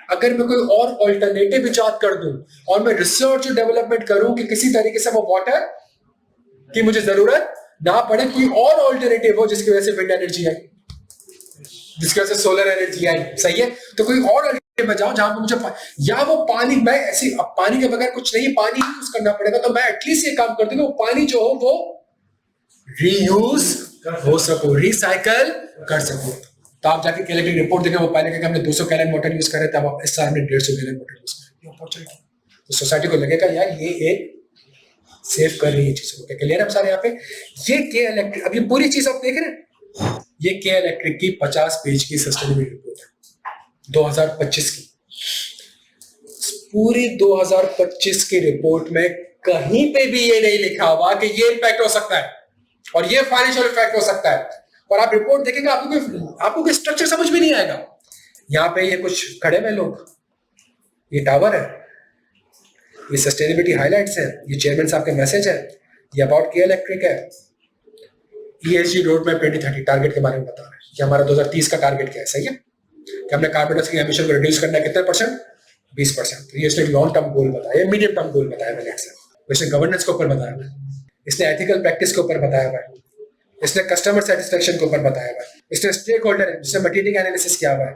अगर मैं कोई और ऑल्टरनेटिव इजाद कर दूं और मैं रिसर्च और डेवलपमेंट करूं कि किसी तरीके से वो वाटर की मुझे जरूरत ना पड़े, कोई और ऑल्टरनेटिव हो जिसकी वजह से विंड एनर्जी आई, जिसकी वजह से सोलर एनर्जी आई, सही है, तो कोई और ऑल्टरनेटिव में जाऊं जहां पर मुझे या वो पानी, मैं ऐसी पानी के बगैर कुछ नहीं, पानी यूज करना पड़ेगा, तो मैं एटलीस्ट ये काम करती हूँ, वो पानी जो हो वो रीयूज हो सको, रिसाइकल कर सको। तो आप जाके इलेक्ट्रिक रिपोर्ट देखें, वो पानी का हमने 200 गैलन वाटर यूज कर रहे थे, अब इस साल हमने 150 गैलन वाटर यूज कर रहे हैं। तो सोसाइटी को लगेगा यार ये एक सेव कर रही है चीजों को। क्लियर है सारे यहाँ पे? ये के इलेक्ट्रिक, अब ये पूरी चीज आप देख रहे हैं, ये के इलेक्ट्रिक की 50 पेज की सस्टेनेबिलिटी रिपोर्ट है 2025 की। पूरी 2025 की रिपोर्ट में कहीं पे भी ये नहीं लिखा हुआ कि ये इंपैक्ट हो सकता है और ये फाइनेंशियल इफेक्ट हो सकता है और आप रिपोर्ट देखेंगे आपको कोई स्ट्रक्चर समझ में नहीं आएगा। यहाँ पे ये कुछ खड़े हुए लोग, ये टावर है, ये सस्टेनेबिलिटी हाइलाइट्स है, ये चेयरमैन साहब के मैसेज है, ये अबाउट के इलेक्ट्रिक है, ESG रोड मैप 2030 टारगेट के बारे में बता रहे हैं कि हमारा 2030 का टारगेट क्या है। सही है कि हमने कार्बन डाइऑक्साइड की एमिशन को रिड्यूस करना है कितने %? 20%। ये इसने लॉन्ग टर्म गोल बताया, मीडियम टर्म गोल बताया मैंने, इसने गवर्नेंस के ऊपर बताया हुआ है, इसने एथिकल प्रैक्टिस के ऊपर बताया हुआ है, इसने कस्टमर सेटिस्फेक्शन के ऊपर बताया हुआ है, इसने स्टेक होल्डर जिसने मटेरियल एनालिसिस किया हुआ है,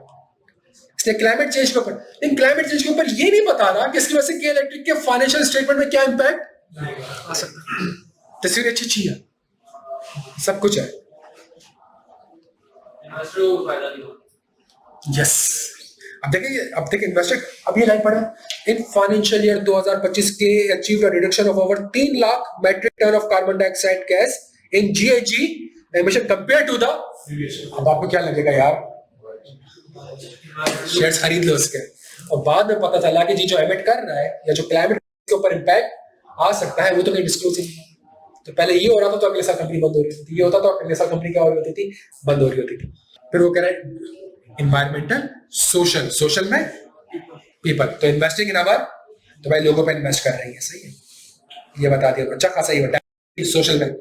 इसने क्लाइमेट चेंज के ऊपर। लेकिन क्लाइमेट चेंज के ऊपर ये नहीं बता रहा कि इसकी वजह से के इलेक्ट्रिक के फाइनेंशियल स्टेटमेंट में क्या इंपैक्ट आ सकता है। तस्वीर अच्छी है, सब कुछ है। इन्वेस्टरों को फायदा नहीं होगा। यस, अब देखिए इन्वेस्टर, अब ये लाइन पढ़ा, इन फाइनेंशियल ईयर 2025 के achieved a reduction of over 3 lakh metric ton of carbon dioxide gas in GHG emission compared to the. अब आपको क्या लगेगा यार, शेयर्स खरीद लो उसके, और बाद में पता चला कि जी जो एमिट कर रहा है या जो क्लाइमेट के ऊपर इंपैक्ट आ सकता है वो तो कहीं डिस्क्लोज नहीं। तो पहले ये हो रहा था तो अगले साल कंपनी बंद हो रही थी, ये होता तो अगले साल कंपनी क्या हो रही होती थी, बंद हो रही होती थी। फिर वो कह रहे हैं इन्वायरमेंटल सोशल, सोशल में पीपल, तो इन्वेस्टिंग इन अवर, तो भाई लोगों पे इन्वेस्ट कर रही है। सही है, ये बता दिया अच्छा खासा ही बताया। सोशल में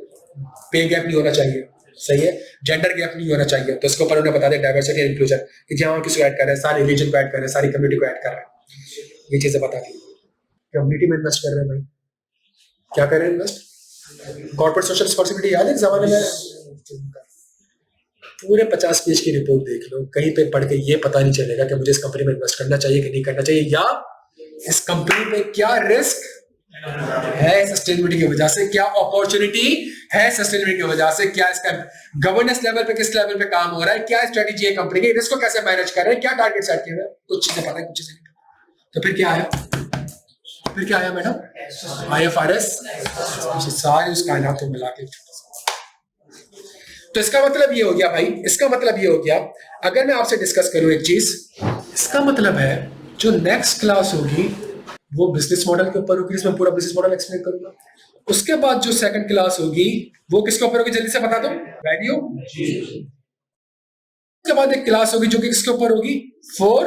पे गैप नहीं होना चाहिए, सही है, जेंडर गैप नहीं होना चाहिए, तो इसके ऊपर उन्होंने बता दिया डाइवर्सिटी एंड इंक्लूजन, कि जहाँ किसी को ऐड कर रहे हैं, सारे रिलीजन को ऐड कर रहे हैं, सारी कम्युनिटी को ऐड कर रहे हैं, ये चीजें बता दी। कम्युनिटी में इन्वेस्ट कर रहे हैं भाई, क्या कर रहे हैं इन्वेस्ट, कॉर्पोरेट सोशल रिस्पांसिबिलिटी याद है जमाने में, पूरे 50 पेज की रिपोर्ट देख लो, कहीं पे पढ़ के ये पता नहीं चलेगा कि मुझे इस कंपनी में इन्वेस्ट करना चाहिए कि नहीं करना चाहिए, या इस कंपनी में क्या रिस्क है सस्टेनेबिलिटी की वजह से, क्या अपॉर्चुनिटी है सस्टेनेबिलिटी की वजह से, क्या इसका गवर्नेंस लेवल पे किस लेवल पे काम हो रहा है, क्या स्ट्रेटेजी है कंपनी की, रिस्क को कैसे मैनेज कर रहे हैं, क्या टारगेट सेट किए हुए, कुछ चीजें पता है, कुछ चीजें नहीं पता। तो फिर क्या आया मैडम, IFRS, सारी उस कायनात को मिला के। तो इसका मतलब ये हो गया भाई, इसका मतलब ये हो गया, अगर मैं आपसे डिस्कस करूं एक चीज, इसका मतलब है जो नेक्स्ट क्लास होगी वो बिजनेस मॉडल के ऊपर होगी, इसमें पूरा बिजनेस मॉडल एक्सप्लेन करूंगा। उसके बाद जो सेकंड क्लास होगी वो किसके ऊपर होगी, जल्दी से बता दो, वैल्यू। उसके बाद एक क्लास होगी जो कि किसके ऊपर होगी, 4,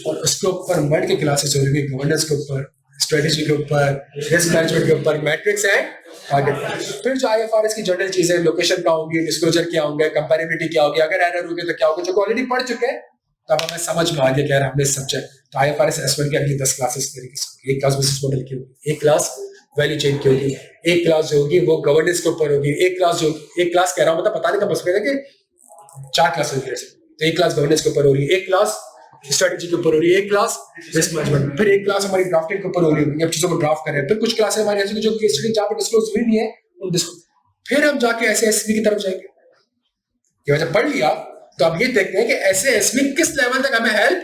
और उसके ऊपर मल्ट की क्लासेस होगी, गवर्नेंस के ऊपर, स्ट्रेटेजी के ऊपर, रिस्क मैनेजमेंट के ऊपर, मैट्रिक्स एंड टारगेट। फिर जो IFRS की जनरल चीजें, लोकेशन क्या होंगी, डिस्क्लोजर क्या होंगे, कंपैरेबिलिटी क्या होगी, अगर एरर होगी तो क्या होगा, जो ऑलरेडी पढ़ चुके हैं, तब हमें समझ में आ गया कि यार हमने सब्जेक्ट। तो IFRS S1 की अगली 10 क्लासेस तरीके से, एक क्लास बिजनेस मॉडल की होगी, एक क्लास वैल्यू चेन की होगी, एक क्लास जो होगी वो गवर्नेंस के ऊपर होगी, एक क्लास कह रहा हूं मतलब पता नहीं कब बस कि 4 क्लास होगी, तो एक क्लास गवर्नेंस के ऊपर हो रही है, एक क्लास स्ट्रेटेजी के ऊपर हो रही है, एक क्लास रिस्क मैनेजमेंट, फिर एक क्लास हमारी ड्राफ्टिंग के ऊपर हो रही है, अब चीजों को ड्राफ्ट कर रहे हैं, फिर कुछ क्लासेस हमारी ऐसी जो केस स्टडी जहां पे डिस्क्लोज हुई नहीं है, फिर हम जाके SASB की तरफ जाएंगे। ये वजह पढ़ लिया तो अब ये देखते हैं कि SASB किस लेवल तक हमें हेल्प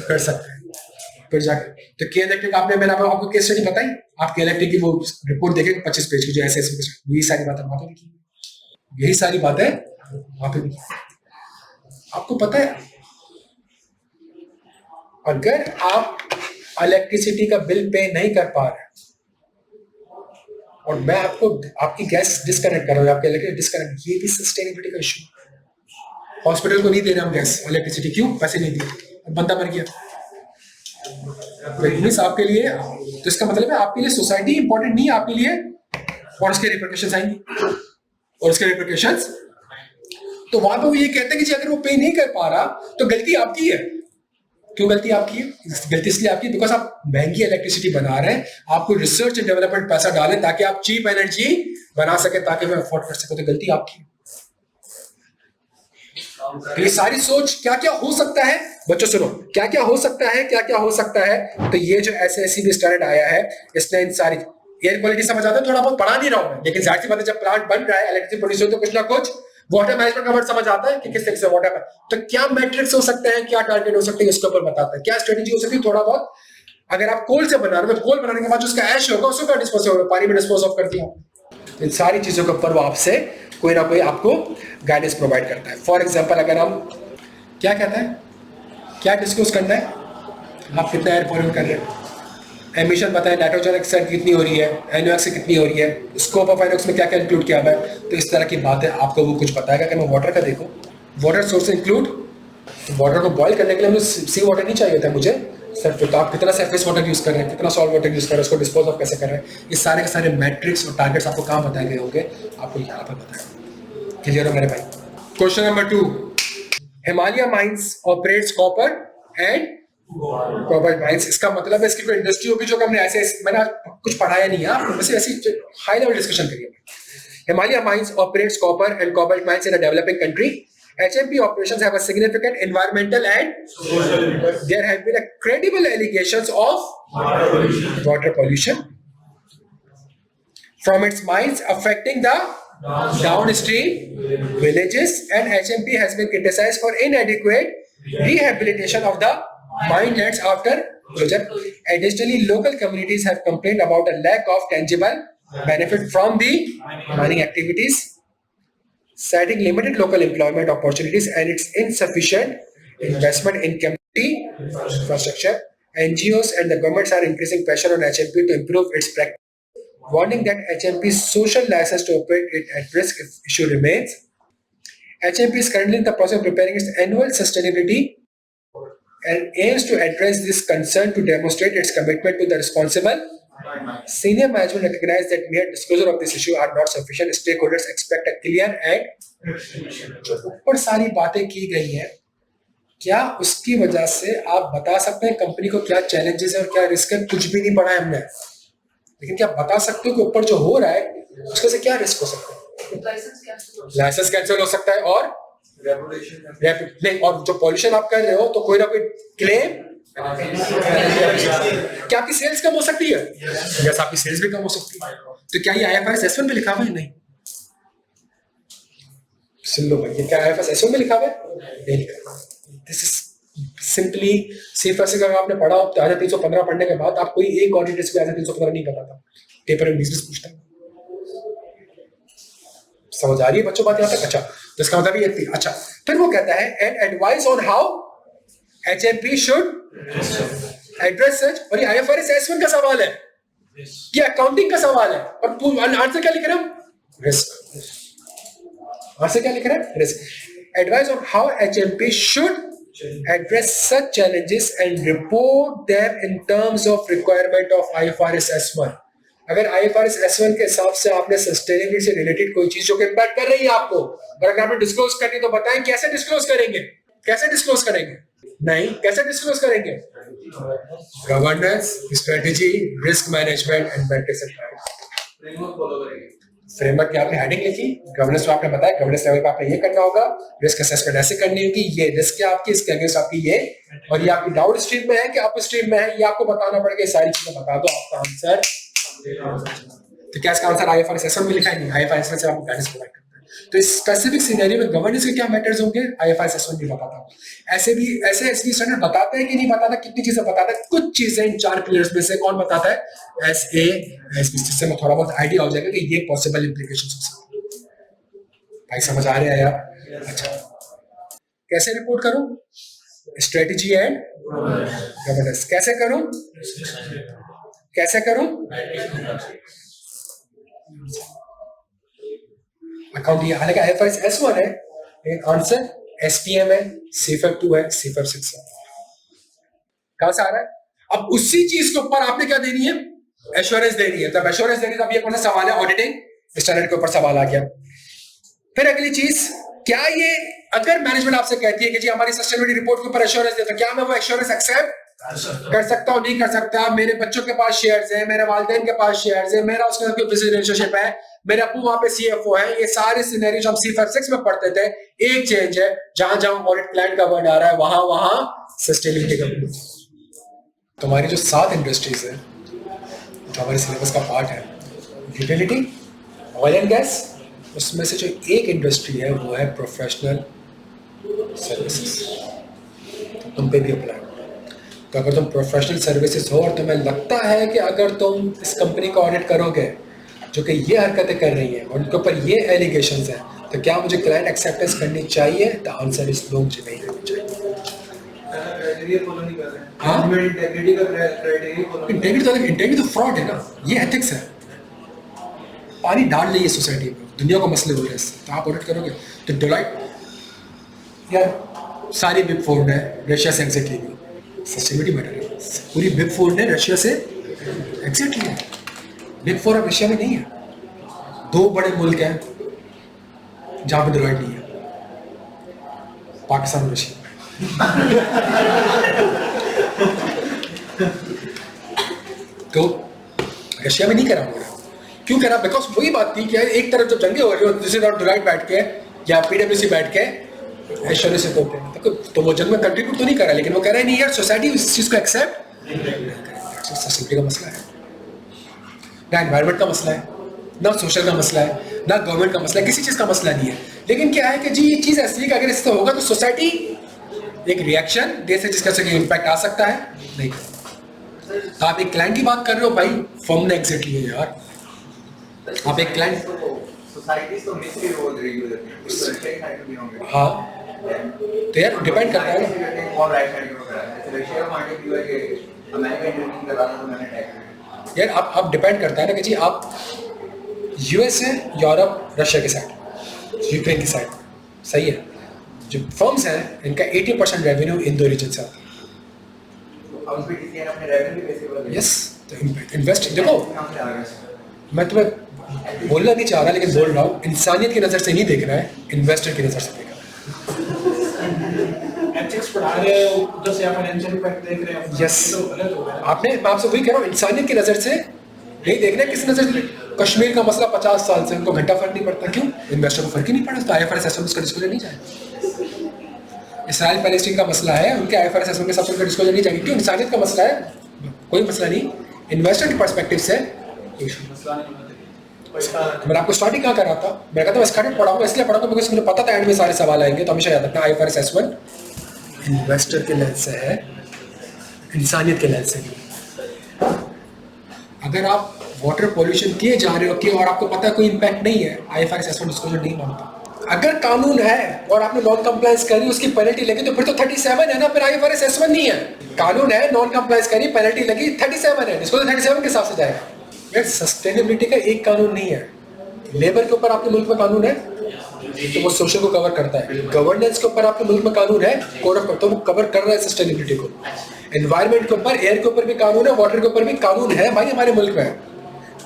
कर सकते हैं। फिर जाके तो के इलेक्ट्रिक मैंने आपको केस स्टडी बताई, आप के इलेक्ट्रिक की वो रिपोर्ट देखेंगे 25 पेज की, जो SASB की, यही सारी बातें वहां पे लिखी, यही सारी बातें वहां पे लिखी। आपको पता है अगर आप इलेक्ट्रिसिटी का बिल पे नहीं कर पा रहे और मैं आपको आपकी गैस डिस्कनेक्ट कर रहा हूं, आपके इलेक्ट्रिक डिस्कनेक्ट, ये भी सस्टेनेबिलिटी का इशू। हॉस्पिटल को नहीं दे रहे हम गैस इलेक्ट्रिसिटी, क्यों, पैसे नहीं दिए, बंदा मर गया, तो आपके लिए, तो इसका मतलब है आपके लिए सोसाइटी इंपॉर्टेंट नहीं है आपके लिए, और उसके रिपरकशंस आएंगे, और उसके रिपरकशंस। तो वहां पे वो ये कहते हैं कि जी अगर वो पे नहीं कर पा रहा तो गलती आपकी है। क्यों गलती आपकी है? गलती इसलिए आपकी बिकॉज आप महंगी इलेक्ट्रिसिटी बना रहे हैं, आपको रिसर्च एंड डेवलपमेंट पैसा डालें ताकि आप चीप एनर्जी बना सके, ताकि मैं अफोर्ड कर सकूं, तो गलती आपकी है। तो ये सारी सोच क्या क्या हो सकता है, बच्चों सुनो, क्या क्या हो सकता है, क्या क्या हो सकता है। तो ये जो SASB स्टैंडर्ड आया है, इसने इन सारी एयर क्वालिटी समझ आता है, थोड़ा बहुत पढ़ा नहीं रहा हूं मैं, लेकिन जाहिर सी बात है जब प्लांट बन रहा है, इलेक्ट्रिसिटी प्रोड्यूस हो, तो कुछ ना कुछ वाटर मैनेजमेंट का वर्ड समझ आता है कि किस तरीके से वाटर में, तो क्या मैट्रिक्स हो सकते हैं, क्या टारगेट हो सकते हैं, इसके ऊपर बताता है, क्या स्ट्रेटेजी हो सकती है थोड़ा बहुत। अगर आप कोल से बना रहे हो, कोल बनाने के बाद जो उसका ऐश होगा उसको क्या डिस्पोज होगा, पानी में डिस्पोज ऑफ कर दिया। इन सारी चीजों के ऊपर वो आपसे कोई ना कोई आपको गाइडेंस प्रोवाइड करता है। फॉर एग्जाम्पल अगर हम क्या कहता है, क्या डिस्क्लोज करना है, आप कितना एयर पॉल्यूट कर रहे हैं, एमिशन बताएं, नाइट्रोजन ऑक्साइड कितनी हो रही है, NOx से कितनी हो रही है, स्कोप ऑफ NOx में क्या क्या इंक्लूड किया हुआ है। तो इस तरह की बातें आपको वो कुछ बताएगा। अगर मैं वाटर का देखूँ, वाटर सोर्स इंक्लूड, तो वाटर को बॉयल करने के लिए मुझे सी वाटर नहीं चाहिए था मुझे सर, तो आप कितना सरफेस वाटर यूज़ कर रहे हैं, कितना सॉल्ट वाटर यूज़ कर रहे हैं, उसको डिस्पोज ऑफ कैसे कर रहे हैं, ये सारे के सारे मैट्रिक्स और टारगेट्स आपको कहाँ बताए गए होंगे, आपको यहाँ पर बताएं। क्लियर हो मेरे भाई? Question number 2, Himalaya Mines operates copper and copper mines. इसका मतलब है इसकी कोई इंडस्ट्री होगी जो कि हमने ऐसे, मैंने आज कुछ पढ़ाया नहीं है आपको, बस ऐसी हाई लेवल डिस्कशन करिए। Himalaya Mines operates copper and cobalt mines in a developing country. HMP operations have a significant environmental and there have been a credible allegations of water pollution from its mines affecting the downstream villages, and HMP has been criticized for inadequate rehabilitation of the mine lands after closure. Additionally, local communities have complained about a lack of tangible benefit from the mining activities, citing limited local employment opportunities and its insufficient investment in community infrastructure. NGOs and the governments are increasing pressure on HMP to improve its practice, warning that HMP's social license to operate it at risk if issue remains. HMP is currently in the process of preparing its annual sustainability and aims to address this concern to demonstrate its commitment to the responsible. Senior management recognize that mere disclosure of this issue are not sufficient. Stakeholders expect a clear and जो ऊपर सारी बातें की गई हैं, क्या उसकी वजह से आप बता सकते हैं कंपनी को क्या चैलेंजेस है और क्या रिस्क है? कुछ भी नहीं पढ़ा है हमने, लेकिन क्या बता सकते हो कि ऊपर जो हो रहा है उसके से क्या रिस्क हो सकता है? लाइसेंस कैंसिल हो सकता है और रेपुटेशन, और जो पॉल्यूशन आप कर रहे हो तो कोई ना कोई क्लेम, क्या आपकी सेल्स कम हो सकती है? यस, आपकी सेल्स भी कम हो सकती है। तो क्या ये IFRS S1 में लिखा हुआ है? नहीं। सुन लो भाई, ये क्या IFRS S1 में लिखा हुआ है? नहीं लिखा। दिस इज सिंपली सिर्फ ऐसे, अगर आपने पढ़ा हो तो 315 पढ़ने के बाद आप कोई एक ऑडिट रिस्क 315 नहीं पता था, पेपर में 20 पूछता है। समझ आ रही है बच्चों बात यहाँ तक? अच्छा, तो इसका मतलब ये थी। अच्छा, फिर वो कहता है and advice on how HMP should address such, और ये IFRS S1 का सवाल है, ये अकाउंटिंग का सवाल है, और आंसर क्या लिख रहे हैं? रिस्क। आंसर क्या लिख रहे हैं? Risk. Advice on how HMP should address such challenges and report them in terms of requirement of IFRS S1। अगर IFRS S1 के हिसाब से आपने सस्टेनेबिलिटी से रिलेटेड कोई चीज जो कि इम्पैक्ट कर रही है आपको, अगर आपने डिस्क्लोज करनी तो बताएं कैसे डिस्क्लोज करेंगे? कैसे डिस्क्लोज करेंगे? नहीं, कैसे डिस्क्लोज करेंगे? Governance, strategy, risk management and matrix and framework follow करेंगे। फ्रेमवर्क की आपने हेडिंग लिखी, गवर्नेंस में आपने बताया गवर्नेंस लेवल पे आपने ये करना होगा, रिस्क असेसमेंट ऐसे करनी होगी, ये रिस्क है आपकी, इसके अगेंस्ट आपकी ये, और ये आपकी डाउन स्ट्रीम में है कि अप स्ट्रीम में है, ये आपको बताना पड़ेगा। ये सारी चीजें बता दो, आपका आंसर। तो क्या इसका आंसर IFRS S1 में लिखा है? नहीं, IFRS S1 से आपको गाइडेंस प्रोवाइड करता है। तो इस स्पेसिफिक सिनेरियो में गवर्नेंस के क्या मैटर्स होंगे, IFRS S1 नहीं बताता। ऐसे भी ऐसे एसबी स्टैंडर्ड बताते हैं कि नहीं बताता? कितनी चीजें बताता है? कुछ चीजें इन 4 पिलर्स में से कौन बताता है? SA SB, जिससे मैं थोड़ा बहुत आइडिया हो जाएगा कि ये पॉसिबल इंप्लीकेशंस हो सकती है। भाई समझ आ रहे हैं यार? अच्छा, कैसे रिपोर्ट करूं? स्ट्रेटेजी एंड गवर्नेंस कैसे करूं? कैसे करूं? अकाउंट ये, हालांकि IFRS S1 है, लेकिन आंसर SPM है, CFF 2 है, CFF 6 है। कहां से आ रहा है? अब उसी चीज के ऊपर आपने क्या देनी है? एश्योरेंस देनी है। तब एश्योरेंस देनी है, तब ये कौन सा सवाल है? ऑडिटिंग स्टैंडर्ड के ऊपर सवाल आ गया। फिर अगली चीज, क्या ये अगर मैनेजमेंट आपसे कहती है कि जी हमारी सस्टेनेबिलिटी रिपोर्ट के ऊपर एश्योरेंस दे, तो क्या मैं वो एश्योरेंस एक्सेप्ट कर सकता हूं? नहीं कर सकता। मेरे बच्चों के पास शेयर्स है, मेरे वालिदैन के पास शेयर्स है, मेरा उसके साथ बिजनेस रिलेशनशिप है, मेरे अप्पू वहां पे CFO है, ये सारे सिनेरियो जो हम CFF 6 में पढ़ते थे, एक चेंज है, जहां जहां ऑडिट क्लाइंट का वर्ड आ रहा है वहां वहां सस्टेनेबिलिटी का। तुम्हारी जो 7 इंडस्ट्रीज है जो हमारे सिलेबस का पार्ट है, यूटिलिटी, ऑयल एंड गैस, उसमें से जो एक इंडस्ट्री है वो है प्रोफेशनल सर्विसेज। तो तुम पे भी अप्लाई। तो अगर तुम प्रोफेशनल सर्विसेज हो और तुम्हें लगता है कि अगर तुम इस कंपनी का ऑडिट करोगे जो कि ये हरकतें कर रही हैं और उनके ऊपर ये एलिगेशंस हैं, तो क्या मुझे क्लाइंट एक्सेप्टेंस करनी चाहिए? द आंसर इज नो, मुझे नहीं करनी चाहिए। क्राइटेरिया फॉलो नहीं कर रहे हैं। हाँ? मैनेजमेंट इंटेग्रिटी का क्राइटेरिया फॉलो नहीं कर इंटेग्रिटी इंटेग्रिटी तो फ्रॉड है ना, ये एथिक्स है। पानी डाल रही है सोसाइटी में, दुनिया को मसले हो रहे हैं इससे, तो आप ऑडिट करोगे? तो डेलॉइट यार सारी बिग फोर ने रशिया से एग्जिट ली हुई, सस्टेनेबिलिटी मैटर है, पूरी बिग फोर ने रशिया से एग्जिट लिया। बिग फोर अब रशिया में नहीं है, 2 बड़े मुल्क हैं जहाँ पे डेलॉइट नहीं है, पाकिस्तान और रशिया। तो रशिया में नहीं करा हो रहा, क्यों करा? बिकॉज वही बात थी कि एक तरफ जब जंगे हो रही हो, दूसरी तरफ डेलॉइट बैठ के या पीडब्ल्यूसी बैठ के ऐश्वर्य से तो वो जंग में कंट्रीब्यूट तो नहीं करा, लेकिन वो कह रहे नहीं यार सोसाइटी इस चीज को एक्सेप्ट नहीं करेगी। सस्टेनेबिलिटी का मसला है ना, एनवायरमेंट का मसला है ना, सोशल का मसला है ना, गवर्नमेंट का मसला है, किसी चीज का मसला नहीं है। लेकिन क्या है कि जी ये चीज ऐसी है कि अगर इससे होगा तो सोसाइटी एक रिएक्शन दे से जिसका से इम्पैक्ट आ सकता है, नहीं। तो आप एक क्लाइंट की बात कर रहे हो भाई, फर्म ने एग्जिट लिए यार, आप एक क्लाइंट सोसाइटीज तो मिक्सड रोल रही है, तो रशिया साइड में भी होंगे। हाँ तो यार डिपेंड करता है ना। कौन राइट साइड को करा है? रशिया का पॉइंट ऑफ व्यू है कि अमेरिका इंटरवीन कर रहा था तो मैंने अटैक किया। यार आप डिपेंड करता है ना कि जी आप यूएसए, यूरोप, रशिया के साइड, यूक्रेन की साइड, सही है। जो फर्म्स हैं इनका 80% रेवेन्यू इन 2 रीजन से आता है। अब उस पे डिसीजन अपने रेवेन्यू बेसिस पर यस, तो इन्वेस्ट देखो, कहां से आ गया? मैं तुम्हें बोलना नहीं चाह रहा लेकिन बोल रहा हूँ, इंसानियत की नज़र से नहीं देख रहा है, इन्वेस्टर की नज़र से देख रहा है। एथिक्स पढ़ा रहे हो, उधर से आप फाइनेंशियल इम्पैक्ट देख रहे हो। Yes. तो गलत हो गया। आपने, मैं आपसे वही कह रहा हूँ, इंसानियत की नज़र से नहीं देख रहे, किस नज़र से? कश्मीर का मसला 50 साल से उनको घंटा फर्क नहीं पड़ता, क्यों? इन्वेस्टर को फर्क ही नहीं पड़ा, तो IFRS एसेसमेंट का डिस्क्लोजर नहीं जाए। इसराइल पैलेस्टीन का मसला है, उनके IFRS एसेसमेंट के साथ उनका डिस्क्लोजर नहीं जाएगी, क्यों? इंसानियत का मसला है, कोई मसला नहीं। इन्वेस्टर के पर्सपेक्टिव से मसला नहीं होना चाहिए। मैंने आपको स्टार्टिंग कहाँ करा था? मैं कहता मैं स्टार्टिंग पढ़ाऊंगा इसलिए पढ़ाऊंगा बिकॉज मुझे पता था एंड में सारे सवाल आएंगे, तो हमेशा याद रखना IFRS एसेसमेंट इन्वेस्टर के लेंस से है, इंसानियत के लेंस से नहीं। अगर आप वाटर पॉल्यूशन किए जा रहे हो कि और आपको पता है कोई इम्पैक्ट नहीं है, IFRS एसेसमेंट डिस्क्लोजर नहीं मांगता। अगर कानून है और आपने नॉन कंप्लायंस करी, उसकी पेनल्टी लगी, तो फिर तो 37 है ना, फिर IFRS एसेसमेंट नहीं है। कानून है, नॉन कंप्लायंस करी, पेनल्टी लगी, 37 है, डिस्क्लोजर 37 के हिसाब से जाएगा। यार सस्टेनेबिलिटी का एक कानून नहीं है, लेबर के ऊपर आपके मुल्क में कानून है तो वो सोशल को कवर करता है, गवर्नेंस के ऊपर आपके मुल्क में कानून है, कोड ऑफ तो वो कवर कर रहा है सस्टेनेबिलिटी को। एनवायरमेंट के ऊपर, एयर के ऊपर भी कानून है, वाटर के ऊपर भी कानून है भाई हमारे मुल्क में।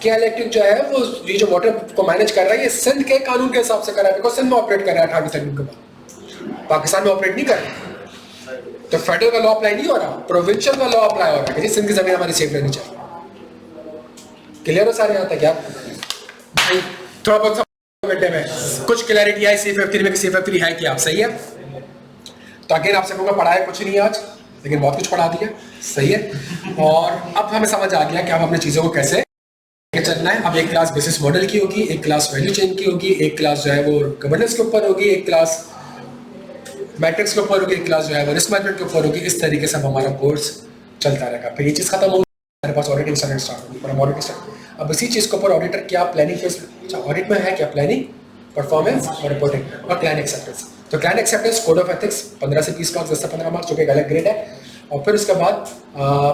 क्या इलेक्ट्रिक जो है वो ये जो वाटर को मैनेज कर रहा है, ये सिंध के कानून के हिसाब से कर रहा है, बिकॉज सिंध में ऑपरेट कर रहा है 18 के बाद, पाकिस्तान में ऑपरेट नहीं कर रहा। तो फेडरल का लॉ अप्लाई नहीं हो रहा, प्रोविंशियल का लॉ अप्लाई हो रहा है कि सिंध की जमीन हमारी सेफ रहनी चाहिए। क्लियर हो सारे यहाँ तक? क्या भाई थोड़ा बहुत घंटे में कुछ क्लैरिटी आई CFF3 में कि CFF3 है क्या? सही है। तो अगेन आपसे कहूँगा पढ़ाया कुछ नहीं आज, लेकिन बहुत कुछ पढ़ा दिया, सही है। और अब हमें समझ आ गया कि हम अपनी चीज़ों को कैसे चलना है। अब एक क्लास बिजनेस मॉडल की होगी, एक क्लास वैल्यू चेन की होगी, एक क्लास जो है वो गवर्नेंस के ऊपर होगी, एक क्लास मैट्रिक्स के ऊपर होगी, एक क्लास जो है वो रिस्क मैनेजमेंट के ऊपर होगी। इस तरीके से हमारा कोर्स चलता रहेगा। फिर ये चीज़ खत्म होगी, हमारे पास ऑडिटिंग स्टार्ट होगी, पर हम ऑडिटिंग स्टार्ट। अब इसी चीज़ के ऊपर ऑडिटर क्या प्लानिंग फेज, अच्छा ऑडिट में है क्या प्लानिंग, परफॉर्मेंस और रिपोर्टिंग और क्लाइंट एक्सेप्टेंस। तो client acceptance code of ethics 15 से 20 मार्क्स, 10 से 15 मार्क्स, जो कि एक अलग ग्रेड है। और फिर उसके बाद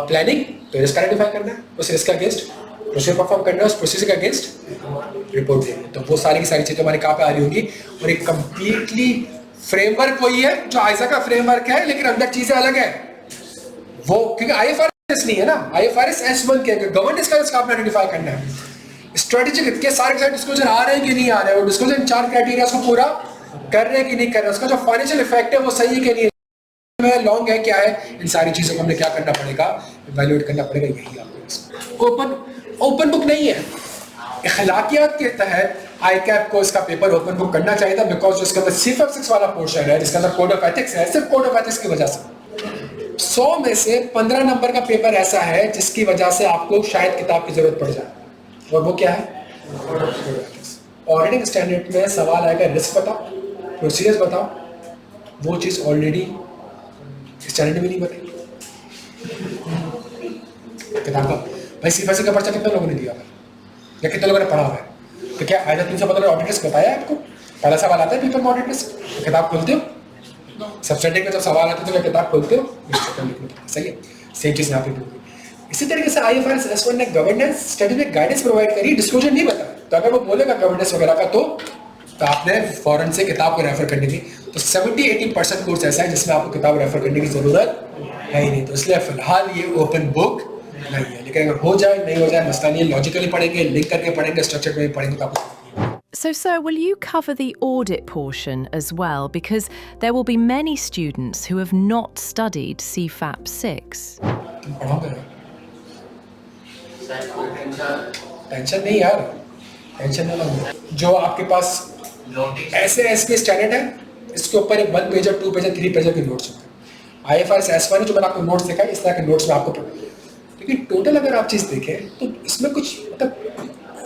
प्लानिंग, तो रिस्क आइडेंटिफाई करना है, उस रिस्क का अगेंस्ट प्रोसीजर परफॉर्म करना है, उस प्रोसीजर के अगेंस्ट रिपोर्ट देनी है। तो वो सारी की सारी चीज़ें हमारी कहाँ पे आ रही होंगी। और एक कंप्लीटली फ्रेमवर्क वही है जो आइसा का फ्रेमवर्क है, लेकिन अंदर चीज़ें अलग है वो, क्योंकि IFRS नहीं है ना, IFRS S1 के गवर्नेंस का रिस्क आपने आइडेंटिफाई करना है। स्ट्रेटेजिक के सारे डिस्क्लोजर आ रहे हैं कि नहीं आ रहे हैं, वो डिस्क्लोजर इन 4 क्राइटेरिया को पूरा कर रहे हैं कि नहीं कर रहे हैं, उसका जो फाइनेंशियल इफेक्ट है वो सही है कि नहीं है, लॉन्ग है क्या है, इन सारी चीज़ों को हमने क्या करना पड़ेगा, इवैल्यूएट करना पड़ेगा। यही आपको ओपन बुक नहीं है। अखलाकियात के तहत ICAP को इसका पेपर ओपन बुक करना चाहिए था, बिकॉज जिसके अंदर CFF6 वाला पोर्शन है, जिसके अंदर कोड ऑफ एथिक्स है, सिर्फ कोड ऑफ एथिक्स की वजह से 100 में से 15 नंबर का पेपर ऐसा है जिसकी वजह से आपको शायद किताब की जरूरत पड़ जाए, और वो क्या है, ऑडिटिंग स्टैंडर्ड में सवाल आएगा रिस्क बताओ, प्रोसीजर्स बताओ, वो चीज़ ऑलरेडी स्टैंडर्ड में नहीं बताई किताब का। भाई CFF का पर्चा कितने लोगों ने दिया था या कितने लोगों ने पढ़ा हुआ है? तो क्या आयदा 315 ऑडिटर्स बताया आपको? पहला सवाल आता है पेपर में ऑडिटर्स, किताब खोलते हो सब्सटेंटिव में जब सवाल आते हैं तो क्या किताब खोलते हो, स्ट्रक्चर लिखने पड़ता है, सही है। सेम चीज़ यहाँ पे भी होगी। इसी तरीके से IFRS S1 ने गवर्नेंस स्टडी में गाइडेंस प्रोवाइड करी, डिस्क्लोजर नहीं बताया। तो अगर वो बोलेगा गवर्नेंस वगैरह का तो आपने फौरन से किताब को रेफर करने की। तो 70-80% कोर्स ऐसा है जिसमें आपको किताब रेफर करने की जरूरत है ही नहीं। तो इसलिए फिलहाल ये ओपन बुक नहीं है, लेकिन अगर हो जाए नहीं हो जाए मसला नहीं है। लॉजिकली पढ़ेंगे, लिंक करके पढ़ेंगे, स्ट्रक्चर में पढ़ेंगे तो आपको। So, sir, will you cover the audit portion as well? Because there will be many students who have not studied CFAP 6. तुम पढ़ोगे ना? टेंशन नहीं यार, टेंशन ना लो। जो आपके पास ऐसे SK स्टैंडर्ड है, इसके ऊपर 1 पेजर 2 पेजर 3 पेजर के नोट्स होते हैं। IFRS S1 जो मैंने आपको नोट्स दिखाया, इस तरह के नोट्स में आपको, लेकिन टोटल अगर आप चीज़ देखें तो इसमें कुछ मतलब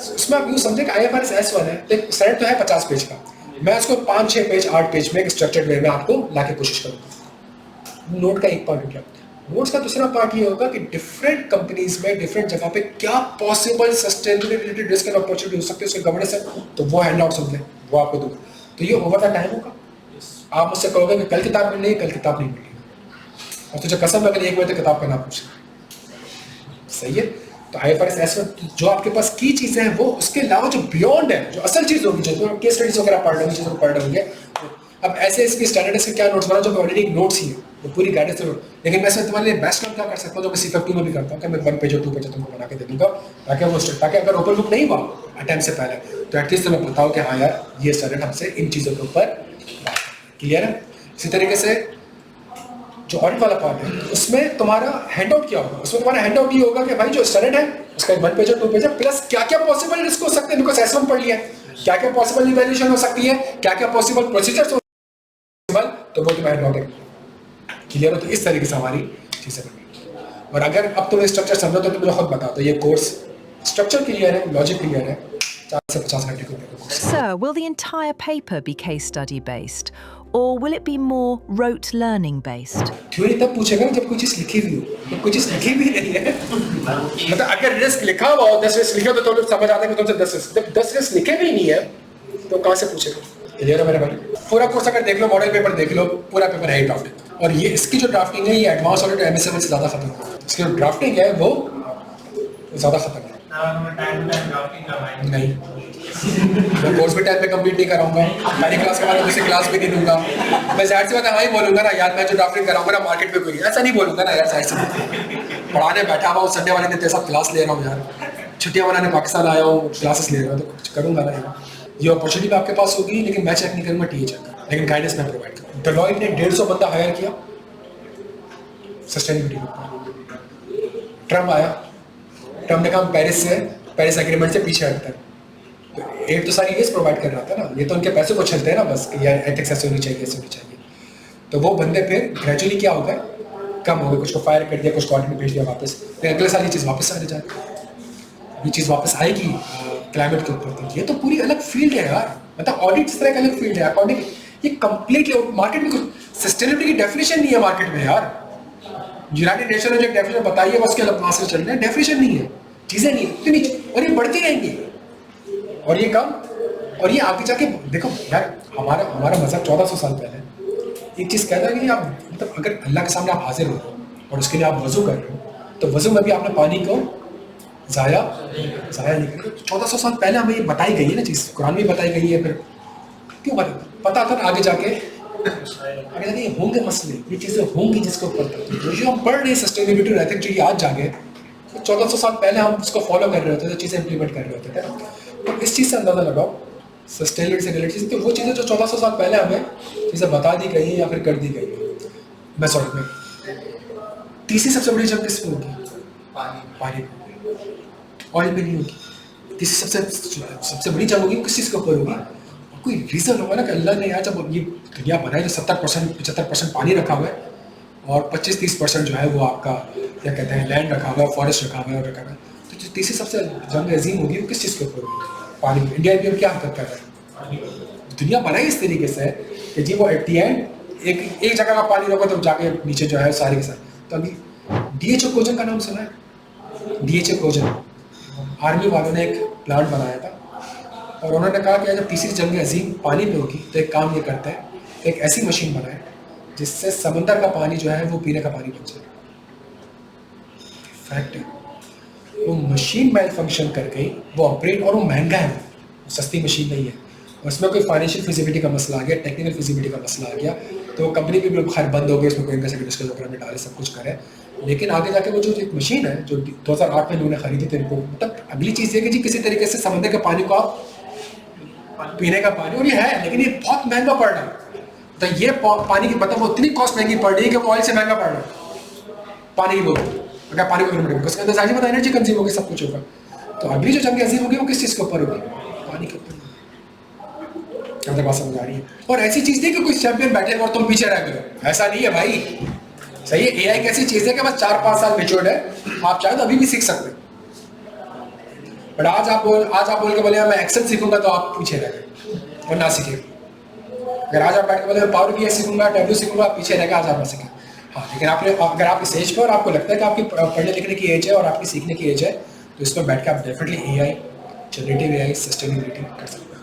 इसमें आप यूँ समझें कि IFRS S1 है, तो स्टैंडर्ड तो है 50 पेज का, मैं उसको 5-6 पेज 8 पेज में एक स्ट्रक्चर्ड वे में आपको लाके कोशिश करूँगा। नोट का एक पार्ट हो गया। नोट्स का दूसरा पार्ट ये होगा कि डिफरेंट कंपनीज में डिफरेंट जगह पे क्या possible sustainability risk and opportunity हो सकती है उसके गवर्नेंस है, तो वो हैंड आउट समझ लें, वो आपको दूंगा। तो ये ओवर द टाइम होगा। आप मुझसे कहोगे कि कल किताब मिल रही है, कल किताब नहीं मिल रही, और तुझे कसम अगर 1 बजे तक किताब का नाम पूछ, सही है। तो IFRS S1 जो आपके पास की चीज़ें हैं वो, उसके अलावा जो बियॉन्ड है, जो असल चीज़ होगी, जो केस स्टडीज वगैरह पढ़ रहे होंगे, चीज़ों को पढ़ रहे होंगे। अब ऐसे इसके स्टैंडर्ड इसके क्या नोट्स बना जो ऑलरेडी नोट्स ही है, वो पूरी गाइडेंस से नोट। लेकिन मैं तुम्हारे लिए बेस्ट काम क्या कर सकता हूँ, जो मैं CFAP 2 में भी करता हूँ कि मैं 1 पेज और 2 पेज तुमको बना के दे दूँगा, ताकि अगर ओपन बुक नहीं हुआ अटेम्प्ट से पहले तो एटलीस्ट तुम्हें पता हो कि हाँ यार ये स्टैंडर्ड हमसे इन चीज़ों के ऊपर क्लियर है। इसी तरीके से जो ऑडिट वाला पार्ट है उसमें तुम्हारा हैंड आउट क्या होगा, उसमें तुम्हारा हैंड आउट ये होगा कि भाई जो स्टैंडर्ड है उसका 1 पेज और 2 पेज प्लस क्या क्या पॉसिबल रिस्क हो सकते हैं, बिकॉज S1 पढ़ लिया है, क्या क्या पॉसिबल इवैल्यूएशन हो सकती है, क्या क्या पॉसिबल प्रोसीजर्स हो, तो वो तुम्हारा हैंड आउट है क्लियर हो। तो इस तरीके से हमारी चीज़ें बनी। और अगर अब तुम स्ट्रक्चर समझो तो मुझे खुद बताओ, तो ये कोर्स स्ट्रक्चर क्लियर है, लॉजिक क्लियर है, 40 से 50 घंटे का course. Sir, will the entire paper be case study based? Or will it be more rote learning based? Theory तब पूछेगा जब कोई चीज़ लिखी हुई हो, तो कोई चीज़ लिखी भी नहीं है। मतलब अगर रिस्क लिखा हुआ हो, 10 रिस्क लिखे तो लोग समझ आते हैं कि तुमसे 10 रिस्क, जब 10 रिस्क लिखे भी नहीं है तो कहाँ से पूछेगा। क्लियर है मेरे भाई। पूरा कोर्स अगर देख लो, मॉडल पेपर देख लो, पूरा पेपर है ड्राफ्टिंग, और ये इसकी जो ड्राफ्टिंग है ये एडवांस ऑडिट MSML से ज़्यादा खत्म है। इसकी जो ड्राफ्टिंग है वो ज़्यादा खत्म है। नहीं, मैं कोर्स भी टाइम पे कंप्लीट नहीं कराऊंगा, पहली क्लास के बाद दूसरी क्लास भी नहीं दूंगा। मैं ज़ाहिर सी बात है हाँ ही बोलूँगा ना यार, मैं जो ड्राफ्टिंग कराऊंगा ना मार्केट में कोई ऐसा नहीं बोलूँगा ना यार। ज़ाहिर सी पढ़ाने बैठा हुआ हूँ, संडे वाले दिन तेरे साथ क्लास ले रहा हूँ यार, छुट्टियाँ मनाने पाकिस्तान आया हूँ, क्लासेस ले रहा हूँ, तो कुछ करूँगा ना यार। ये अपॉर्चुनिटी आपके पास होगी, लेकिन मैं चेक नहीं करूँगा, टीए चेक करूँगा, लेकिन गाइडेंस मैं प्रोवाइड करूँगा। डेलॉयट ने 150 बंदा हायर किया सस्टेनेबिलिटी के ऊपर। ट्रम्प आया, ट्रम्प ने कहा पेरिस से, पेरिस एग्रीमेंट से पीछे हटता है, तो एड तो सारी ये प्रोवाइड कर रहा था ना, ये तो उनके पैसे को छलते हैं ना बस कि यार एथिक्स ऐसे होनी चाहिए, ऐसे होनी चाहिए। तो वो बंदे फिर ग्रेजुअली क्या हो गए, कम हो गए, कुछ को फायर कर दिया, कुछ को ऑडिट में भेज दिया वापस, फिर अगले साल ये चीज़ वापस आ जाएगी, ये चीज़ वापस आएगी क्लाइमेट के ऊपर। तो ये तो पूरी अलग फील्ड है यार, मतलब ऑडिट इस तरह का अलग फील्ड है, अकॉर्डिंग ये कंप्लीटली मार्केट में कुछ सस्टेनेबिलिटी की डेफिनेशन नहीं है मार्केट में यार। यूनाइटेड नेशन ने जो डेफिनेशन बताई है उसके अलग से चल रहे हैं, डेफिनेशन नहीं है, चीज़ें नहीं है इतनी, और ये बढ़ती रहेंगी और ये कम, और ये आगे जाके देखो यार, हमारा मज़हब 1400 साल पहले एक चीज़ कहता है कि आप मतलब अगर अल्लाह के सामने आप हाजिर हो रहे हो और उसके लिए आप वज़ू कर रहे हो, तो वज़ू में भी आपने पानी को ज़ाया नहीं कर। 1400 साल पहले हमें ये बताई गई है ना चीज़, कुरान में बताई गई है, फिर क्यों पता था आगे जाके ये होंगे मसले, ये चीज़ें होंगी जिसके ऊपर जो हम पढ़ रहे हैं सस्टेनेबिलिटी रहते हैं, जो ये आज जागे, तो 1400 साल पहले हम उसको फॉलो कर रहे होते थे, चीज़ें इंप्लीमेंट कर रहे होते थे। तो इस चीज़ से अंदाज़ा लगाओ सस्टेनेबिलिटी से रिलेटेड चीज़, तो वो चीज़ें जो 1400 साल पहले हमें चीज़ें बता दी गई हैं या फिर कर दी गई हैं। मैं सॉरी में तीसरी सबसे बड़ी जंग किस में होगी, पानी ऑयल में नहीं होगी। तीसरी सबसे बड़ी जंग होगी किस चीज़ के ऊपर होगी, कोई रीज़न होगा ना कि अल्लाह ने यार जब ये दुनिया बनाई, जो 70% 75% पानी रखा हुआ है और 25-30% जो है वो आपका क्या कहते हैं लैंड रखा हुआ है, फॉरेस्ट रखा हुआ है और रखा हुआ है, तो जो तीसरी सबसे जंग अजीम होगी वो किस चीज़ के ऊपर होगी, पानी। इंडिया भी क्या हरकत कर रहा है, दुनिया बनाई इस तरीके से कि जी वो एट दी एंड एक जगह का पानी होगा तो जाके नीचे जो है सारे के साथ। तो अभी DHO कोजन का नाम सुना है, DHO कोजन आर्मी वालों ने एक प्लांट बनाया था और उन्होंने कहा कि जब तीसरी जंग अजीम पानी पे होगी तो एक काम ये करता है, एक ऐसी मशीन बनाए जिससे समंदर का पानी जो है वो पीने का पानी बन जाए। फैक्ट है, वो मशीन मेल फंक्शन कर गई, वो ऑपरेट, और वो महंगा है, वो सस्ती मशीन नहीं है, और उसमें कोई फाइनेंशियल फिजिबिलिटी का मसला आ गया, टेक्निकल फिजिबिलिटी का मसला आ गया, तो कंपनी भी खैर बंद हो गई, उसमें कोई इनका डिस्कस वगैरह में डाले, सब कुछ करे। लेकिन आगे जाके वो जो एक मशीन है जो 2008 में लोगों ने खरीदी थी, इनको मतलब अगली चीज़ ये कि जी किसी तरीके से समंदर के पानी को आप पीने का पानी, और ये है लेकिन ये बहुत महंगा पड़ रहा है, तो ये पानी की मतलब वो इतनी कॉस्ट महंगी पड़ रही है कि वो ऑयल से महंगा पड़ रहा है पानी की बोतल, अगर पानी को कन्वर्ट, उसके अंदर जाहिर बात एनर्जी कंज्यूम होगी, सब कुछ होगा। तो अगली जो जंग अजीम होगी वो किस चीज़ के ऊपर होगी? पानी के ऊपर। क्या बात समझ आ रही है? और ऐसी चीज़ नहीं कि कोई चैंपियन बैठे और तुम पीछे रह गए, ऐसा नहीं है भाई। सही है, एआई कैसी चीज़ है कि बस 4-5 साल मेच्योर्ड है, आप चाहे तो अभी भी सीख सकते हैं, बट आज आप बोल के बोले मैं एक्सेल सीखूंगा तो आप पीछे रह गए और ना सीखे। अगर आज आप बैठ के बोले मैं पावर बीआई सीखूंगा, टैब्लू सीखूंगा, आप पीछे रह गए, आज आप ना सीखें। हाँ, लेकिन आपने अगर आप इस एज पर और आपको लगता है कि आपकी पढ़ने लिखने की एज है और आपकी सीखने की एज है, तो इसमें बैठ के आप definitely AI, generative AI, sustainability कर सकते हैं।